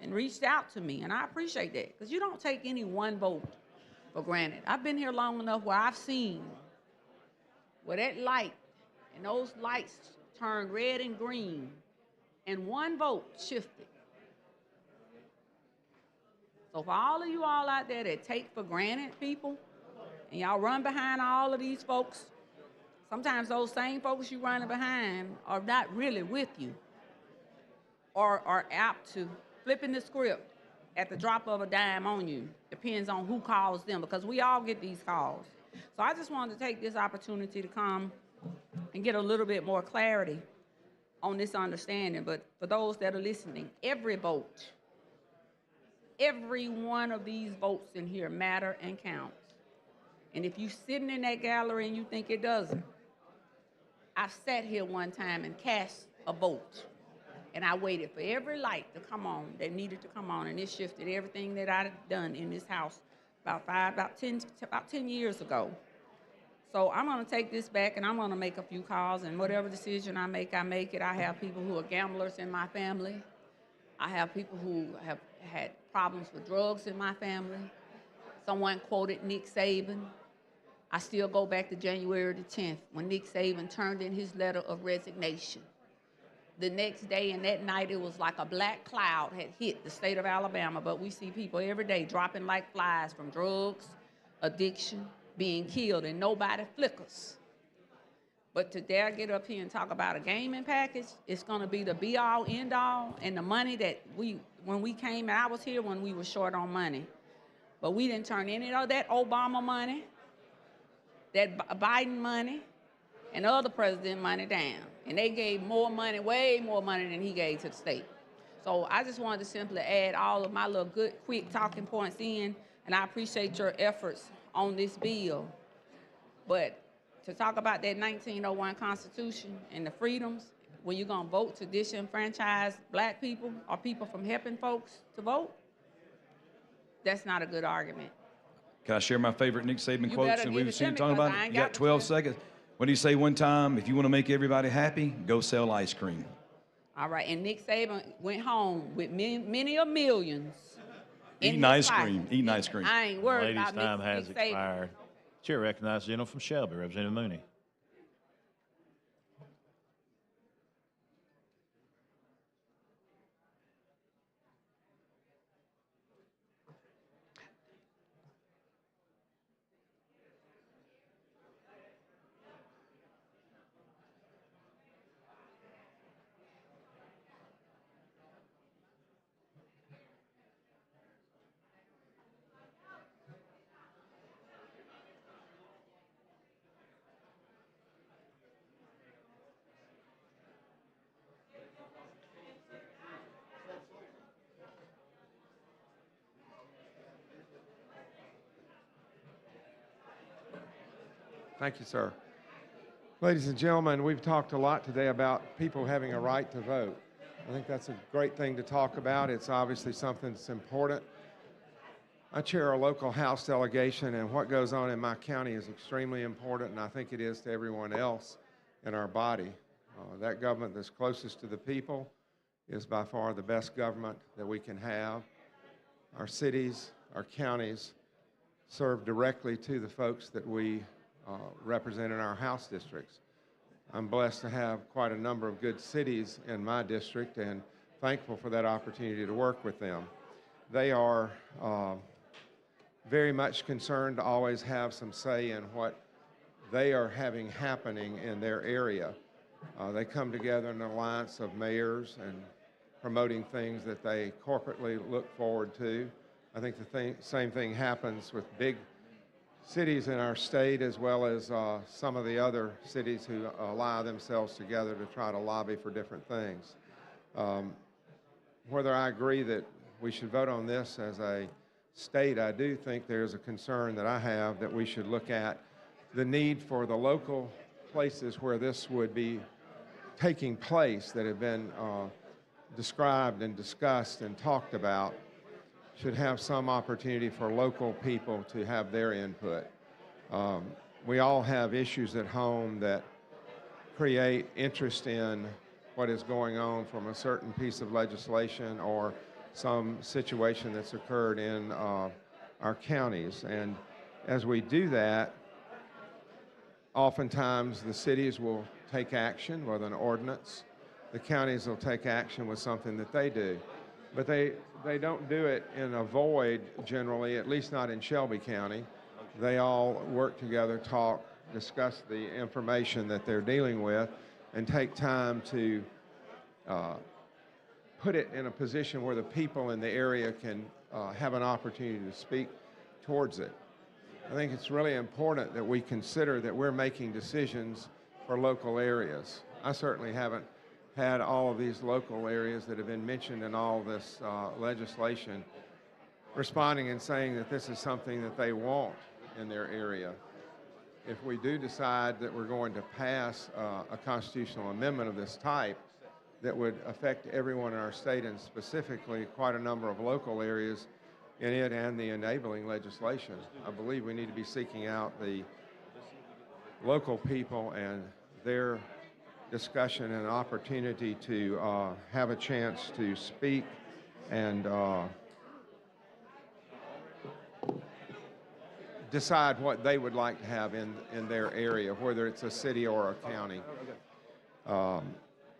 and reached out to me, and I appreciate that, because you don't take any one vote for granted. I've been here long enough where I've seen where that light and those lights turned red and green, and one vote shifted. So for all of you all out there that take for granted people, and y'all run behind all of these folks, sometimes those same folks you running behind are not really with you, or are apt to flipping the script at the drop of a dime on you. Depends on who calls them, because we all get these calls. So I just wanted to take this opportunity to come and get a little bit more clarity on this understanding. But for those that are listening, every vote, every one of these votes in here matter and counts. And if you're sitting in that gallery and you think it doesn't, I've sat here one time and cast a vote, and I waited for every light to come on that needed to come on, and it shifted everything that I'd done in this house about 10 years ago. So I'm going to take this back, and I'm going to make a few calls, and whatever decision I make it. I have people who are gamblers in my family. I have people who have had problems with drugs in my family. Someone quoted Nick Saban. I still go back to January the 10th when Nick Saban turned in his letter of resignation. The next day and that night, it was like a black cloud had hit the state of Alabama, but we see people every day dropping like flies from drugs, addiction, being killed, and nobody flickers. But to dare get up here and talk about a gaming package, it's going to be the be-all, end-all, and the money that when we came, and I was here when we were short on money, but we didn't turn any of that Obama money, that Biden money, and other president money down. And they gave more money, way more money than he gave to the state. So I just wanted to simply add all of my little good, quick talking points in, and I appreciate your efforts on this bill. But to talk about that 1901 Constitution and the freedoms, when you're going to vote to disenfranchise black people or people from helping folks to vote, that's not a good argument. Can I share my favorite Nick Saban You quotes better that give we've it to seen me, talking 'cause about? I ain't You got got the 12 seconds. What did he say one time? If you want to make everybody happy, go sell ice cream. All right, and Nick Saban went home with many of millions. in Eating his ice pocket. cream. Eating ice cream. I ain't worried Ladies' about time has Nick Saban. expired. Chair recognizes the gentleman from Shelby, Representative Mooney. Thank you, sir. Ladies and gentlemen, we've talked a lot today about people having a right to vote. I think that's a great thing to talk about. It's obviously something that's important. I chair a local House delegation, and what goes on in my county is extremely important, and I think it is to everyone else in our body. That government that's closest to the people is by far the best government that we can have. Our cities, our counties serve directly to the folks that we represent in our House districts. I'm blessed to have quite a number of good cities in my district and thankful for that opportunity to work with them. They are very much concerned to always have some say in what they are having happening in their area. They come together in an alliance of mayors and promoting things that they corporately look forward to. I think the same thing happens with big cities in our state, as well as some of the other cities who ally themselves together to try to lobby for different things. Whether I agree that we should vote on this as a state, I do think there's a concern that I have that we should look at the need for the local places where this would be taking place that have been described and discussed and talked about, should have some opportunity for local people to have their input. We all have issues at home that create interest in what is going on from a certain piece of legislation or some situation that's occurred in our counties. And as we do that, oftentimes the cities will take action with an ordinance. The counties will take action with something that they do. But they don't do it in a void generally, at least not in Shelby County. They all work together, talk, discuss the information that they're dealing with, and take time to put it in a position where the people in the area can have an opportunity to speak towards it. I think it's really important that we consider that we're making decisions for local areas. I certainly haven't had all of these local areas that have been mentioned in all this legislation responding and saying that this is something that they want in their area. If we do decide that we're going to pass a constitutional amendment of this type that would affect everyone in our state, and specifically quite a number of local areas in it and the enabling legislation, I believe we need to be seeking out the local people and their discussion and opportunity to have a chance to speak and decide what they would like to have in their area, whether it's a city or a county.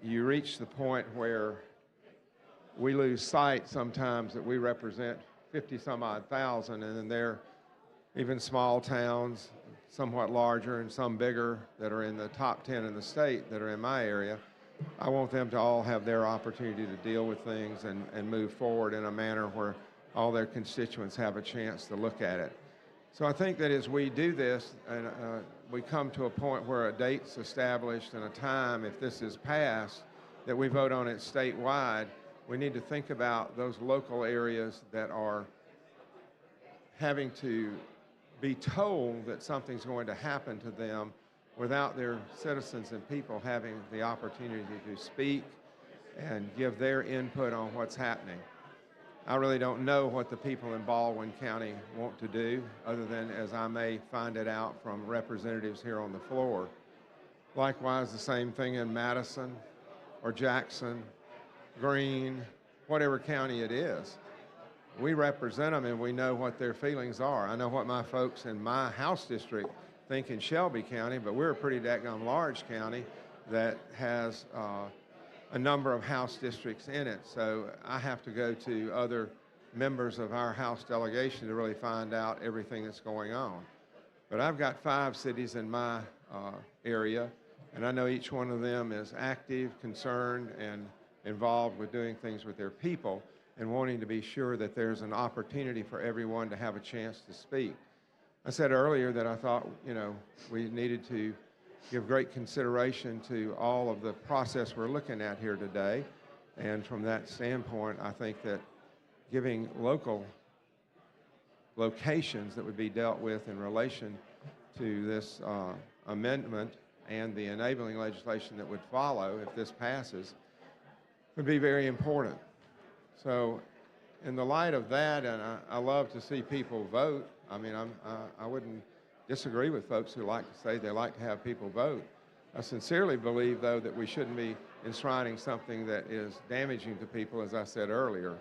You reach the point where we lose sight sometimes that we represent 50-some-odd thousand, and then there are even small towns, somewhat larger and some bigger, that are in the top 10 in the state that are in my area. I want them to all have their opportunity to deal with things and move forward in a manner where all their constituents have a chance to look at it. So I think that as we do this, and we come to a point where a date's established and a time, if this is passed, that we vote on it statewide, we need to think about those local areas that are having to be told that something's going to happen to them without their citizens and people having the opportunity to speak and give their input on what's happening. I really don't know what the people in Baldwin County want to do, other than as I may find it out from representatives here on the floor. Likewise, the same thing in Madison or Jackson, Greene, whatever county it is. We represent them and we know what their feelings are. I know what my folks in my House district think in Shelby County, but we're a pretty dadgum large county that has a number of House districts in it. So I have to go to other members of our House delegation to really find out everything that's going on. But I've got 5 cities in my area, and I know each one of them is active, concerned, and involved with doing things with their people and wanting to be sure that there's an opportunity for everyone to have a chance to speak. I said earlier that I thought, we needed to give great consideration to all of the process we're looking at here today. And from that standpoint, I think that giving local locations that would be dealt with in relation to this amendment and the enabling legislation that would follow if this passes would be very important. So in the light of that, and I love to see people vote. I mean, I wouldn't disagree with folks who like to say they like to have people vote. I sincerely believe, though, that we shouldn't be enshrining something that is damaging to people, as I said earlier.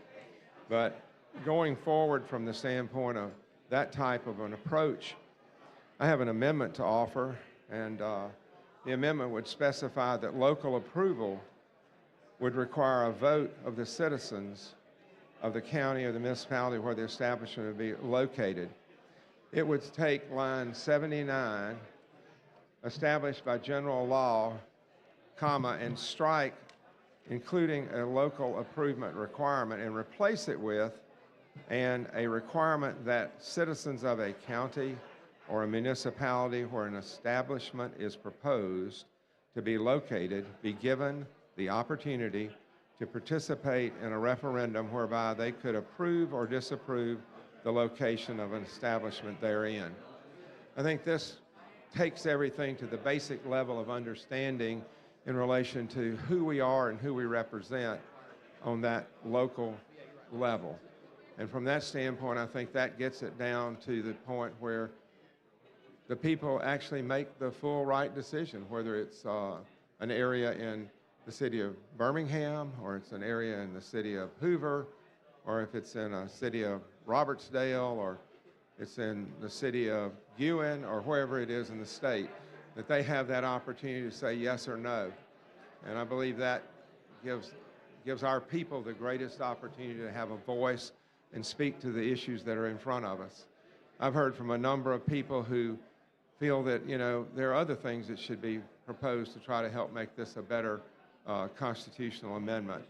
But going forward from the standpoint of that type of an approach, I have an amendment to offer, and the amendment would specify that local approval would require a vote of the citizens of the county or the municipality where the establishment would be located. it would take line 79, established by general law, comma, and strike including a local improvement requirement, and replace it with and a requirement that citizens of a county or a municipality where an establishment is proposed to be located be given the opportunity to participate in a referendum whereby they could approve or disapprove the location of an establishment therein. I think this takes everything to the basic level of understanding in relation to who we are and who we represent on that local level. And from that standpoint, I think that gets it down to the point where the people actually make the full right decision, whether it's an area in the city of Birmingham, or it's an area in the city of Hoover, or if it's in a city of Robertsdale, or it's in the city of Ewan, or wherever it is in the state, that they have that opportunity to say yes or no. And I believe that gives our people the greatest opportunity to have a voice and speak to the issues that are in front of us. I've heard from a number of people who feel that, you know, there are other things that should be proposed to try to help make this a better constitutional amendment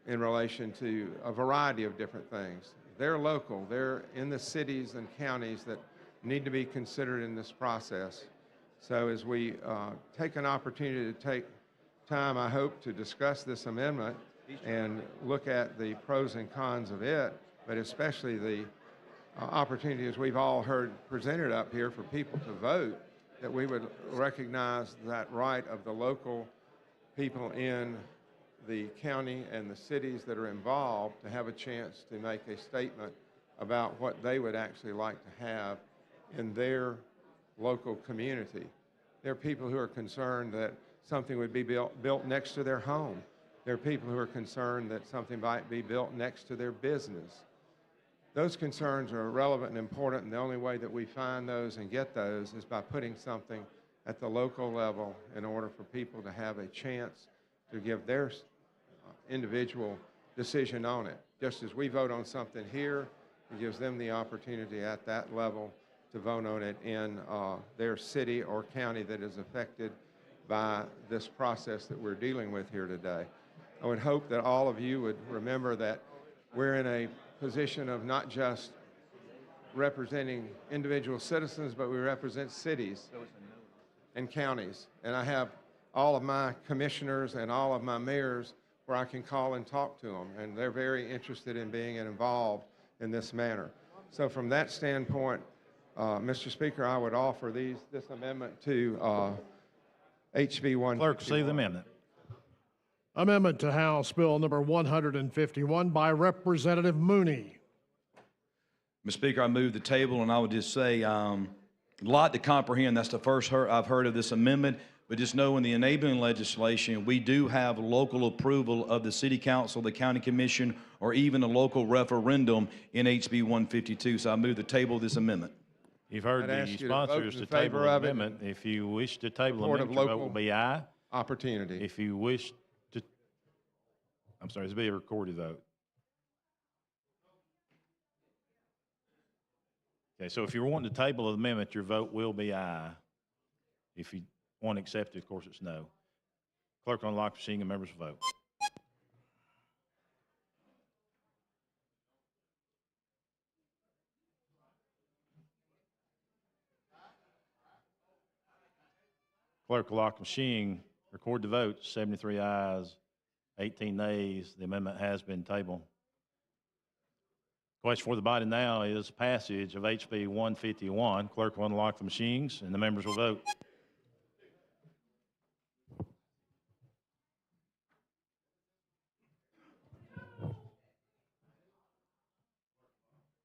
in relation to a variety of different things. They're local. They're in the cities and counties that need to be considered in this process. So as we take an opportunity to take time, I hope, to discuss this amendment and look at the pros and cons of it, but especially the opportunity, as we've all heard presented up here, for people to vote, that we would recognize that right of the local people in the county and the cities that are involved to have a chance to make a statement about what they would actually like to have in their local community. There are people who are concerned that something would be built next to their home. There are people who are concerned that something might be built next to their business. Those concerns are relevant and important, and the only way that we find those and get those is by putting something at the local level in order for people to have a chance to give their individual decision on it. Just as we vote on something here, it gives them the opportunity at that level to vote on it in their city or county that is affected by this process that we're dealing with here today. I would hope that all of you would remember that we're in a position of not just representing individual citizens, but we represent cities and counties. And I have all of my commissioners and all of my mayors where I can call and talk to them, and they're very interested in being involved in this manner. So from that standpoint, Mr. Speaker, I would offer this amendment to HB 151. Clerk, receive the amendment. Amendment to House Bill number 151 by Representative Mooney. Mr. Speaker, I move the table, and I would just say, a lot to comprehend. That's the first I've heard of this amendment, but just know in the enabling legislation, we do have local approval of the City Council, the County Commission, or even a local referendum in HB 152. So I move the table of this amendment. You've heard the sponsors to table the amendment. If you wish to table the amendment, your vote will be aye. Opportunity. If you wish to, I'm sorry, this will be a recorded vote. Okay, so if you're wanting to table the amendment, your vote will be aye. If you want to accept it, of course, it's no. Clerk will unlock the machine and members will vote. Clerk will lock the machine, record the vote, 73 ayes, 18 nays. The amendment has been tabled. Question for the body now is passage of HB 151. Clerk will unlock the machines and the members will vote.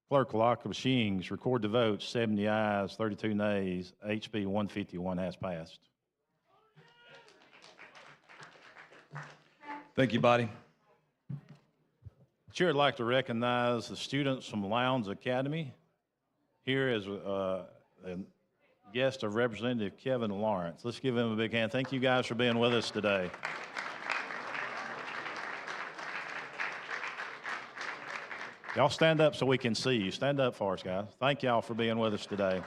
Clerk will lock the machines, record the vote, 70 ayes, 32 nays. HB 151 has passed. Thank you, body. Chair would like to recognize the students from Lowndes Academy. Here is a guest of Representative Kevin Lawrence. Let's give him a big hand. Thank you guys for being with us today. Y'all stand up so we can see you. Stand up for us, guys. Thank y'all for being with us today.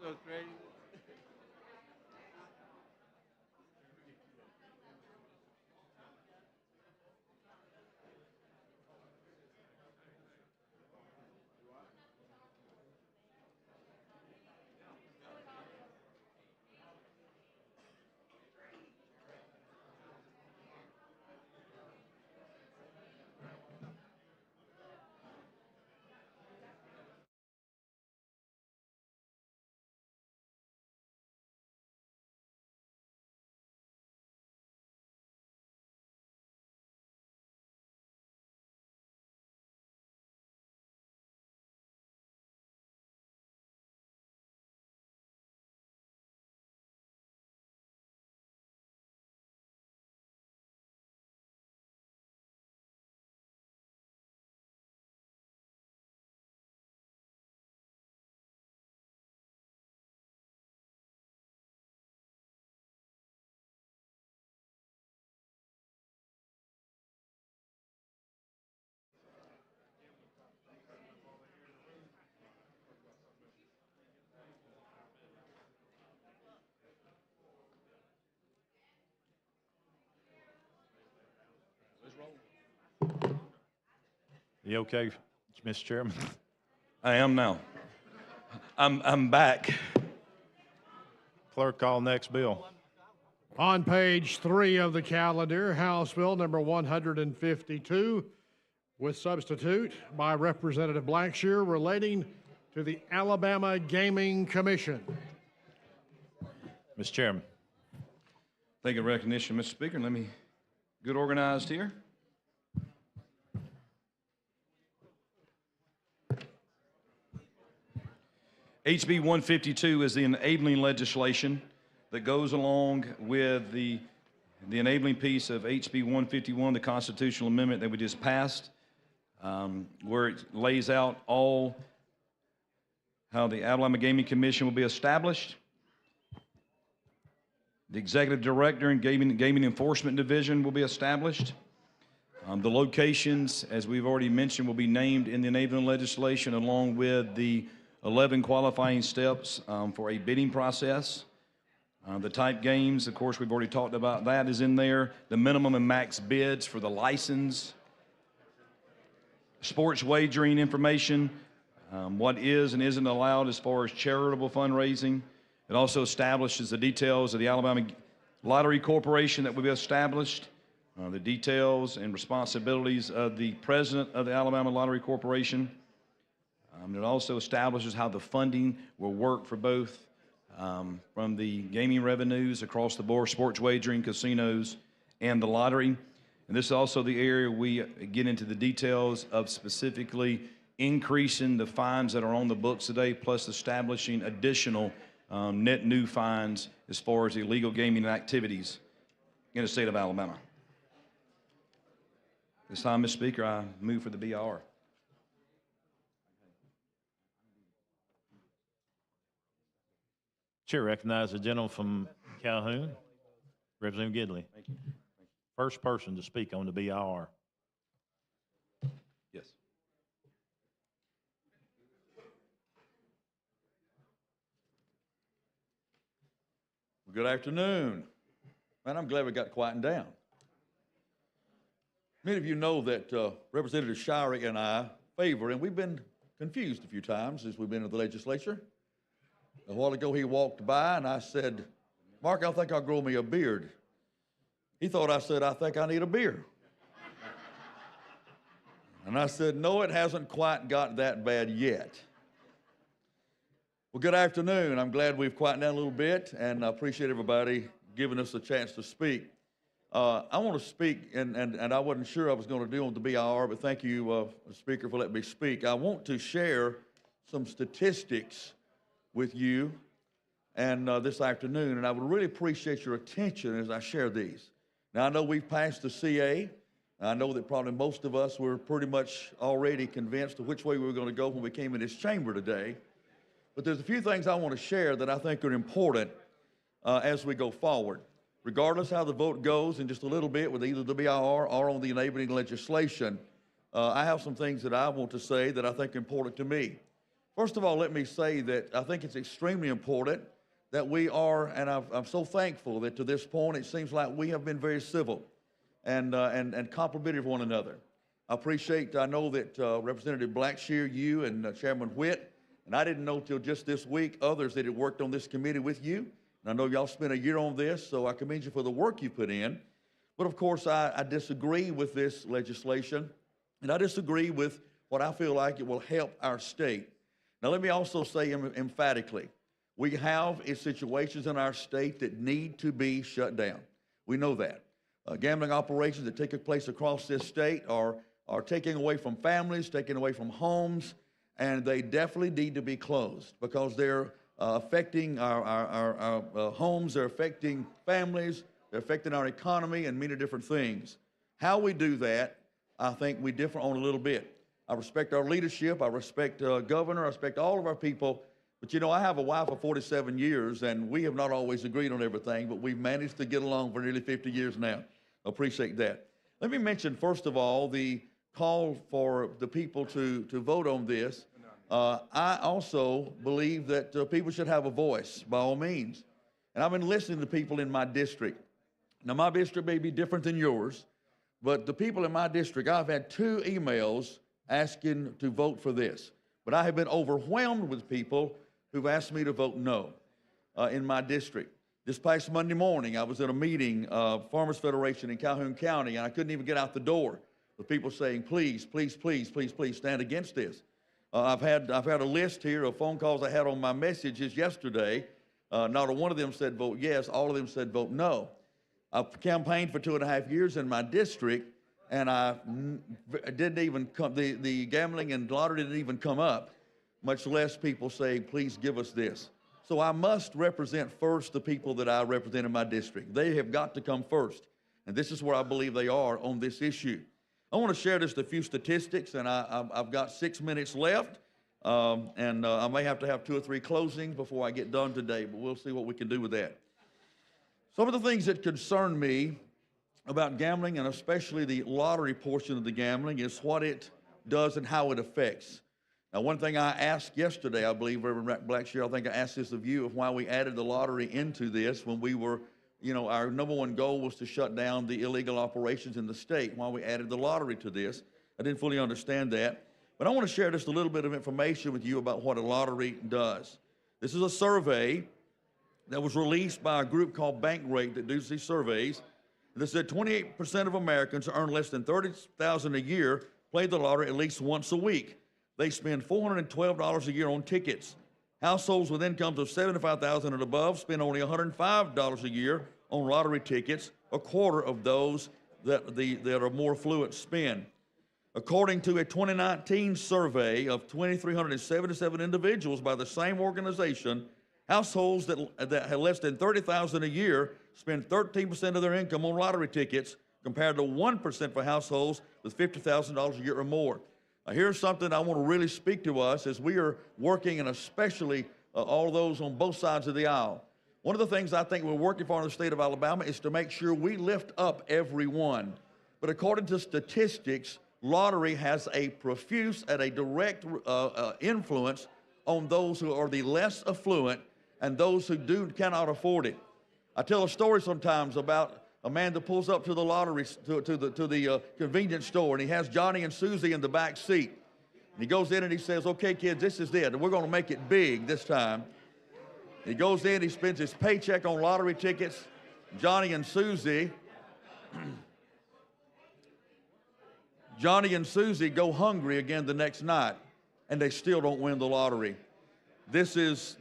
So crazy. You okay, Mr. Chairman? I am now. I'm back. Clerk, call next bill. On page 3 of the calendar, House Bill number 152, with substitute by Representative Blackshear, relating to the Alabama Gaming Commission. Mr. Chairman. Thank you, recognition, Mr. Speaker. Let me get organized here. HB 152 is the enabling legislation that goes along with the enabling piece of HB 151, the constitutional amendment that we just passed, where it lays out all how the Alabama Gaming Commission will be established. The executive director and gaming enforcement division will be established. The locations, as we've already mentioned, will be named in the enabling legislation, along with the 11 qualifying steps for a bidding process. The type games, of course, we've already talked about that, is in there. The minimum and max bids for the license. Sports wagering information, what is and isn't allowed as far as charitable fundraising. It also establishes the details of the Alabama Lottery Corporation that will be established, the details and responsibilities of the president of the Alabama Lottery Corporation. It also establishes how the funding will work for both from the gaming revenues across the board, sports wagering, casinos, and the lottery. And this is also the area we get into the details of specifically increasing the fines that are on the books today, plus establishing additional net new fines as far as illegal gaming activities in the state of Alabama. This time, Mr. Speaker, I move for the BR. Chair recognizes the gentleman from Calhoun, Representative Gidley. Thank you. First person to speak on the BR. Yes. Good afternoon. Man, I'm glad we got quieting down. Many of you know that Representative Shirey and I favor, and we've been confused a few times as we've been in the legislature. A while ago, he walked by, and I said, Mark, I think I'll grow me a beard. He thought I said, I think I need a beer. And I said, no, it hasn't quite got that bad yet. Well, good afternoon. I'm glad we've quieted down a little bit, and I appreciate everybody giving us a chance to speak. I want to speak, and I wasn't sure I was going to do on the BIR, but thank you, Speaker, for letting me speak. I want to share some statistics with you and this afternoon, and I would really appreciate your attention as I share these. Now, I know we've passed the CA. I know that probably most of us were pretty much already convinced of which way we were going to go when we came in this chamber today. But there's a few things I want to share that I think are important as we go forward. Regardless how the vote goes in just a little bit with either the BIR or on the enabling legislation, I have some things that I want to say that I think are important to me. First of all, let me say that I think it's extremely important that we are, and I'm so thankful that to this point it seems like we have been very civil and complimentary of one another. I know that Representative Blackshear, you and Chairman Whitt, and I didn't know till just this week others that had worked on this committee with you. And I know y'all spent a year on this, so I commend you for the work you put in. But of course, I disagree with this legislation, and I disagree with what I feel like it will help our state. Now, let me also say emphatically, we have situations in our state that need to be shut down. We know that. Gambling operations that take place across this state are taking away from families, taking away from homes, and they definitely need to be closed because they're affecting our homes, they're affecting families, they're affecting our economy and many different things. How we do that, I think we differ on a little bit. I respect our leadership, I respect Governor, I respect all of our people, but you know, I have a wife of 47 years and we have not always agreed on everything, but we've managed to get along for nearly 50 years now. I appreciate that. Let me mention, first of all, the call for the people to vote on this. I also believe that people should have a voice, by all means. And I've been listening to people in my district. Now, my district may be different than yours, but the people in my district, I've had 2 emails asking to vote for this. But I have been overwhelmed with people who've asked me to vote no in my district. This past Monday morning, I was at a meeting, Farmers Federation in Calhoun County, and I couldn't even get out the door with people saying, please, please, please, please, please stand against this. I've had a list here of phone calls I had on my messages yesterday. Not a one of them said vote yes. All of them said vote no. I've campaigned for 2.5 years in my district, and I didn't even come. The gambling and lottery didn't even come up, much less people saying, please give us this. So I must represent first the people that I represent in my district. They have got to come first, and this is where I believe they are on this issue. I want to share just a few statistics, and I've got 6 minutes left, and I may have to have 2 or 3 closings before I get done today, but we'll see what we can do with that. Some of the things that concern me about gambling, and especially the lottery portion of the gambling, is what it does and how it affects. Now, one thing I asked yesterday, I believe, Reverend Blackshear, I think I asked this of you, of why we added the lottery into this when we were, you know, our #1 goal was to shut down the illegal operations in the state, why we added the lottery to this. I didn't fully understand that. But I want to share just a little bit of information with you about what a lottery does. This is a survey that was released by a group called Bankrate that does these surveys. They said 28% of Americans earn less than $30,000 a year play the lottery at least once a week. They spend $412 a year on tickets. Households with incomes of $75,000 and above spend only $105 a year on lottery tickets, a quarter of those that are more affluent spend. According to a 2019 survey of 2,377 individuals by the same organization, households that have less than $30,000 a year spend 13% of their income on lottery tickets, compared to 1% for households with $50,000 a year or more. Now, here's something I want to really speak to us as we are working, and especially all those on both sides of the aisle. One of the things I think we're working for in the state of Alabama is to make sure we lift up everyone. But according to statistics, lottery has a profuse and a direct influence on those who are the less affluent and those who cannot afford it. I tell a story sometimes about a man that pulls up to the lottery, to the convenience store, and he has Johnny and Susie in the back seat. And he goes in and he says, okay, kids, this is it, and we're going to make it big this time. He goes in, he spends his paycheck on lottery tickets. Johnny and Susie go hungry again the next night, and they still don't win the lottery. This is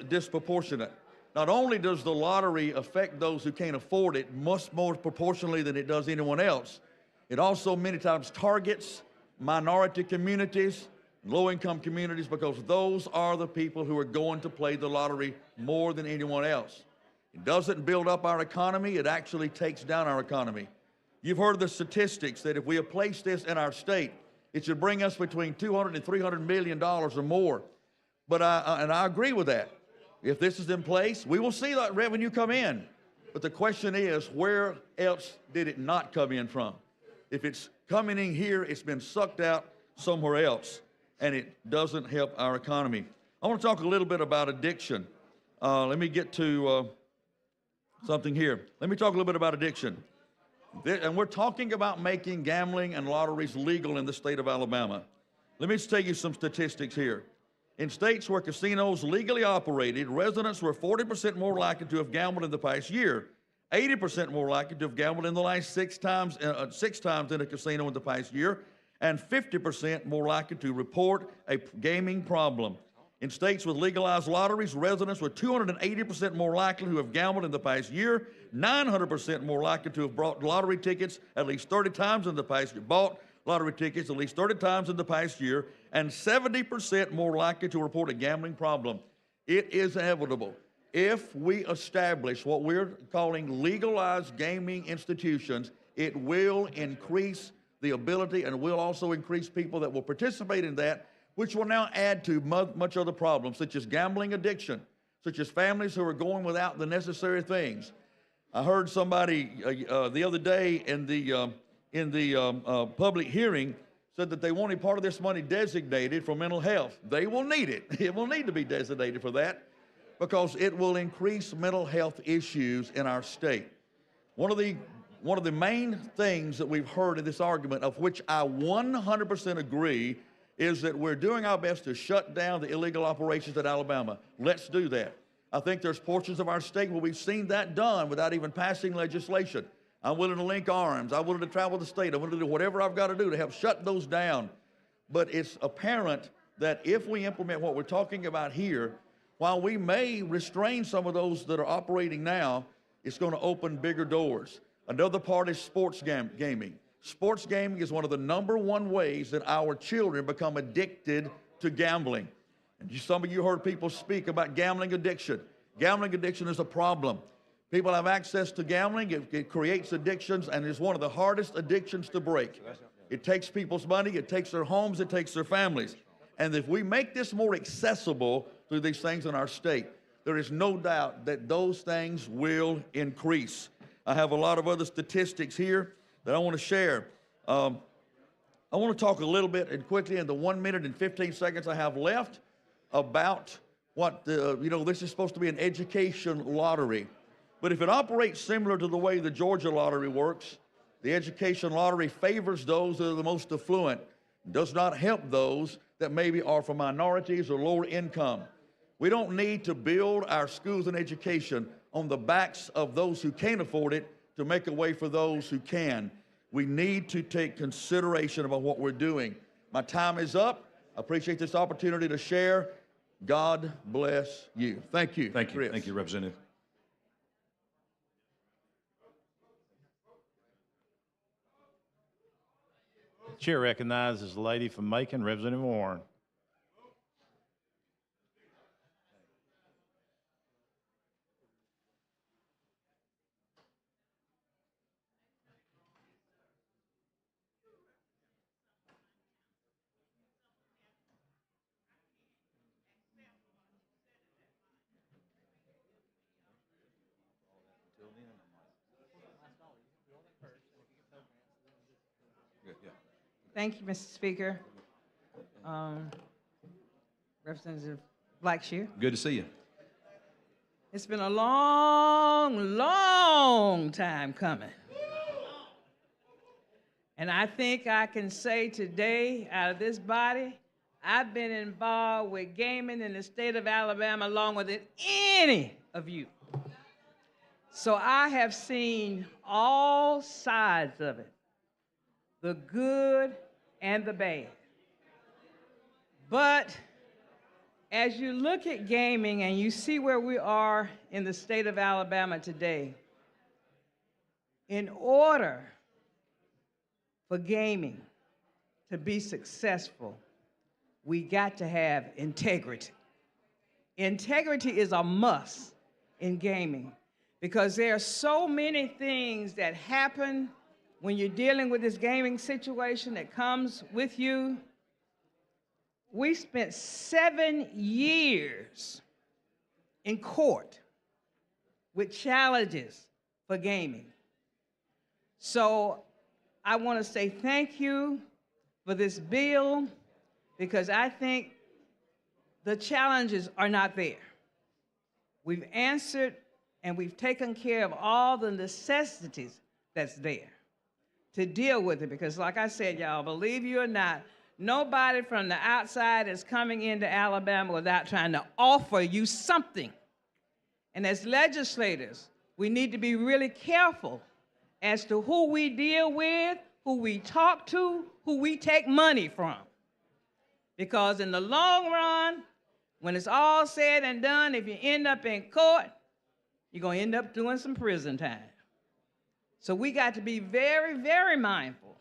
disproportionate. Not only does the lottery affect those who can't afford it much more proportionally than it does anyone else, it also many times targets minority communities, low-income communities, because those are the people who are going to play the lottery more than anyone else. It doesn't build up our economy, it actually takes down our economy. You've heard the statistics that if we have placed this in our state, it should bring us between $200 and $300 million or more. But I agree with that. If this is in place, we will see that revenue come in. But the question is, where else did it not come in from? If it's coming in here, it's been sucked out somewhere else, and it doesn't help our economy. I want to talk a little bit about addiction. Let me get to something here. Let me talk a little bit about addiction. And we're talking about making gambling and lotteries legal in the state of Alabama. Let me just tell you some statistics here. In states where casinos legally operated, residents were 40% more likely to have gambled in the past year, 80% more likely to have gambled in the last six times in a casino in the past year, and 50% more likely to report a gaming problem. In states with legalized lotteries, residents were 280% more likely to have gambled in the past year, 900% more likely to have bought lottery tickets at least 30 times in the past year, and 70% more likely to report a gambling problem. It is inevitable. If we establish what we're calling legalized gaming institutions, it will increase the ability and will also increase people that will participate in that, which will now add to much other problems, such as gambling addiction, such as families who are going without the necessary things. I heard somebody the other day in the public hearing said that they wanted part of this money designated for mental health. They will need it. It will need to be designated for that because it will increase mental health issues in our state. One of the main things that we've heard in this argument, of which I 100% agree, is that we're doing our best to shut down the illegal operations at Alabama. Let's do that. I think there's portions of our state where we've seen that done without even passing legislation. I'm willing to link arms. I'm willing to travel the state. I'm willing to do whatever I've got to do to help shut those down. But it's apparent that if we implement what we're talking about here, while we may restrain some of those that are operating now, it's going to open bigger doors. Another part is sports gaming. Sports gaming is one of the #1 ways that our children become addicted to gambling. And some of you heard people speak about gambling addiction. Gambling addiction is a problem. People have access to gambling. It creates addictions, and it's one of the hardest addictions to break. It takes people's money. It takes their homes. It takes their families. And if we make this more accessible through these things in our state, there is no doubt that those things will increase. I have a lot of other statistics here that I want to share. I want to talk a little bit and quickly in the 1 minute and 15 seconds I have left about what this is supposed to be an education lottery. But if it operates similar to the way the Georgia lottery works, the education lottery favors those that are the most affluent, does not help those that maybe are from minorities or lower income. We don't need to build our schools and education on the backs of those who can't afford it to make a way for those who can. We need to take consideration about what we're doing. My time is up. I appreciate this opportunity to share. God bless you. Thank you. Thank you. Chris. Thank you, Representative. Chair recognizes the lady from Macon, Representative Warren. Thank you, Mr. Speaker. Representative Blackshear. Good to see you. It's been a long, long time coming. And I think I can say today, out of this body, I've been involved with gaming in the state of Alabama longer than any of you. So I have seen all sides of it, the good and the bad. But As you look at gaming and you see where we are in the state of Alabama today, in order for gaming to be successful, we got to have integrity. Integrity is a must in gaming because there are so many things that happen when you're dealing with this gaming situation that comes with you. We spent 7 years in court with challenges for gaming. So I want to say thank you for this bill because I think the challenges are not there. We've answered and we've taken care of all the necessities that's there to deal with it because like I said, y'all, believe you or not, nobody from the outside is coming into Alabama without trying to offer you something. And as legislators, we need to be really careful as to who we deal with, who we talk to, who we take money from. Because in the long run, when it's all said and done, if you end up in court, you're going to end up doing some prison time. So we got to be very, very mindful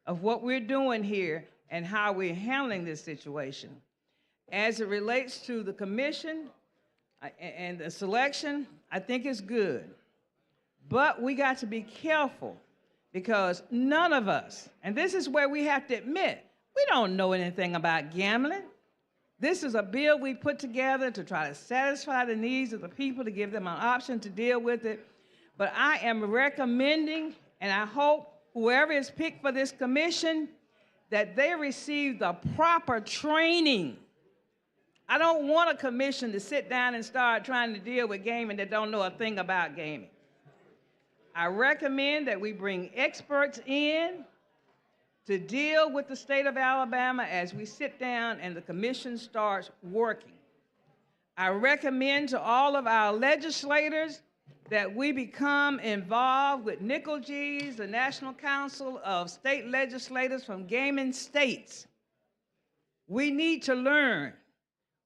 of what we're doing here and how we're handling this situation. As it relates to the commission and the selection, I think it's good. But we got to be careful because none of us, and this is where we have to admit, we don't know anything about gambling. This is a bill we put together to try to satisfy the needs of the people, to give them an option to deal with it. But I am recommending, and I hope whoever is picked for this commission, that they receive the proper training. I don't want a commission to sit down and start trying to deal with gaming that don't know a thing about gaming. I recommend that we bring experts in to deal with the state of Alabama as we sit down and the commission starts working. I recommend to all of our legislators that we become involved with NCLGS, the National Council of State Legislators from gaming states. We need to learn.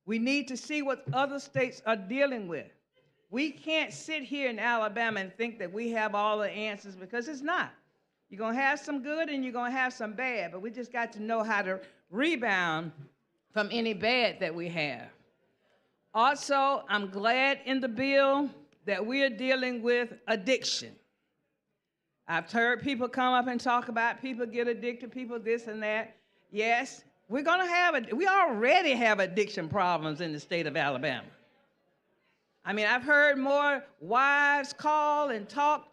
We need to see what other states are dealing with. We can't sit here in Alabama and think that we have all the answers because it's not. You're going to have some good and you're going to have some bad, but we just got to know how to rebound from any bad that we have. Also, I'm glad in the bill that we are dealing with addiction. I've heard people come up and talk about people get addicted, people this and that. Yes, we already have addiction problems in the state of Alabama. I mean, I've heard more wives call and talk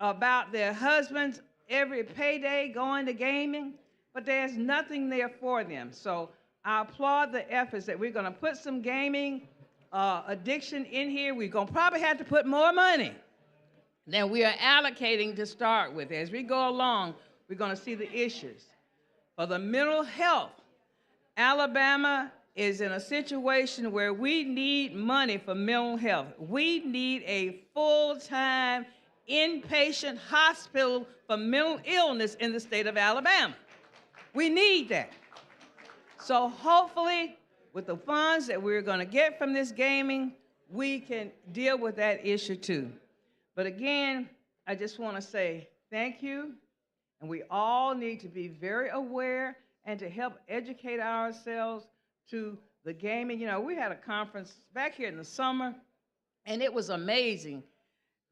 about their husbands every payday going to gaming, but there's nothing there for them. So I applaud the efforts that we're going to put some gaming addiction in here. We're going to probably have to put more money than we are allocating to start with. As we go along, we're going to see the issues. For the mental health, Alabama is in a situation where we need money for mental health. We need a full-time inpatient hospital for mental illness in the state of Alabama. We need that. So hopefully, with the funds that we're going to get from this gaming, we can deal with that issue too. But again, I just want to say thank you, and we all need to be very aware and to help educate ourselves to the gaming. You know, we had a conference back here in the summer, and it was amazing.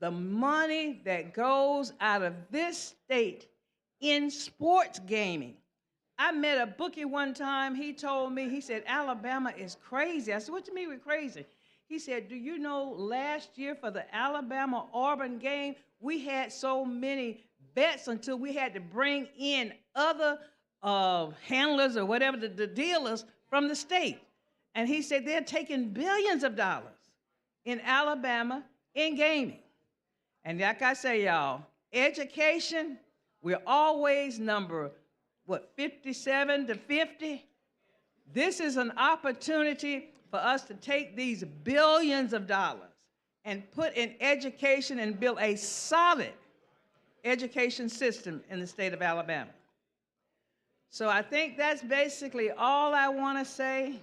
The money that goes out of this state in sports gaming. I met a bookie one time. He told me, he said, Alabama is crazy. I said, what do you mean we're crazy? He said, do you know last year for the Alabama-Auburn game, we had so many bets until we had to bring in other handlers or whatever, the dealers from the state. And he said they're taking billions of dollars in Alabama in gaming. And like I say, y'all, education, we're always number, 57 to 50? This is an opportunity for us to take these billions of dollars and put in education and build a solid education system in the state of Alabama. So I think that's basically all I want to say.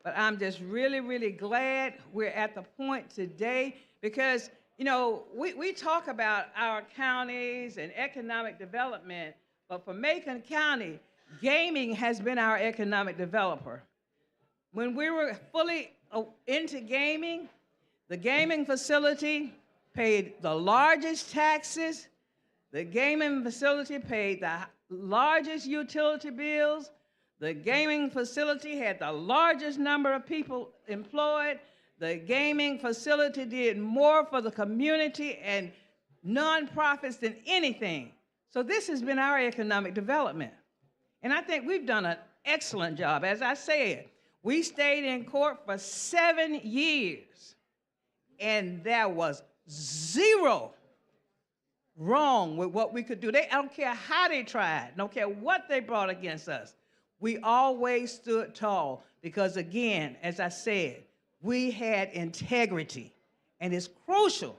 But I'm just really, really glad we're at the point today because, you know, we talk about our counties and economic development, but for Macon County, gaming has been our economic developer. When we were fully into gaming, the gaming facility paid the largest taxes. The gaming facility paid the largest utility bills. The gaming facility had the largest number of people employed. The gaming facility did more for the community and nonprofits than anything. So this has been our economic development. And I think we've done an excellent job. As I said, we stayed in court for 7 years, and there was zero wrong with what we could do. I don't care how they tried, don't care what they brought against us. We always stood tall because, again, as I said, we had integrity. And it's crucial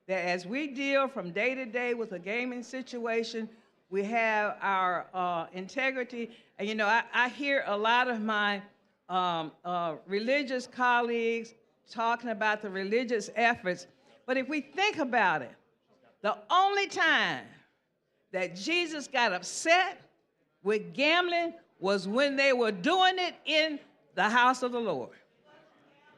that as we deal from day to day with a gaming situation, we have our integrity. And, you know, I hear a lot of my religious colleagues talking about the religious efforts. But if we think about it, the only time that Jesus got upset with gambling was when they were doing it in the house of the Lord.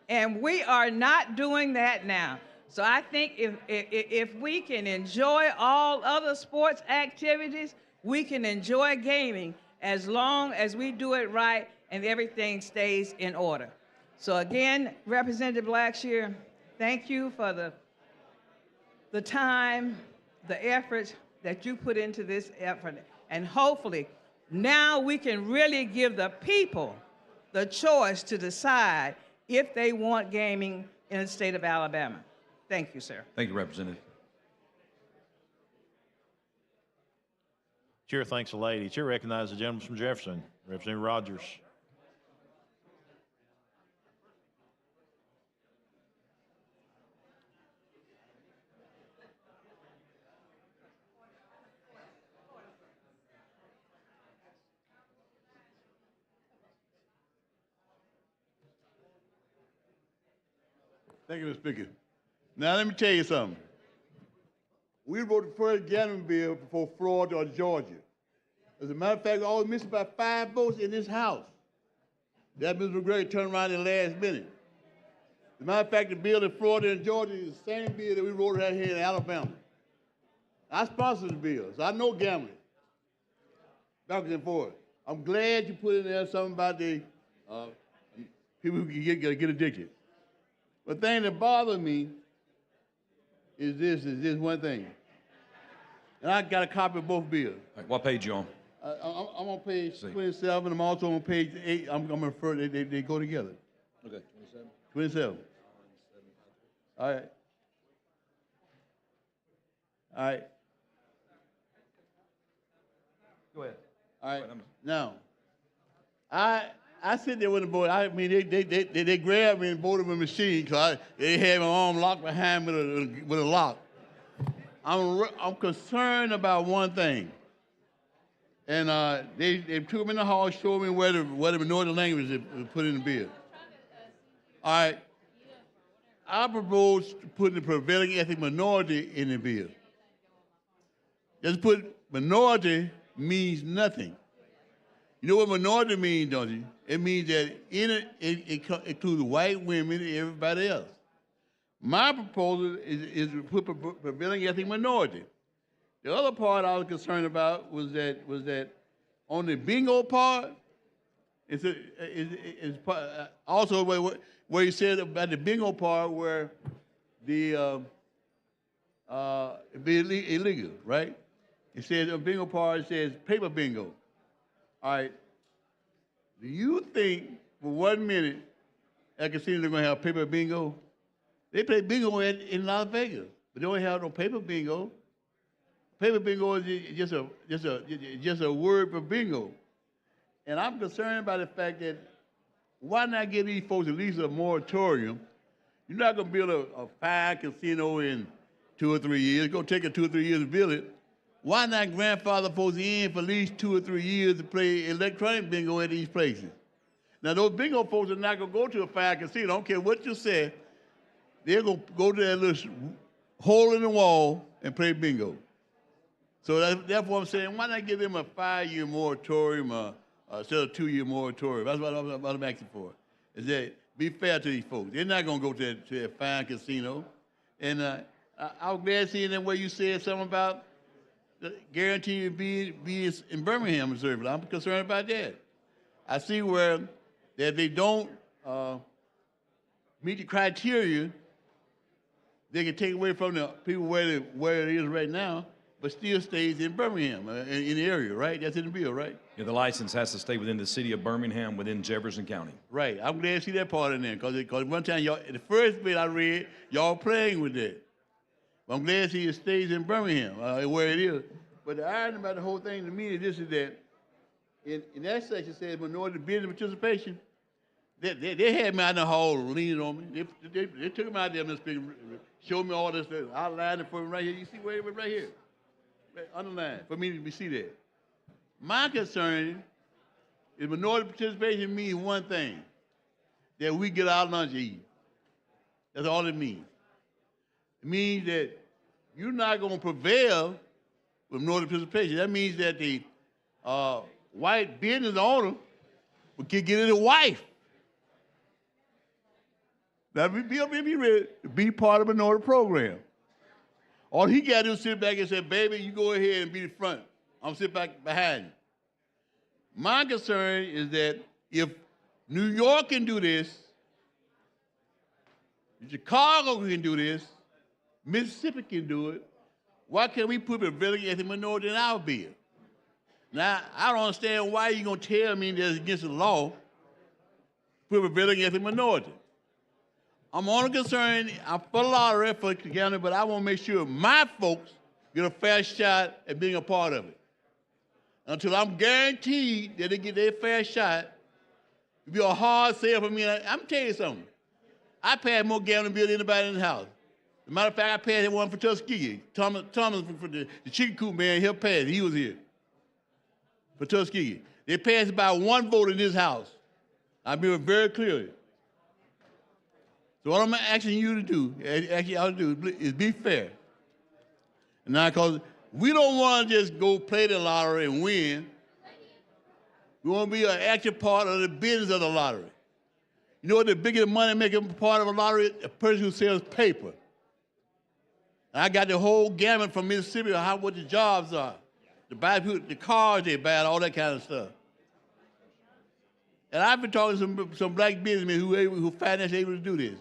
And we are not doing that now. So I think if we can enjoy all other sports activities, we can enjoy gaming as long as we do it right and everything stays in order. So again, Representative Blackshear, thank you for the time, the effort that you put into this effort. And hopefully, now we can really give the people the choice to decide if they want gaming in the state of Alabama. Thank you, sir. Thank you, Representative. Chair thanks the lady. Chair recognizes the gentleman from Jefferson, Representative Rogers. Thank you, Mr. Speaker. Now, let me tell you something. We wrote the first gambling bill before Florida or Georgia. As a matter of fact, we always missed about 5 votes in this House. That Mr. McGregor turned around at the last minute. As a matter of fact, the bill in Florida and Georgia is the same bill that we wrote right here in Alabama. I sponsored the bill, so I know gambling. Backwards and forwards. I'm glad you put in there something about the people who can get addicted. But the thing that bothers me is this one thing. And I got a copy of both bills. Right, what page you on? I'm on page 27. I'm also on page 8. I'm going to refer, they go together. Okay, 27. All right. All right. Go ahead. All right. Now, I sit there with the board. I mean, they grabbed me and voted with a machine because they had my arm locked behind me with a lock. I'm concerned about one thing. And they took me in the hall, showed me where the minority language is put in the bill. All right. I propose putting the prevailing ethnic minority in the bill. Just put minority means nothing. You know what minority means, don't you? It means that it includes white women and everybody else. My proposal is to put prevailing ethnic minority. The other part I was concerned about was that on the bingo part, it's also where you said about the bingo part where the be illegal, right? It says the bingo part, it says paper bingo. All right. Do you think for 1 minute at casinos they're going to have paper bingo? They play bingo in Las Vegas, but they don't have no paper bingo. Paper bingo is just a word for bingo. And I'm concerned by the fact that why not give these folks at least a moratorium? You're not going to build a 5 casino in 2 or 3 years. It's going to take 2 or 3 years to build it. Why not grandfather folks in for at least 2 or 3 years to play electronic bingo at these places? Now, those bingo folks are not going to go to a fire casino. I don't care what you say. They're going to go to that little hole in the wall and play bingo. So that's what I'm saying. Why not give them a 5-year moratorium instead of a 2-year moratorium? That's what I'm asking for. Is that be fair to these folks. They're not going to go to a fine casino. And I was glad seeing that way you said something about the guarantee to be in Birmingham, Missouri. But I'm concerned about that. I see where that they don't meet the criteria, they can take away from the people where it is right now, but still stays in Birmingham, in the area, right? That's in the bill, right? Yeah, the license has to stay within the city of Birmingham, within Jefferson County. Right. I'm glad to see that part in there, because one time, y'all, the first bit I read, y'all playing with that. But I'm glad to see it stays in Birmingham, where it is. But the irony about the whole thing to me is this, is that in that section it says minority business participation. They had me out in the hall leaning on me. They took me out there, Mr. Speaker, showed me all this stuff, outlined it for me right here. You see where it was right here? Underline, for me to see that. My concern is minority participation means one thing, that we get our lunch to eat. That's all it means. It means that you're not going to prevail with minority participation. That means that the white business owner can get a wife. Now, be ready to be part of a minority program. All he got to do is sit back and say, baby, you go ahead and be the front. I'm sit back behind you. My concern is that if New York can do this, Chicago can do this, Mississippi can do it, why can't we put prevailing ethnic minority in our bill? Now, I don't understand why you're going to tell me that's against the law, put prevailing ethnic minority. I'm only concerned, I'm for the lottery for the county, but I want to make sure my folks get a fair shot at being a part of it. Until I'm guaranteed that they get their fair shot, it'll be a hard sale for me. I'm telling you something. I passed more gambling bills than anybody in the house. As a matter of fact, I passed one for Tuskegee. Thomas for the chicken coop man, he'll pass. He was here for Tuskegee. They passed by one vote in this house. I've been very clear. So what I'm asking you to do, is be fair. And now, because we don't want to just go play the lottery and win. We want to be an active part of the business of the lottery. You know what the biggest money-making part of a lottery is? A person who sells paper. And I got the whole gamut from Mississippi of what the jobs are. To buy people, the cars they buy, all that kind of stuff. And I've been talking to some black businessmen who financially able to do this.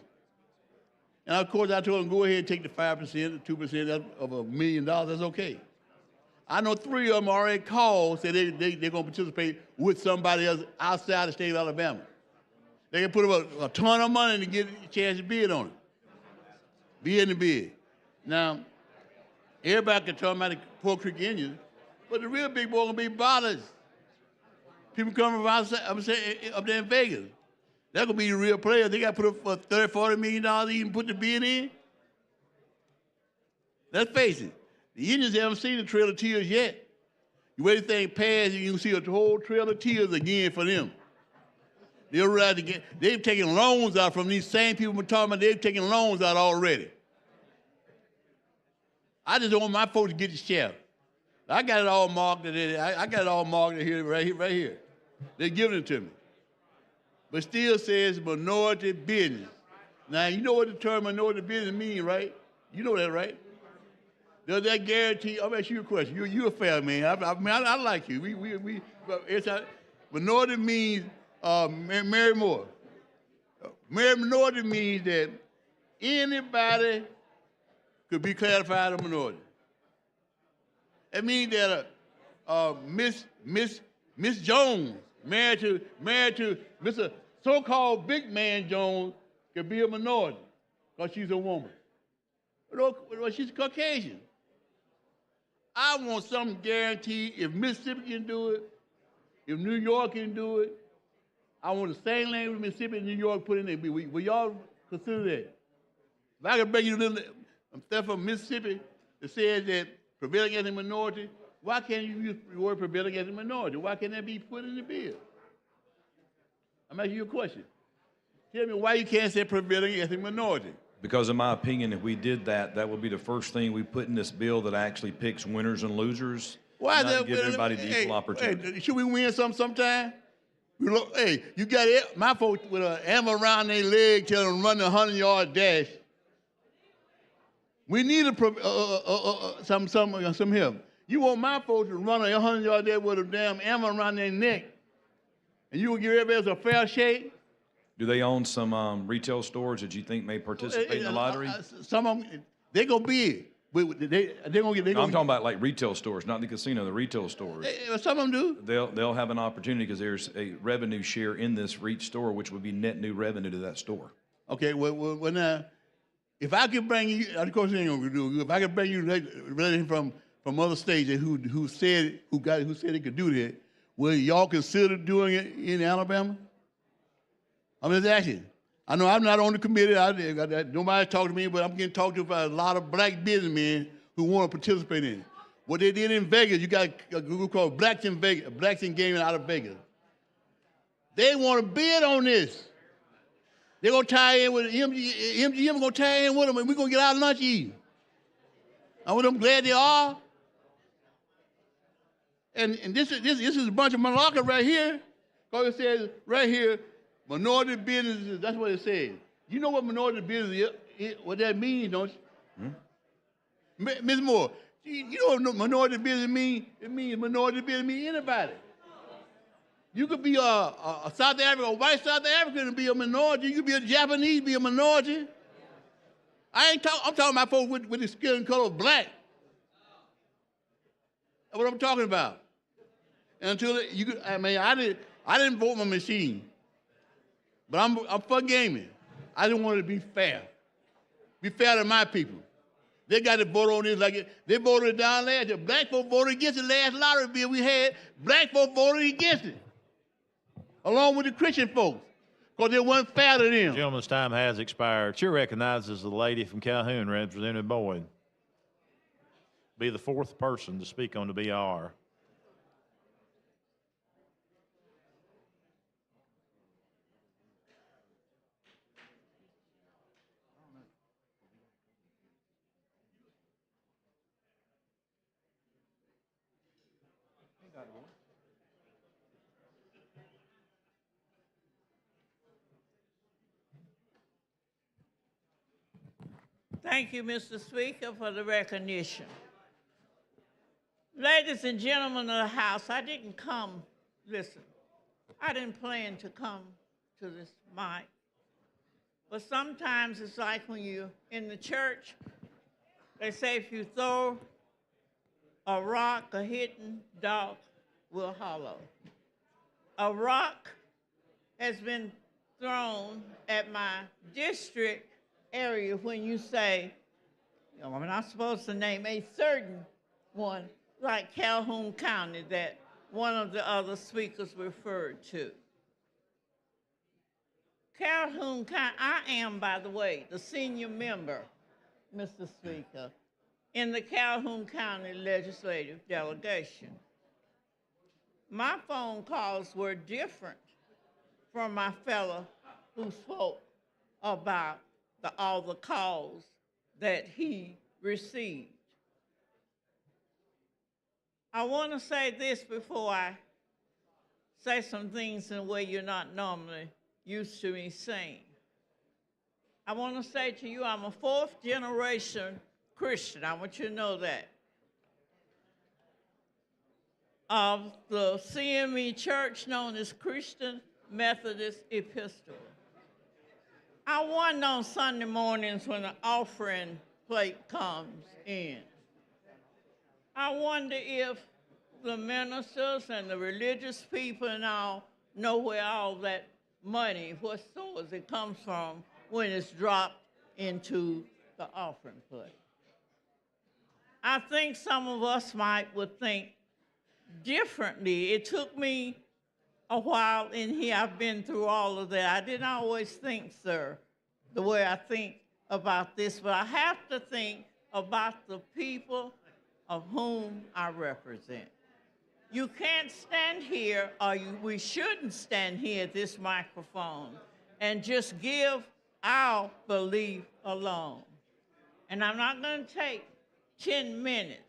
And of course, I told them, go ahead and take the 5%, 2% of $1 million, that's okay. I know 3 of them already called, said they're going to participate with somebody else outside the state of Alabama. They can put up a ton of money to get a chance to bid on it. Be in the bid. Now, everybody can talk about the Poor Creek Indians, but the real big boy going to be Ballers. People coming from outside, I'm saying, up there in Vegas. That's going to be the real players. They got to put up $30, $40 million to even put the bid in. Let's face it. The Indians haven't seen the Trail of Tears yet. You wait till thing pass, you can see a whole Trail of Tears again for them. They'll realize again, they've taken loans out from these same people we're talking about. They've taken loans out already. I just want my folks to get the share. I got it all marked. I got it all marked here, right here. They're giving it to me. But still says minority business. Now, you know what the term minority business means, right? You know that, right? Does that guarantee? I'll ask you a question. You're a fair man. I like you. Minority means Mary Moore. Minority means that anybody could be classified as a minority. It means that Miss Jones, married to Mr. so-called big man Jones, could be a minority because she's a woman. But she's Caucasian. I want some guarantee if Mississippi can do it, if New York can do it, I want the same language Mississippi and New York put in there. Will y'all consider that? If I could bring you a little stuff from Mississippi that says that prevailing ethnic minority, why can't you use the word prevailing ethnic minority? Why can't that be put in the bill? I'm asking you a question. Tell me why you can't say prevailing ethnic minority. Because in my opinion, if we did that, that would be the first thing we put in this bill that actually picks winners and losers. Why not is to that? give everybody the equal opportunity. Hey, should we win sometime? We look, hey, you got it. My folks with an hammer around their leg, telling them run the 100-yard dash. We need some help. You want my folks to run a 100-yard dash with a damn hammer around their neck, and you will give everybody else a fair shake? Do they own some retail stores that you think may participate in the lottery? Some of them, they're going to bid. They're going to get. No, I'm talking about like retail stores, not the casino, the retail stores. Some of them do. They'll have an opportunity because there's a revenue share in this for each store, which would be net new revenue to that store. Okay, well now, if I could bring you, of course it ain't gonna do. If I could bring you relatives from other states who said they could do that, will y'all consider doing it in Alabama? I'm just asking. I know I'm not on the committee. Nobody talked to me, but I'm getting talked to by a lot of black businessmen who want to participate in it. What they did in Vegas, you got a group called Blacks in Vegas, Blacks in Gaming out of Vegas. They want to bid on this. They're going to tie in with MGM, going to tie in with them, and we're going to get our lunch eating. I'm glad they are. And this is a bunch of malaka right here. Because it says right here, minority businesses, that's what it says. You know what minority business is, what that means, don't you? Ms. Moore, you know what minority business means? It means minority business means anybody. You could be a South African, a white South African and be a minority. You could be a Japanese, be a minority. I'm talking about folks with the skin color of black. That's what I'm talking about. And until I didn't vote my machine. But I'm for gaming. I just want it to be fair. Be fair to my people. They got to vote on this like it. They voted it down last year. Black folk voted against the last lottery bill we had. Black folk voted against it, along with the Christian folks, because it wasn't fair to them. Gentleman's time has expired. Chair recognizes the lady from Calhoun, Representative Boyd. Be the fourth person to speak on the BR. Thank you, Mr. Speaker, for the recognition. Ladies and gentlemen of the House, I didn't plan to come to this mic. But sometimes it's like when you're in the church, they say if you throw a rock, a hidden dog will hollow. A rock has been thrown at my district area when you say, I'm not supposed to name a certain one, like Calhoun County that one of the other speakers referred to. Calhoun County, I am, by the way, the senior member, Mr. Speaker, in the Calhoun County Legislative Delegation. My phone calls were different from my fellow who spoke about all the calls that he received. I want to say this before I say some things in a way you're not normally used to me saying. I want to say to you, I'm a fourth generation Christian. I want you to know that. Of the CME church known as Christian Methodist Episcopal. I wonder on Sunday mornings when the offering plate comes in, I wonder if the ministers and the religious people and all know where all that money, what source it comes from when it's dropped into the offering plate. I think some of us would think differently. It took me a while in here. I've been through all of that. I didn't always think, sir, the way I think about this, but I have to think about the people of whom I represent. You can't stand here, or we shouldn't stand here at this microphone and just give our belief alone. And I'm not going to take 10 minutes.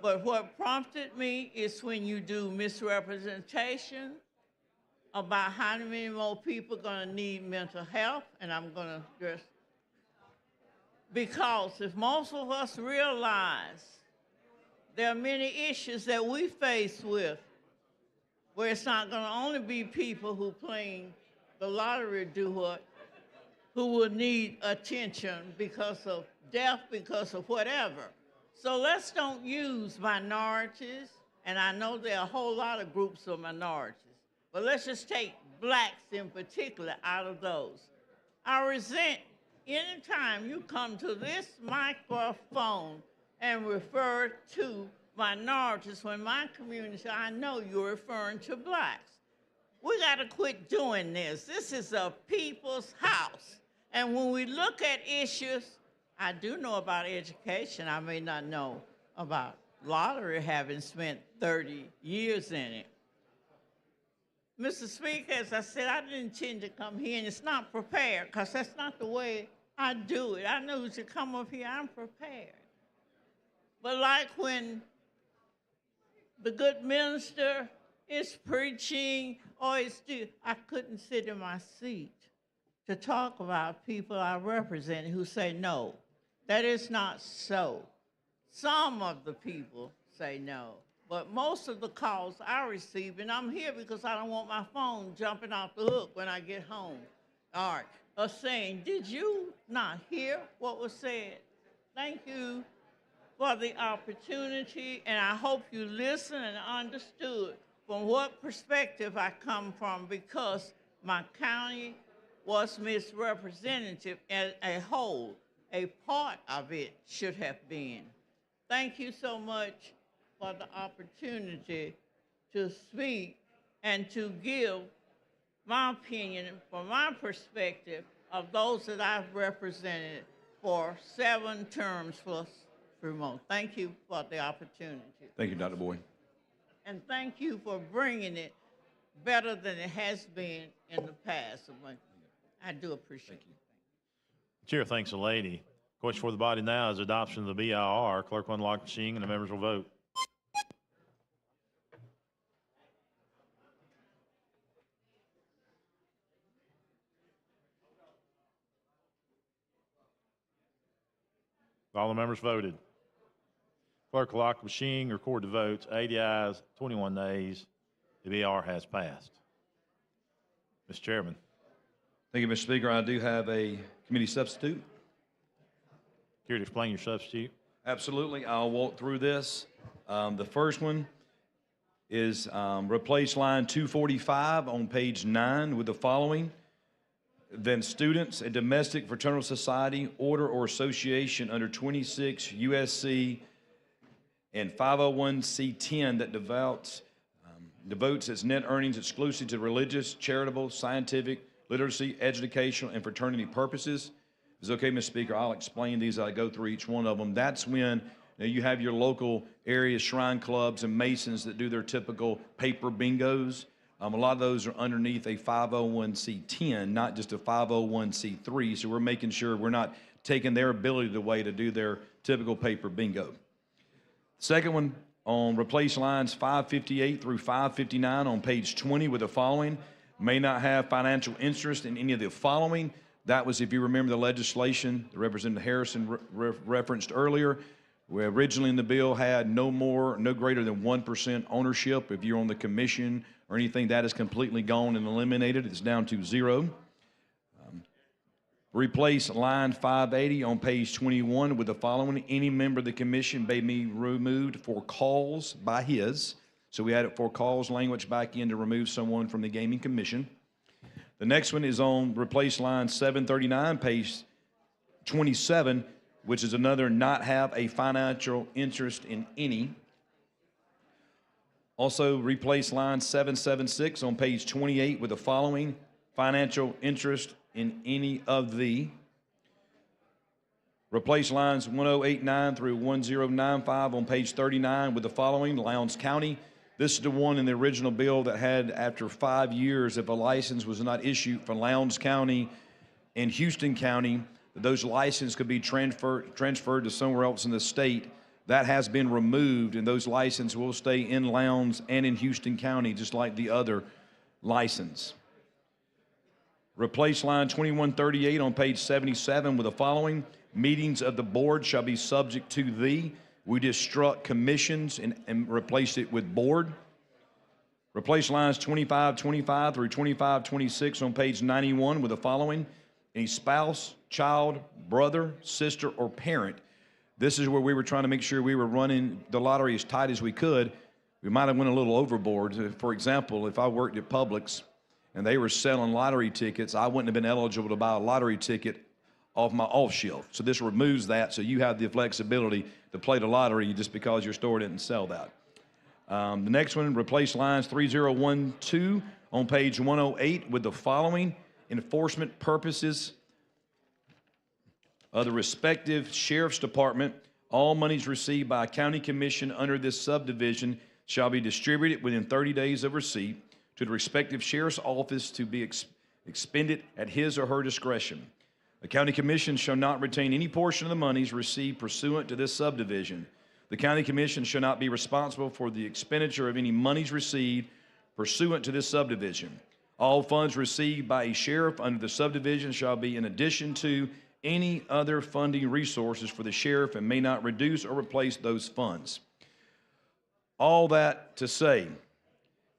But what prompted me is when you do misrepresentation about how many more people are going to need mental health, and I'm going to just, because if most of us realize there are many issues that we face with, where it's not going to only be people who playing the lottery who will need attention because of death, because of whatever. So let's don't use minorities, and I know there are a whole lot of groups of minorities, but let's just take blacks in particular out of those. I resent any time you come to this microphone and refer to minorities when my community, I know you're referring to blacks. We got to quit doing this. This is a people's house. And when we look at issues, I do know about education. I may not know about lottery, having spent 30 years in it. Mr. Speaker, as I said, I didn't intend to come here, and it's not prepared, because that's not the way I do it. I knew to come up here, I'm prepared. But like when the good minister is preaching, or I couldn't sit in my seat to talk about people I represent who say no. That is not so. Some of the people say no, but most of the calls I receive, and I'm here because I don't want my phone jumping off the hook when I get home, all right, are saying, did you not hear what was said? Thank you for the opportunity, and I hope you listened and understood from what perspective I come from, because my county was misrepresented as a whole. A part of it should have been. Thank you so much for the opportunity to speak and to give my opinion from my perspective of those that I've represented for 7 terms plus remote. Thank you for the opportunity. Thank you, Dr. Boyd. And thank you for bringing it better than it has been in the past. I do appreciate it. Chair thanks the lady. Question for the body now is adoption of the BIR. Clerk will unlock the machine and the members will vote. All the members voted. Clerk will lock the machine, record the votes. 80 ayes, 21 nays. The BIR has passed. Mr. Chairman. Thank you, Mr. Speaker. I do have a committee substitute. Here to explain your substitute. Absolutely. I'll walk through this. The first one is replace line 245 on page 9 with the following. Then students, a domestic fraternal society, order, or association under 26 USC and 501c10 that devotes its net earnings exclusively to religious, charitable, scientific, literacy, educational, and fraternity purposes. If it's okay, Mr. Speaker, I'll explain these as I go through each one of them. That's when you have your local area shrine clubs and Masons that do their typical paper bingos. A lot of those are underneath a 501c10, not just a 501c3. So we're making sure we're not taking their ability away to do their typical paper bingo. Second one, on replace lines 558 through 559 on page 20 with the following. May not have financial interest in any of the following. That was, if you remember the legislation that Representative Harrison referenced earlier, where originally in the bill had no greater than 1% ownership. If you're on the commission or anything, that is completely gone and eliminated. It's down to 0. Replace line 580 on page 21 with the following. Any member of the commission may be removed for cause by his. So we added for cause language back in to remove someone from the gaming commission. The next one is on replace line 739, page 27, which is another not have a financial interest in any. Also replace line 776 on page 28 with the following. Financial interest in any of the. Replace lines 1089 through 1095 on page 39 with the following: Lowndes County. This is the one in the original bill that had, after 5 years, if a license was not issued for Lowndes County and Houston County, those licenses could be transferred to somewhere else in the state. That has been removed, and those licenses will stay in Lowndes and in Houston County, just like the other license. Replace line 2138 on page 77 with the following: meetings of the board shall be subject to thee. We just struck commissions and replaced it with board. Replace lines 2525 through 2526 on page 91 with the following: any spouse, child, brother, sister, or parent. This is where we were trying to make sure we were running the lottery as tight as we could. We might have went a little overboard. For example, if I worked at Publix and they were selling lottery tickets, I wouldn't have been eligible to buy a lottery ticket off my off shelf. So this removes that, so you have the flexibility to play the lottery just because your store didn't sell that. The next one, replace lines 3012 on page 108 with the following: enforcement purposes of the respective sheriff's department. All monies received by a county commission under this subdivision shall be distributed within 30 days of receipt to the respective sheriff's office to be expended at his or her discretion. The county commission shall not retain any portion of the monies received pursuant to this subdivision. The county commission shall not be responsible for the expenditure of any monies received pursuant to this subdivision. All funds received by a sheriff under the subdivision shall be in addition to any other funding resources for the sheriff and may not reduce or replace those funds. All that to say,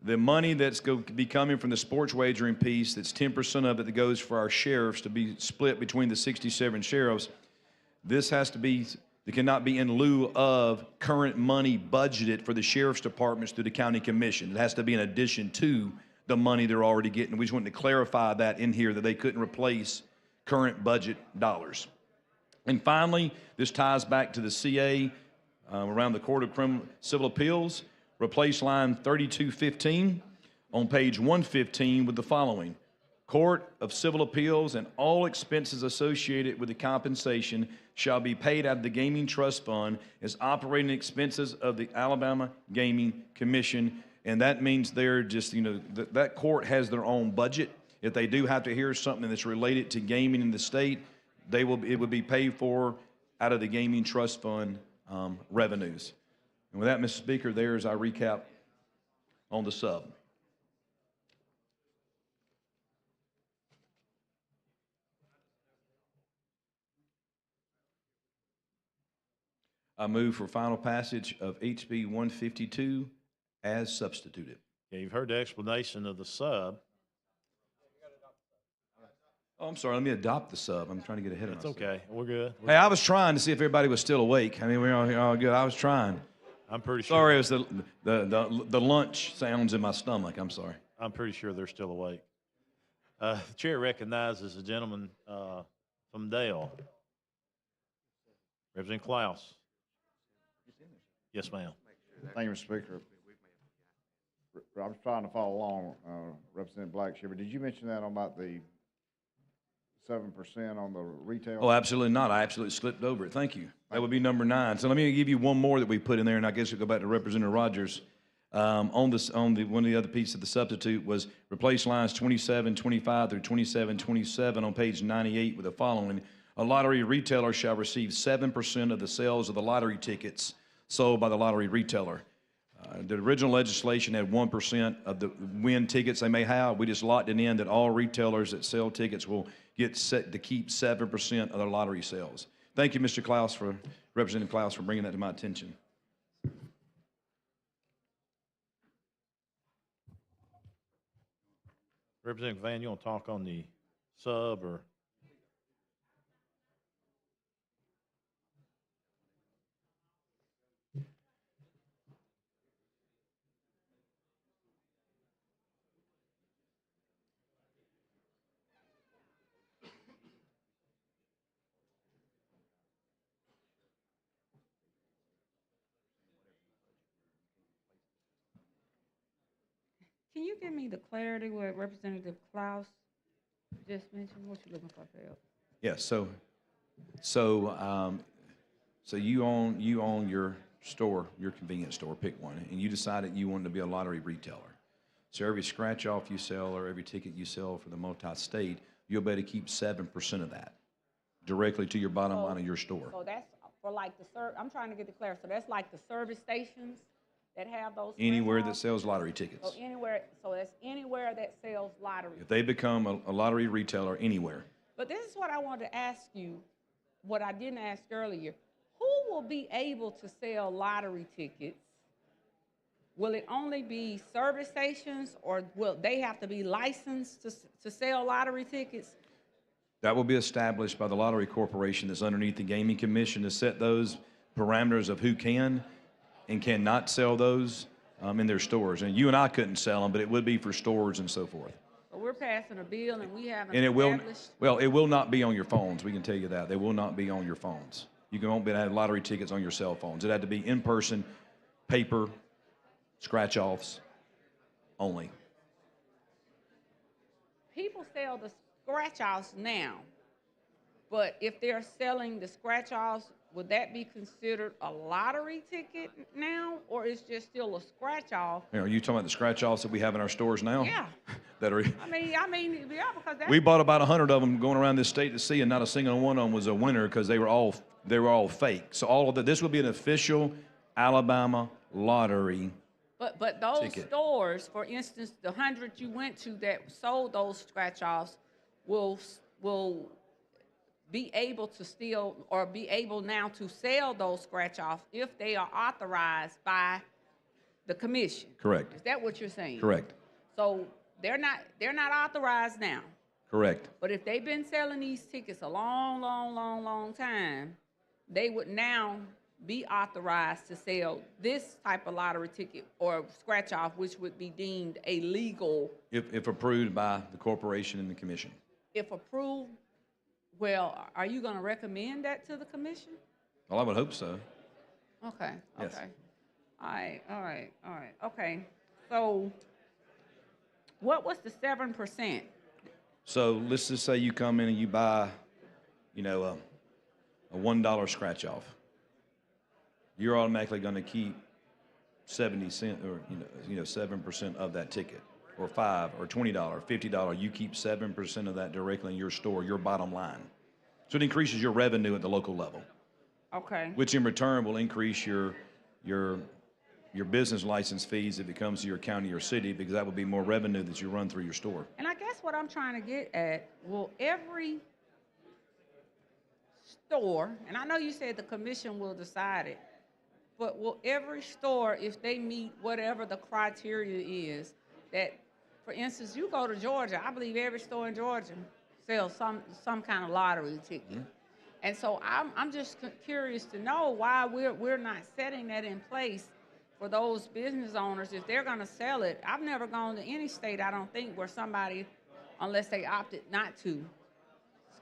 the money that's going to be coming from the sports wagering piece, that's 10% of it that goes for our sheriffs to be split between the 67 sheriffs, this has to be, it cannot be in lieu of current money budgeted for the sheriff's departments through the county commission. It has to be in addition to the money they're already getting. We just wanted to clarify that in here, that they couldn't replace current budget dollars. And finally, this ties back to the CA around the Court of Civil Appeals. Replace line 3215 on page 115 with the following: Court of Civil Appeals and all expenses associated with the compensation shall be paid out of the Gaming Trust Fund as operating expenses of the Alabama Gaming Commission. And that means they're just, that court has their own budget. If they do have to hear something that's related to gaming in the state, it would be paid for out of the Gaming Trust Fund revenues. And with that, Mr. Speaker, there's our recap on the sub. I move for final passage of HB 152 as substituted. Yeah, you've heard the explanation of the sub. Oh, I'm sorry. Let me adopt the sub. I'm trying to get ahead of myself. It's okay. We're good. Hey, I was trying to see if everybody was still awake. I mean, we're all good. I was trying. I'm pretty sure. Sorry, it was the lunch sounds in my stomach. I'm sorry. I'm pretty sure they're still awake. The chair recognizes a gentleman from Dale. Representative Klaus. Yes, ma'am. Thank you, Mr. Speaker. I was trying to follow along, Representative Blackshear. Did you mention that about the 7% on the retail? Oh, absolutely not. I absolutely slipped over it. Thank you. That would be number 9. So let me give you one more that we put in there, and I guess we'll go back to Representative Rogers. One of the other pieces of the substitute was replace lines 2725 through 2727 on page 98 with the following: a lottery retailer shall receive 7% of the sales of the lottery tickets sold by the lottery retailer. The original legislation had 1% of the win tickets they may have. We just locked it in that all retailers that sell tickets will get set to keep 7% of their lottery sales. Thank you, Mr. Klaus, Representative Klaus, for bringing that to my attention. Representative Van, you want to talk on the sub or? Can you give me the clarity what Representative Klaus just mentioned? What you looking for, Phil? Yes, so So, so you own your store, your convenience store, pick one, and you decided you wanted to be a lottery retailer. So every scratch off you sell or every ticket you sell for the multi-state, you'll be able to keep 7% of that directly to your bottom line of your store. So that's for like I'm trying to get the clarity. So that's like the service stations that have those. Anywhere that scratch-offs? sells lottery tickets. So that's anywhere that sells lottery. If they become a lottery retailer anywhere, But this is what I wanted to ask you, what I didn't ask earlier. Who will be able to sell lottery tickets? Will it only be service stations, or will they have to be licensed to sell lottery tickets? that will be established by the Lottery Corporation that's underneath the Gaming Commission to set those parameters of who can and cannot sell those in their stores. And you and I couldn't sell them, but it would be for stores and so forth. But we're passing a bill and we haven't And it established. it will not be on your phones. We can tell you that. They will not be on your phones. You won't be able to have lottery tickets on your cell phones. It had to be in person, paper, scratch-offs only. People sell the scratch-offs now, but if they're selling the scratch-offs, would that be considered a lottery ticket now, or is just still a scratch-off? Are you talking about the scratch-offs that we have in our stores now? Yeah. That are. I mean, yeah, because that's. We bought about 100 of them going around this state to see, and not a single one of them was a winner because they were all fake. So all of this would be an official Alabama lottery. But those ticket. stores, for instance, the 100 you went to that sold those scratch-offs will be able to still, or be able now to sell those scratch-offs if they are authorized by the commission. Correct. Is that what you're saying? Correct. So they're not authorized now. Correct. But if they've been selling these tickets a long time, they would now be authorized to sell this type of lottery ticket or scratch-off, which would be deemed a legal. If approved by the corporation and the commission. If approved, well, are you going to recommend that to the commission? Well, I would hope so. Okay. Yes. Okay. All right. Okay. So what was the 7%? So let's just say you come in and you buy, a $1 scratch off. You're automatically going to keep 70 cents or 7% of that ticket, or $5 or $20, $50. You keep 7% of that directly in your store, your bottom line. So it increases your revenue at the local level. Okay. Which in return will increase your business license fees if it comes to your county or city, because that will be more revenue that you run through your store. And I guess what I'm trying to get at, will every store, and I know you said the commission will decide it, but will every store, if they meet whatever the criteria is, that, for instance, you go to Georgia, I believe every store in Georgia sells some kind of lottery ticket. Mm-hmm. And so I'm just curious to know why we're not setting that in place for those business owners if they're going to sell it. I've never gone to any state, I don't think, where somebody, unless they opted not to,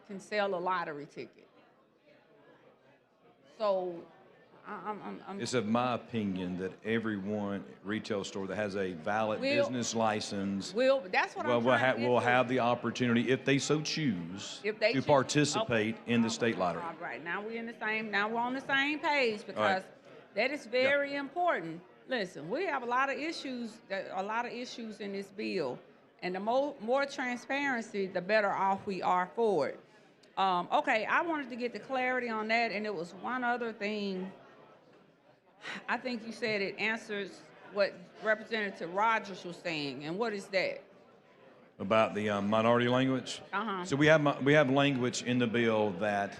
can sell a lottery ticket. So It's of my opinion that every retail store that has a valid business license that's what I'm trying to get will to. have the opportunity, if they so choose, to participate in the state lottery. All right, now we're on the same page, because right. that is very important. Listen, we have a lot of issues in this bill, and the more transparency, the better off we are for it. Okay, I wanted to get the clarity on that, and it was one other thing. I think you said it answers what Representative Rogers was saying, and what is that? About the minority language. Uh-huh. So we have language in the bill that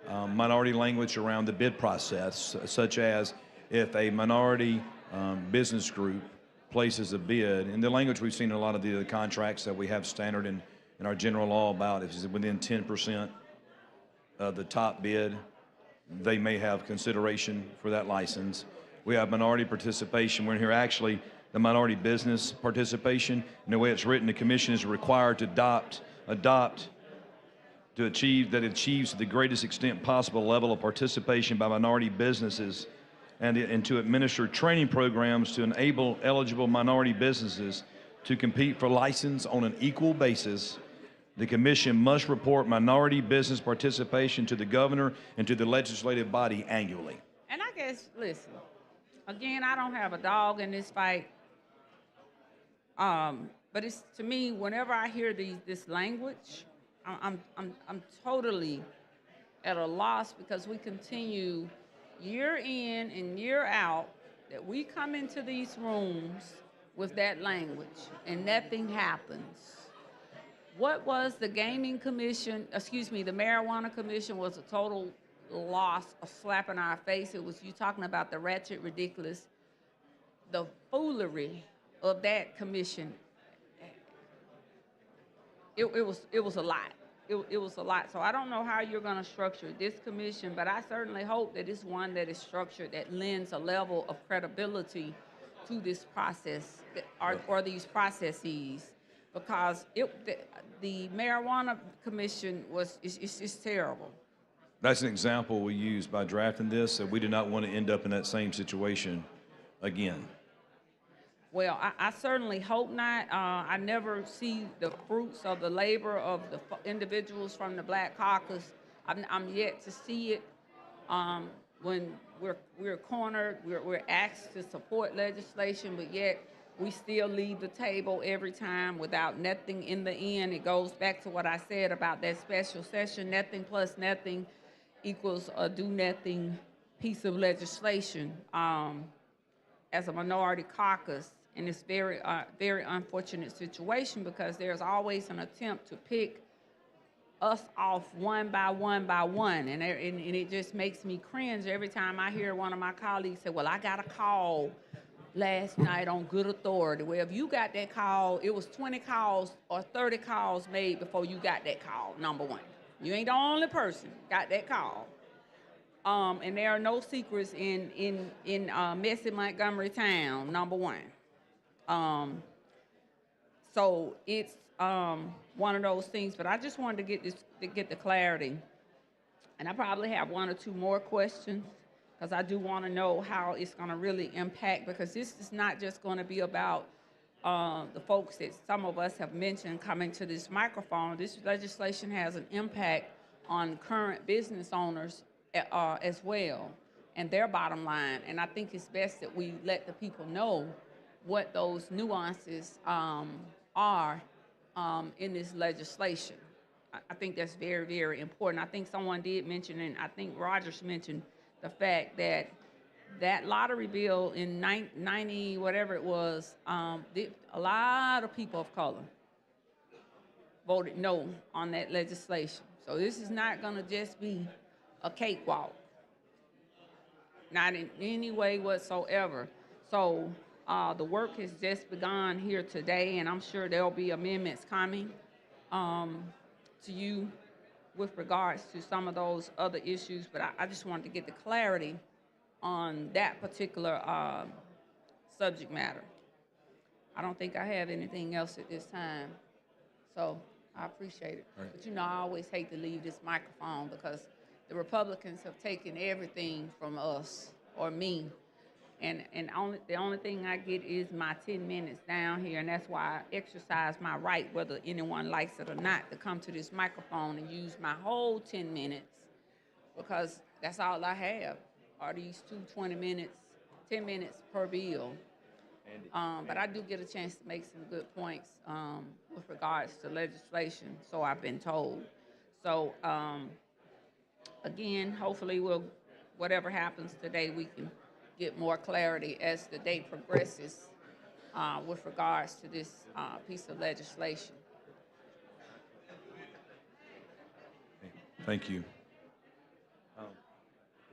minority language around the bid process, such as if a minority business group places a bid, and the language we've seen in a lot of the contracts that we have standard in our general law about, if it's within 10% of the top bid, they may have consideration for that license. We have minority participation. We're here actually the minority business participation. And the way it's written, the commission is required to adopt to achieve that it achieves to the greatest extent possible level of participation by minority businesses and to administer training programs to enable eligible minority businesses to compete for license on an equal basis The commission must report minority business participation to the governor and to the legislative body annually. And I guess, listen, again, I don't have a dog in this fight. But it's, to me, whenever I hear this language, I'm totally at a loss, because we continue year in and year out that we come into these rooms with that language and nothing happens. What was the gaming commission, excuse me, the marijuana commission was a total loss, a slap in our face. It was you talking about the ratchet ridiculous, the foolery of that commission. It was a lot. It was a lot. So I don't know how you're going to structure this commission, but I certainly hope that it's one that is structured that lends a level of credibility to this process or these processes, because the marijuana commission is terrible. That's an example we used by drafting this, that we do not want to end up in that same situation again. Well, I certainly hope not. I never see the fruits of the labor of the individuals from the Black Caucus. I'm yet to see it. When we're cornered, we're asked to support legislation, but yet we still leave the table every time without nothing in the end. It goes back to what I said about that special session. Nothing plus nothing equals a do-nothing piece of legislation. As a minority caucus, in this very unfortunate situation, because there's always an attempt to pick us off one by one by one, and it just makes me cringe every time I hear one of my colleagues say, well, I got a call last night on good authority. Well, if you got that call, it was 20 calls or 30 calls made before you got that call, number one. You ain't the only person got that call. And there are no secrets in messy Montgomery town, number one. So it's one of those things, but I just wanted to get the clarity. And I probably have one or two more questions, because I do want to know how it's going to really impact, because this is not just going to be about the folks that some of us have mentioned coming to this microphone. This legislation has an impact on current business owners as well, and their bottom line. And I think it's best that we let the people know what those nuances are in this legislation. I think that's very, very important. I think someone did mention, and I think Rogers mentioned, the fact that that lottery bill in 90, whatever it was, a lot of people of color voted no on that legislation. So this is not going to just be a cakewalk, not in any way whatsoever. So the work has just begun here today, and I'm sure there'll be amendments coming to you with regards to some of those other issues, but I just wanted to get the clarity on that particular subject matter. I don't think I have anything else at this time, so I appreciate it. Right. But you know, I always hate to leave this microphone, because the Republicans have taken everything from us, or me, and the only thing I get is my 10 minutes down here, and that's why I exercise my right, whether anyone likes it or not, to come to this microphone and use my whole 10 minutes, because that's all I have, are these 20 minutes, 10 minutes per bill. But I do get a chance to make some good points with regards to legislation, so I've been told. So again, hopefully whatever happens today, we can get more clarity as the day progresses with regards to this piece of legislation. Thank you.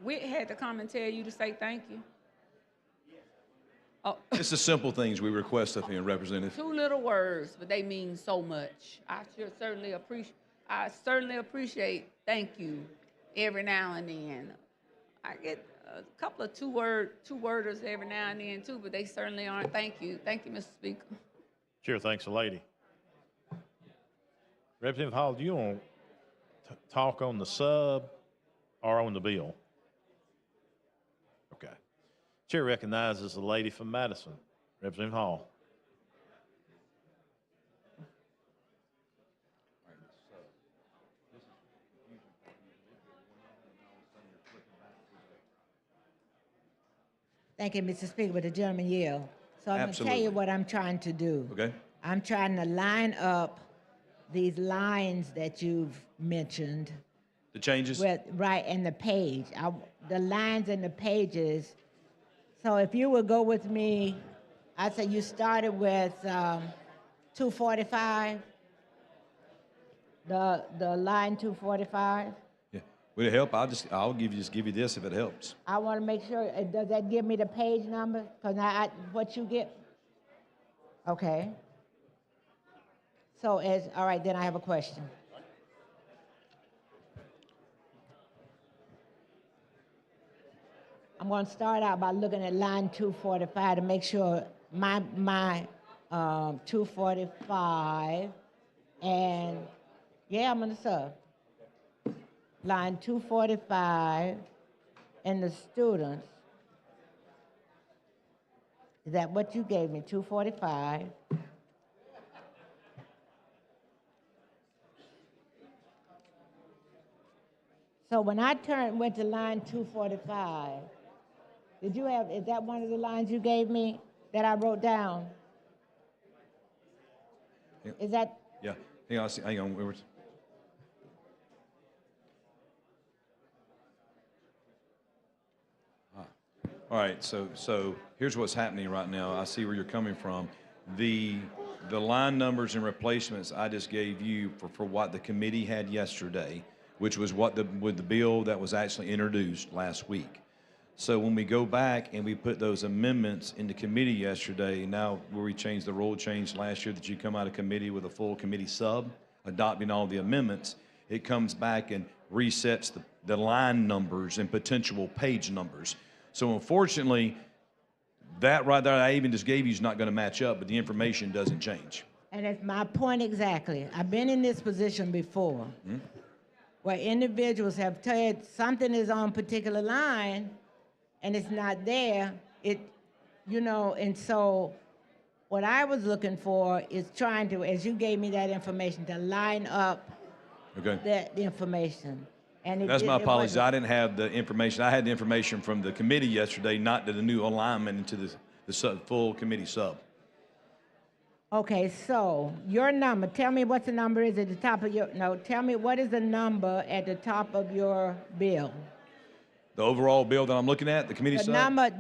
We had to come and tell you to say thank you. Oh. It's the simple things we request of him, Representative. 2 little words, but they mean so much. I certainly appreciate thank you every now and then. I get a couple of two-worders every now and then too, but they certainly aren't thank you. Thank you, Mr. Speaker. Chair thanks the lady. Representative Hall, do you want to talk on the sub or on the bill? Okay. Chair recognizes the lady from Madison, Representative Hall. Thank you, Mr. Speaker, but the gentleman yield. So I'm going to tell Absolutely. you what I'm trying to do. Okay? I'm trying to line up these lines that you've mentioned The changes? with, right, and the page. The lines and the pages. So if you would go with me, I'd say you started with 245, the line 245. Yeah. Would it help? I'll give you this if it helps. I want to make sure, does that give me the page number? Because what you get? Okay. So all right, then I have a question. I'm going to start out by looking at line 245 to make sure my 245 and, yeah, I'm going to sub. Line 245 and the students. Is that what you gave me, 245? So when I went to line 245, is that one of the lines you gave me that I wrote down? Yeah. Is that? Yeah. Hang on. All right, so here's what's happening right now. I see where you're coming from. The line numbers and replacements I just gave you for what the committee had yesterday, which was with the bill that was actually introduced last week. So when we go back and we put those amendments into committee yesterday, now where we changed the rule change last year that you come out of committee with a full committee sub, adopting all the amendments, it comes back and resets the line numbers and potential page numbers. So unfortunately, that right there I even just gave you is not going to match up, but the information doesn't change. And it's my point exactly. I've been in this position before where individuals have told something is on a particular line and it's not there. And so what I was looking for is trying to, as you gave me that information, to line up the information. And That's my apologies. I didn't have the information. I had the information from the committee yesterday, not to the new alignment into the full committee sub. Okay, so your number, tell me what the number is at the top of tell me what is the number at the top of your bill? The overall bill that I'm looking at, the committee sub? I want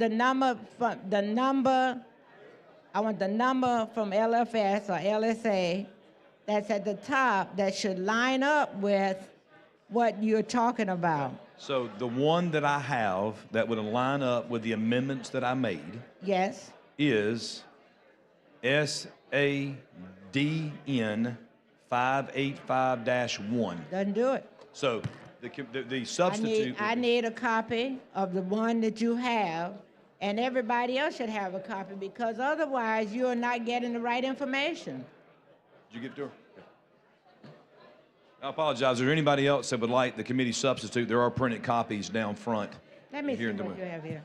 the number from LFS or LSA that's at the top that should line up with what you're talking about. So the one that I have that would line up with the amendments that I made Yes. is SADN 585-1. Doesn't do it. So the substitute. I need a copy of the one that you have, and everybody else should have a copy, because otherwise you're not getting the right information. Did you get it to her? I apologize. Is there anybody else that would like the committee substitute? There are printed copies down front. Let me see here in the what you have here.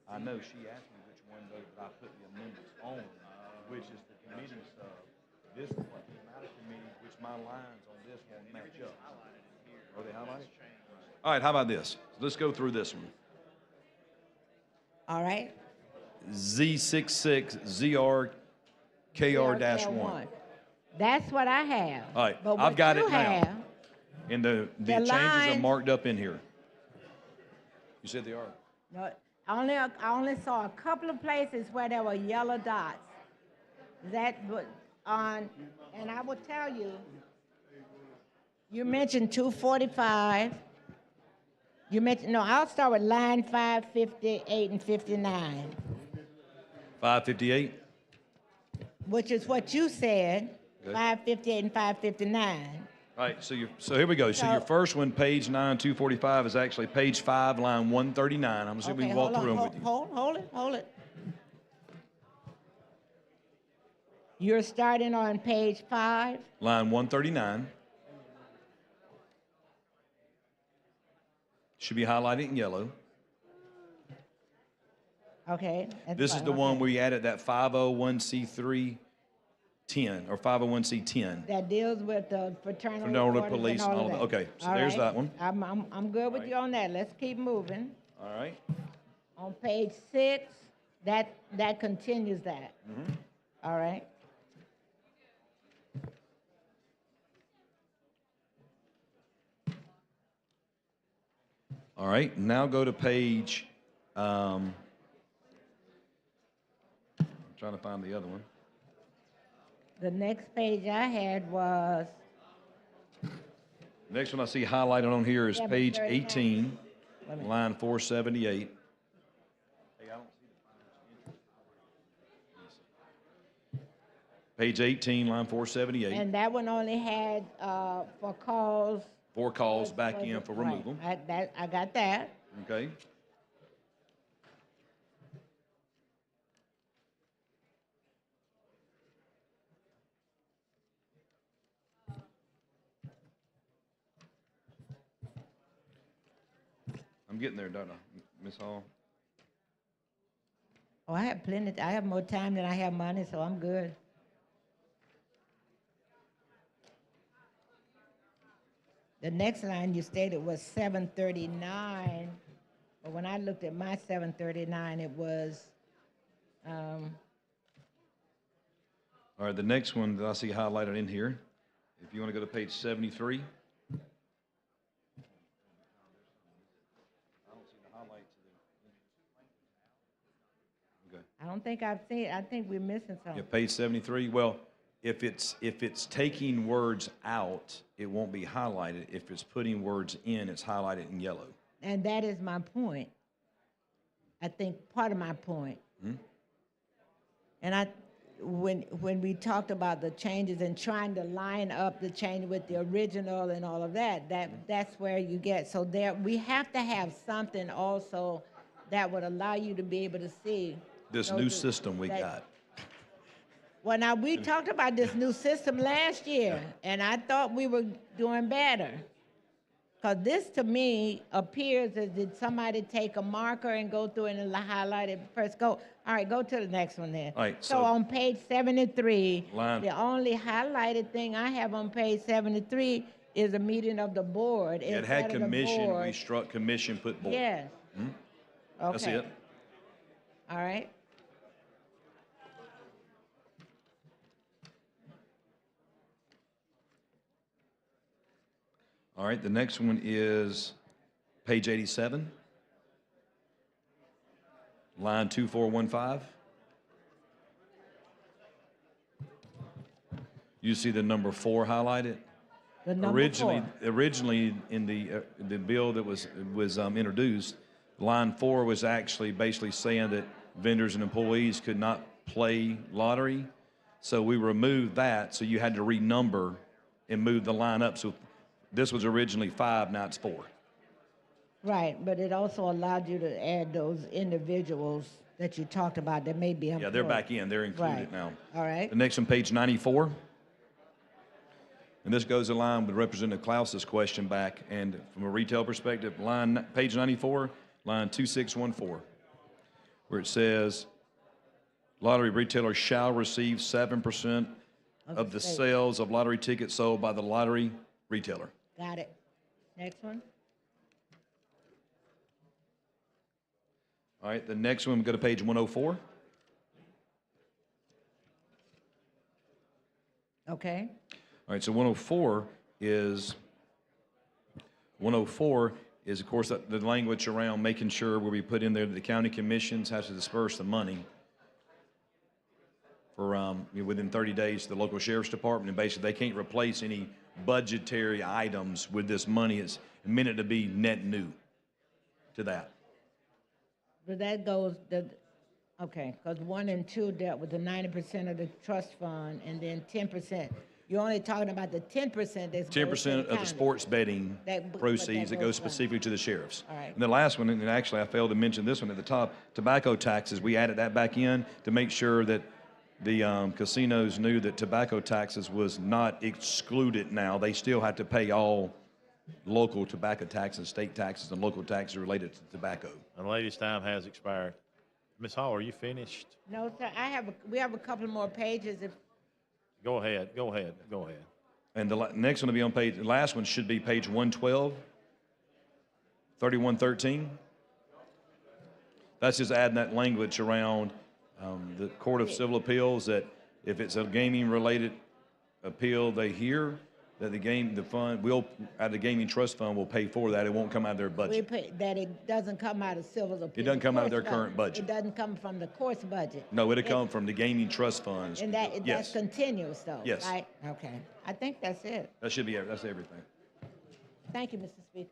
I know she asked me which one though that I put the amendments on, which is the committee sub. This one came out of committee, which my lines on this won't match up. Are they highlighted? All right, how about this? Let's go through this one. All right. Z66 ZR KR-1. That's what I have. All right, But I've got you it now. have, And the changes are lines- marked up in here. You said they are. no, I only saw a couple of places where there were yellow dots. That was on, and I will tell you, you mentioned 245. You mentioned, I'll start with line 558 and 59, 558. which is what you said, Okay. 558 and 559. All right, so here we go. So your first one, page 9, 245, is actually page 5, line 139. I'm going to see if we can walk through them with you. Hold it. You're starting on page 5. Line 139. Should be highlighted in yellow. Okay. that's This is fine, the one okay. where you added that 501c3 10 or 501c10. That deals with the fraternal Fraternal orders police and all of that. Okay, so All there's right. that one. I'm good with you on that. Let's keep moving. All right. On page 6, that continues that. Mhm. All right. All right, now go to page, I'm trying to find the other one. The next page I had was Next one I see highlighted on here is Yeah, but page 39. 18, Wait a minute. line 478. Page 18, line 478. and that one only had for calls. 4 calls back in for Right. removal. I got that. Okay. I'm getting there, don't I, Ms. Hall? Oh, I have plenty. I have more time than I have money, so I'm good. The next line you stated was 739, but when I looked at my 739, it was, All right, the next one that I see highlighted in here, if you want to go to page 73. I don't think I've seen, I think we're missing Yeah, something. page 73. Well, if it's taking words out, it won't be highlighted. If it's putting words in, it's highlighted in yellow. And that is my point. I think part of my point. Hmm? And when we talked about the changes and trying to line up the change with the original and all of that, that's where you get. So there, we have to have something also that would allow you to be able to see. This those new are- system we that- got. Well, now, we talked about this new system last year, and I thought we were doing better. Because this, to me, appears as did somebody take a marker and go through it and highlight it first. Go, all right, go to the next one then. All right, So so- on page 73, Line- the only highlighted thing I have on page 73 is a meeting of the board. It had instead of the commission, we board. struck commission, put board. Yes, Hmm? That's okay. it. All right. All right, the next one is page 87, line 2415. You see the number 4 highlighted? The number Originally, 4. originally in the bill that was introduced, line 4 was actually basically saying that vendors and employees could not play lottery. So we removed that, so you had to renumber and move the line up. So this was originally 5, now it's 4. Right, but it also allowed you to add those individuals that you talked about that may be employed. Yeah, they're back in, they're included Right. now. All right. The next one, page 94. And this goes in line with Representative Klaus's question back, and from a retail perspective, page 94, line 2614, where it says, lottery retailers shall receive 7% of the state. sales of lottery tickets sold by the lottery retailer. Got it. Next one. All right, the next one, we go to page 104. Okay. All right, so 104 is, of course, the language around making sure where we put in there that the county commissions have to disperse the money for, within 30 days to the local sheriff's department, and basically they can't replace any budgetary items with this money. It's meant it to be net new to that. But that goes, okay, because 1 and 2 dealt with the 90% of the trust fund, and then 10%. You're only talking about the 10% that's. 10% of the sports betting That- but proceeds that that goes goes specifically to the sheriffs. All right. And the last one, and actually I failed to mention this one at the top, tobacco taxes. We added that back in to make sure that the casinos knew that tobacco taxes was not excluded now. They still have to pay all local tobacco taxes, state taxes, and local taxes related to tobacco. The lady's time has expired. Ms. Hall, are you finished? No, sir, we have a couple more pages if. Go ahead. And the next one will be on the last one should be page 112, 3113. That's just adding that language around the Court of Civil Appeals that if it's a gaming-related appeal they hear, that the gaming trust fund will pay for that. It won't come out of their budget. That it doesn't come out of civil appeals. It doesn't come out of their court's current budget. It doesn't come from the court's budget. No, it'll come from the gaming trust funds. And that's Yes. continuous though, Yes. right? Okay. I think that's it. That should be, that's everything. Thank you, Mr. Speaker.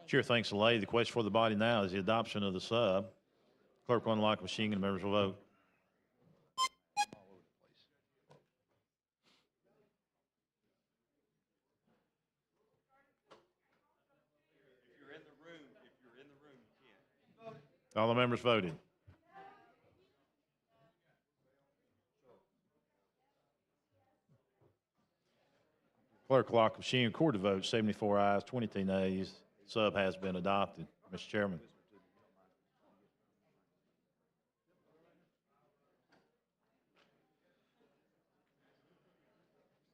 Chair thanks the lady. The question for the body now is the adoption of the sub. Clerk will unlock the machine and the members will vote. All the members voted. Clerk will lock the machine and record the vote. 74 ayes, 22 nays. Sub has been adopted. Mr. Chairman.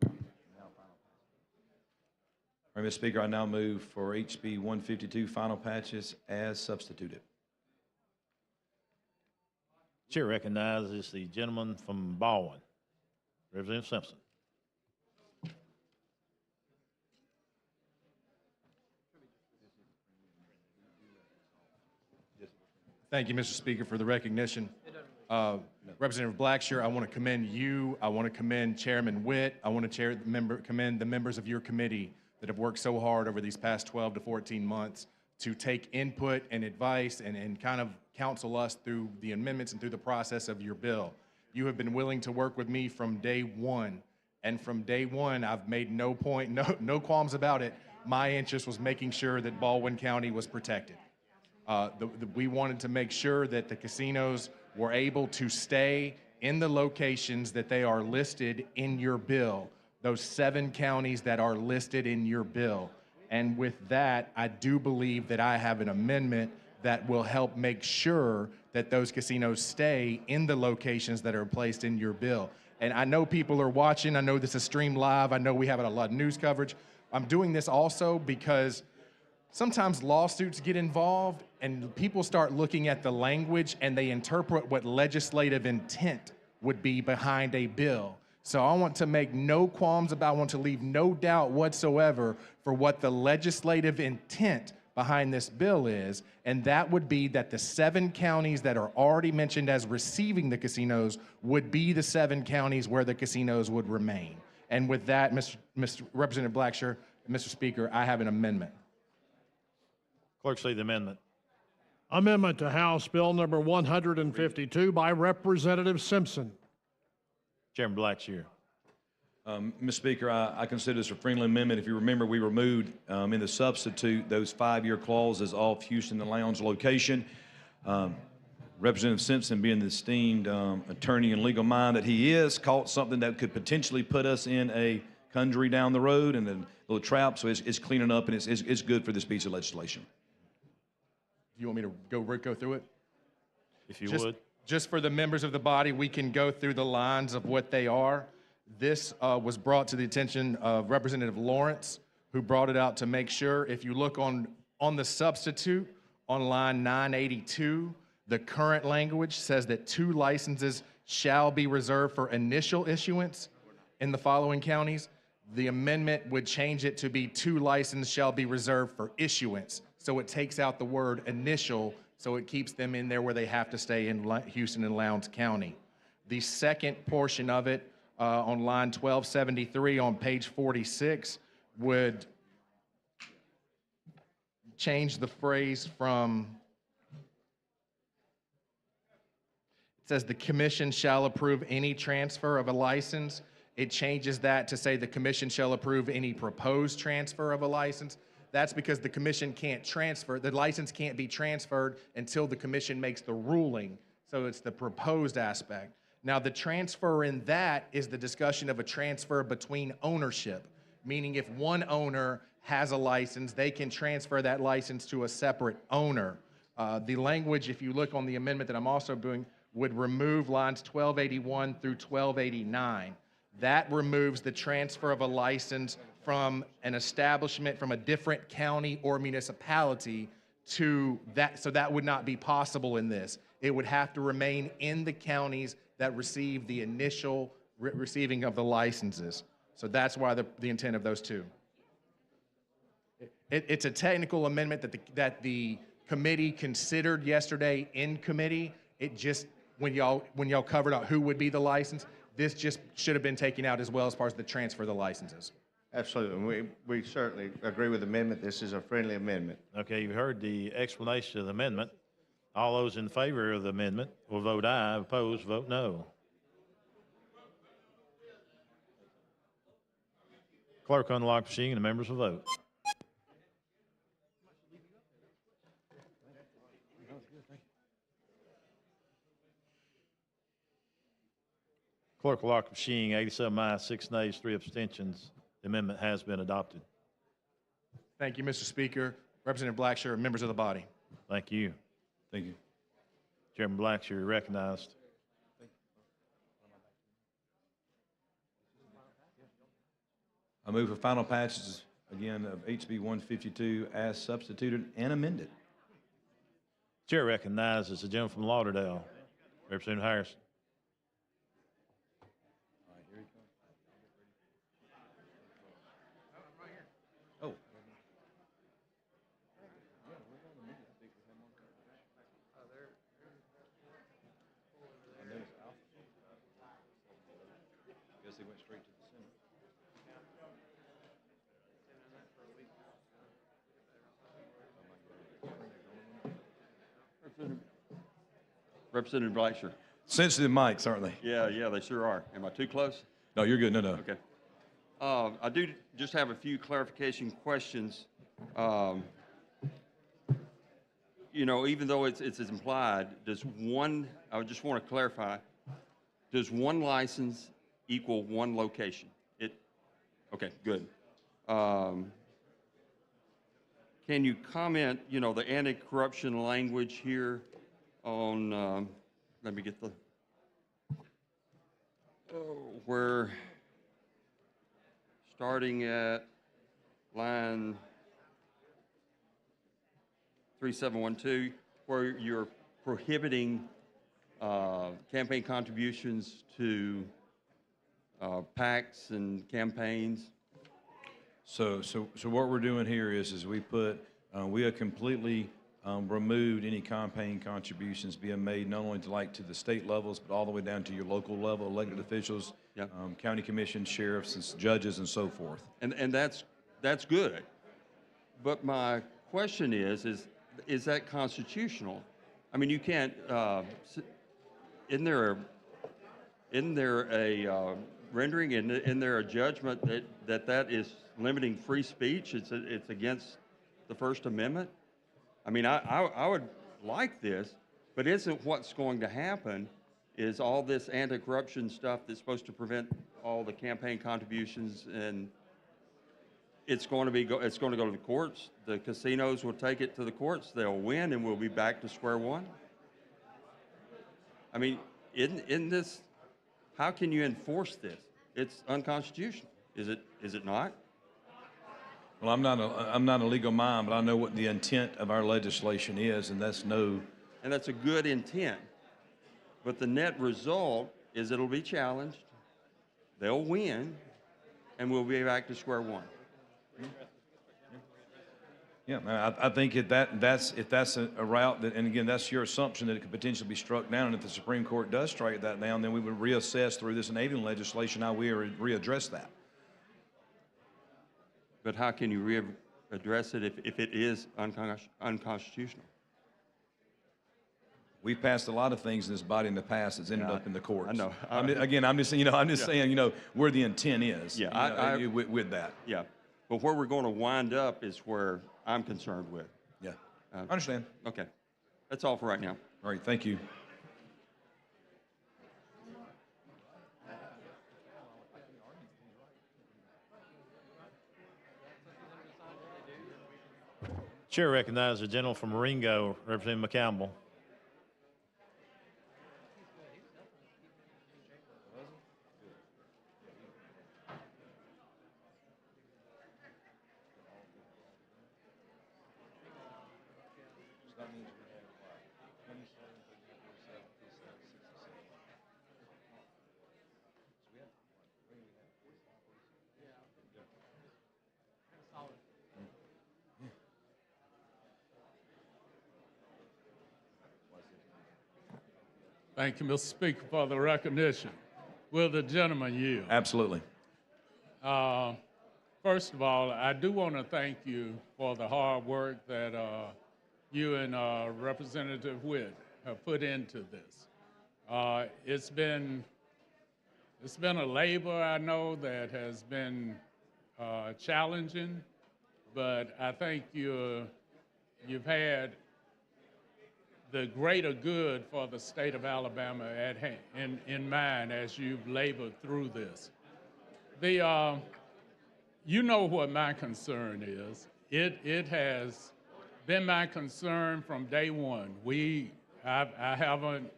All right, Mr. Speaker, I now move for HB 152 final patches as substituted. Chair recognizes the gentleman from Baldwin, Representative Simpson. Thank you, Mr. Speaker, for the recognition. Representative Blackshear, I want to commend you. I want to commend Chairman Witt. I want to commend the members of your committee that have worked so hard over these past 12 to 14 months to take input and advice and kind of counsel us through the amendments and through the process of your bill. You have been willing to work with me from day one. And from day one, I've made no qualms about it. My interest was making sure that Baldwin County was protected. We wanted to make sure that the casinos were able to stay in the locations that they are listed in your bill, those 7 counties that are listed in your bill. And with that, I do believe that I have an amendment that will help make sure that those casinos stay in the locations that are placed in your bill. And I know people are watching. I know this is streamed live. I know we have a lot of news coverage. I'm doing this also because sometimes lawsuits get involved and people start looking at the language and they interpret what legislative intent would be behind a bill. So I want to make no qualms about, I want to leave no doubt whatsoever for what the legislative intent behind this bill is, and that would be that the 7 counties that are already mentioned as receiving the casinos would be the 7 counties where the casinos would remain. And with that, Mr. Representative Blackshear, Mr. Speaker, I have an amendment. Clerk, see the amendment. Amendment to House Bill number 152 by Representative Simpson. Chairman Blackshear. Mr. Speaker, I consider this a friendly amendment. If you remember, we removed in the substitute those 5-year clauses off Houston and Lowndes location. Representative Simpson, being the esteemed attorney and legal mind that he is, caught something that could potentially put us in a quandary down the road and a little trap. So it's cleaning up, and it's good for this piece of legislation. You want me to go through it? If you would. Just for the members of the body, we can go through the lines of what they are. This was brought to the attention of Representative Lawrence, who brought it out to make sure. If you look on the substitute on line 982, the current language says that 2 licenses shall be reserved for initial issuance in the following counties. The amendment would change it to be 2 licenses shall be reserved for issuance. So it takes out the word initial, so it keeps them in there where they have to stay in Houston and Lowndes County. The second portion of it, on line 1273 on page 46, would change the phrase from, it says the commission shall approve any transfer of a license. It changes that to say the commission shall approve any proposed transfer of a license. That's because the commission can't transfer, the license can't be transferred until the commission makes the ruling. So it's the proposed aspect. Now, the transfer in that is the discussion of a transfer between ownership, meaning if one owner has a license, they can transfer that license to a separate owner. The language, if you look on the amendment that I'm also doing, would remove lines 1281 through 1289. That removes the transfer of a license from an establishment from a different county or municipality to that, so that would not be possible in this. It would have to remain in the counties that receive the initial receiving of the licenses. So that's why the intent of those two. It's a technical amendment that the committee considered yesterday in committee. It just, when y'all covered out who would be the license, this just should have been taken out as well as far as the transfer of the licenses. Absolutely. And we certainly agree with the amendment. This is a friendly amendment. Okay, you've heard the explanation of the amendment. All those in favor of the amendment will vote aye. Opposed, vote no. Clerk unlock the machine and the members will vote. Clerk will lock the machine. 87 ayes, 6 nays, 3 abstentions. The amendment has been adopted. Thank you, Mr. Speaker. Representative Blackshear, members of the body. Thank you. Thank you. Chairman Blackshear, you're recognized. I move for final passage again of HB 152 as substituted and amended. Chair recognizes the gentleman from Lauderdale, Representative Harrison. Oh. Guess they went straight to the Senate. Representative Blackshear. Sensitive mics, aren't they? Yeah, they sure are. Am I too close? No, you're good. No. Okay. I do just have a few clarification questions. You know, even though it's implied, I just want to clarify, does one license equal one location? Okay, good. Can you comment, you know, the anti-corruption language here on, let me get the, where, starting at line 3712, where you're prohibiting campaign contributions to PACs and campaigns. So what we're doing here is we have completely removed any campaign contributions being made not only to the state levels, but all the way down to your local level, elected officials, county commissions, sheriffs, and judges, and so forth. And that's good. But my question is that constitutional? I mean, you can't. Isn't there a rendering? Isn't there a judgment that is limiting free speech? It's against the First Amendment. I mean, I would like this, but isn't what's going to happen is all this anti-corruption stuff that's supposed to prevent all the campaign contributions, and it's going to go to the courts. The casinos will take it to the courts. They'll win, and we'll be back to square one. I mean, in this, how can you enforce this? It's unconstitutional. Is it not? Well, I'm not a legal mind, but I know what the intent of our legislation is, and that's no. And that's a good intent. But the net result is it'll be challenged, they'll win, and we'll be back to square one. Yeah, I think if that's a route that, and again, that's your assumption that it could potentially be struck down, and if the Supreme Court does strike that down, then we would reassess through this enabling legislation how we readdress that. But how can you readdress it if it is unconstitutional? We've passed a lot of things in this body in the past that's ended up in the courts. I know. I'm just saying, where the intent is. Yeah, with that. Yeah, but where we're going to wind up is where I'm concerned with. Yeah, I understand. Okay, that's all for right now. All right, thank you. Chair recognizes the gentleman from Marengo, Representative McCampbell. Thank you, Mr. Speaker, for the recognition. Will the gentleman yield? Absolutely. First of all, I do want to thank you for the hard work that you and Representative Witt have put into this. It's been a labor, I know, that has been challenging, but I think you've had the greater good for the state of Alabama at hand, in mind as you've labored through this. You know what my concern is. It has been my concern from day one. I haven't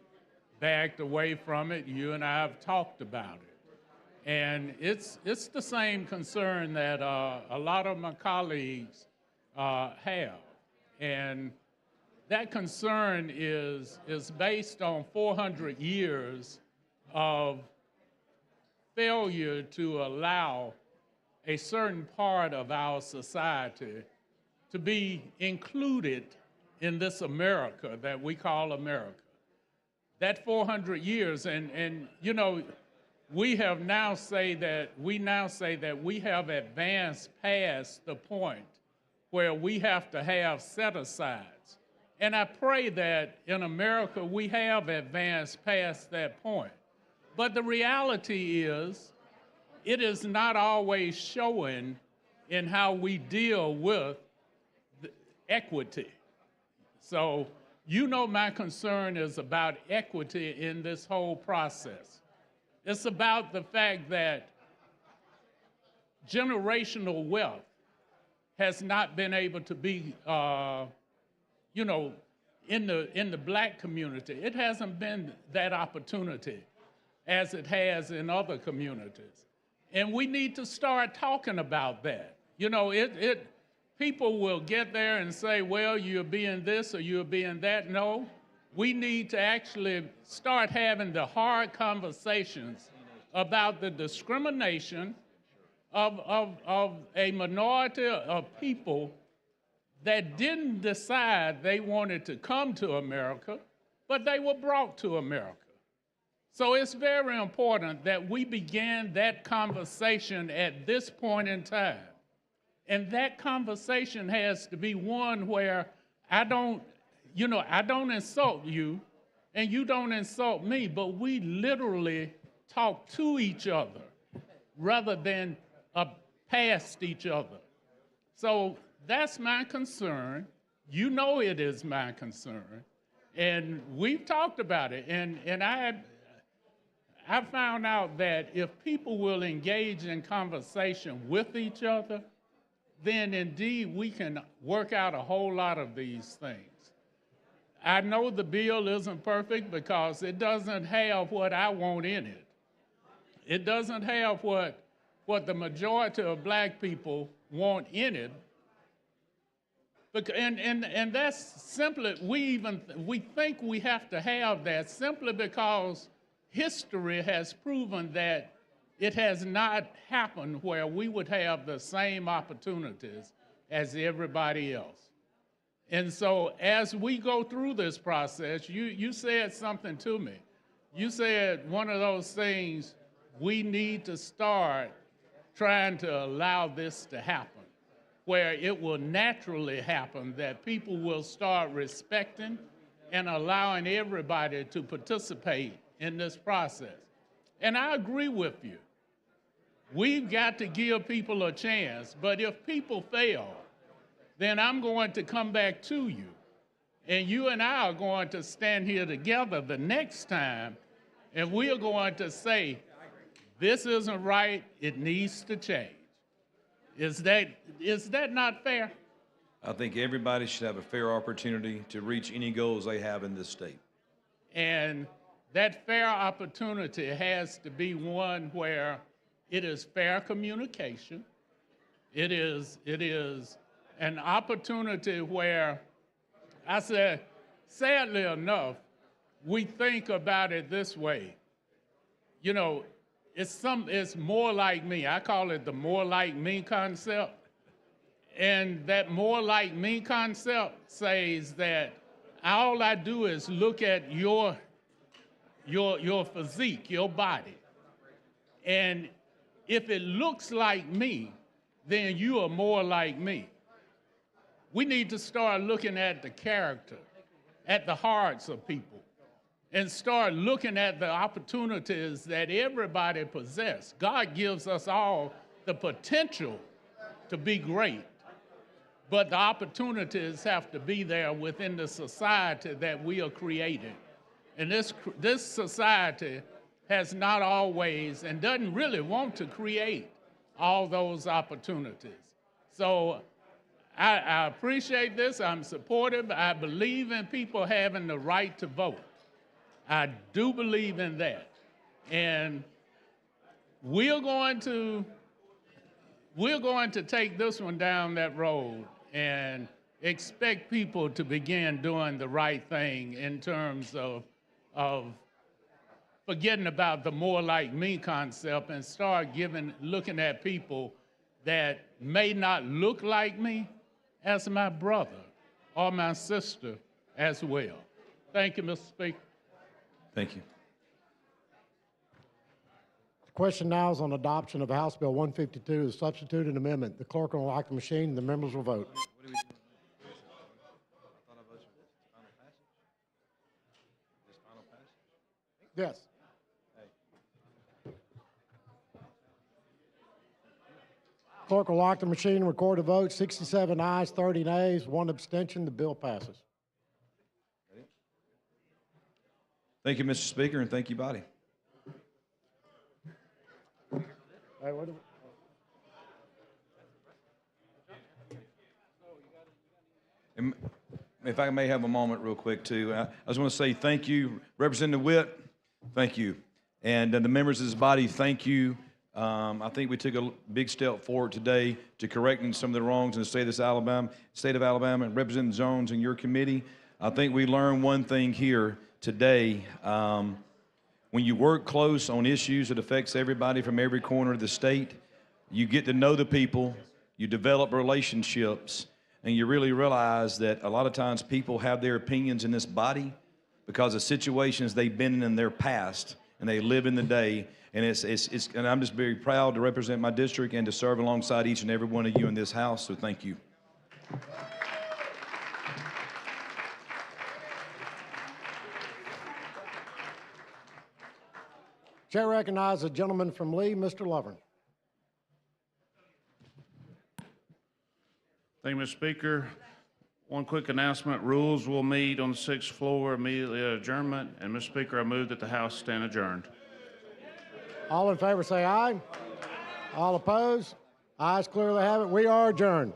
backed away from it. You and I have talked about it. And it's the same concern that a lot of my colleagues have. And that concern is based on 400 years of failure to allow a certain part of our society to be included in this America that we call America. That 400 years, and you know, we now say that we have advanced past the point where we have to have set-asides. And I pray that in America we have advanced past that point. But the reality is, it is not always showing in how we deal with equity. So, you know my concern is about equity in this whole process. It's about the fact that generational wealth has not been able to be, in the black community. It hasn't been that opportunity as it has in other communities. And we need to start talking about that. You know, people will get there and say, well, you're being this or you're being that. No, we need to actually start having the hard conversations about the discrimination of a minority of people that didn't decide they wanted to come to America, but they were brought to America. So it's very important that we begin that conversation at this point in time. And that conversation has to be one where I don't insult you and you don't insult me, but we literally talk to each other rather than past each other. So that's my concern. You know it is my concern. And we've talked about it. And I found out that if people will engage in conversation with each other, then indeed we can work out a whole lot of these things. I know the bill isn't perfect because it doesn't have what I want in it. It doesn't have what the majority of black people want in it. And that's simply, we think we have to have that simply because history has proven that it has not happened where we would have the same opportunities as everybody else. And so as we go through this process, you said something to me. You said one of those things, we need to start trying to allow this to happen, where it will naturally happen that people will start respecting and allowing everybody to participate in this process. And I agree with you. We've got to give people a chance, but if people fail, then I'm going to come back to you. And you and I are going to stand here together the next time, and we are going to say, this isn't right, it needs to change. Is that not fair? I think everybody should have a fair opportunity to reach any goals they have in this state. And that fair opportunity has to be one where it is fair communication. It is an opportunity where, I said, sadly enough, we think about it this way. You know, it's more like me. I call it the more like me concept. And that more like me concept says that all I do is look at your your physique, your body. And if it looks like me, then you are more like me. We need to start looking at the character, at the hearts of people, and start looking at the opportunities that everybody possesses. God gives us all the potential to be great, but the opportunities have to be there within the society that we are creating. And this society has not always and doesn't really want to create all those opportunities. So I appreciate this. I'm supportive. I believe in people having the right to vote. I do believe in that. And we're going to take this one down that road and expect people to begin doing the right thing in terms of forgetting about the more like me concept and start looking at people that may not look like me as my brother or my sister as well. Thank you, Mr. Speaker. Thank you. The question now is on adoption of House Bill 152 as substituted amendment. The clerk will lock the machine. The members will vote. Yes. Clerk will lock the machine and record the vote. 67 ayes, 30 nays, 1 abstention. The bill passes. Thank you, Mr. Speaker, and thank you, body. Hey, what do And if I may have a moment real quick, too. I just want to say thank you, Representative Witt, thank you. And the members of this body, thank you. I think we took a big step forward today to correcting some of the wrongs in the state of Alabama, and Representative Jones and your committee. I think we learned one thing here today. When you work close on issues that affects everybody from every corner of the state, you get to know the people, you develop relationships, and you really realize that a lot of times people have their opinions in this body because of situations they've been in their past, and they live in the day. And and I'm just very proud to represent my district and to serve alongside each and every one of you in this house. So thank you. Chair recognizes the gentleman from Lee, Mr. Lovern. Thank you, Mr. Speaker. One quick announcement. Rules will meet on the 6th floor immediately at adjournment. And, Mr. Speaker, I move that the House stand adjourned. All in favor say aye. All opposed? Ayes clearly have it. We are adjourned.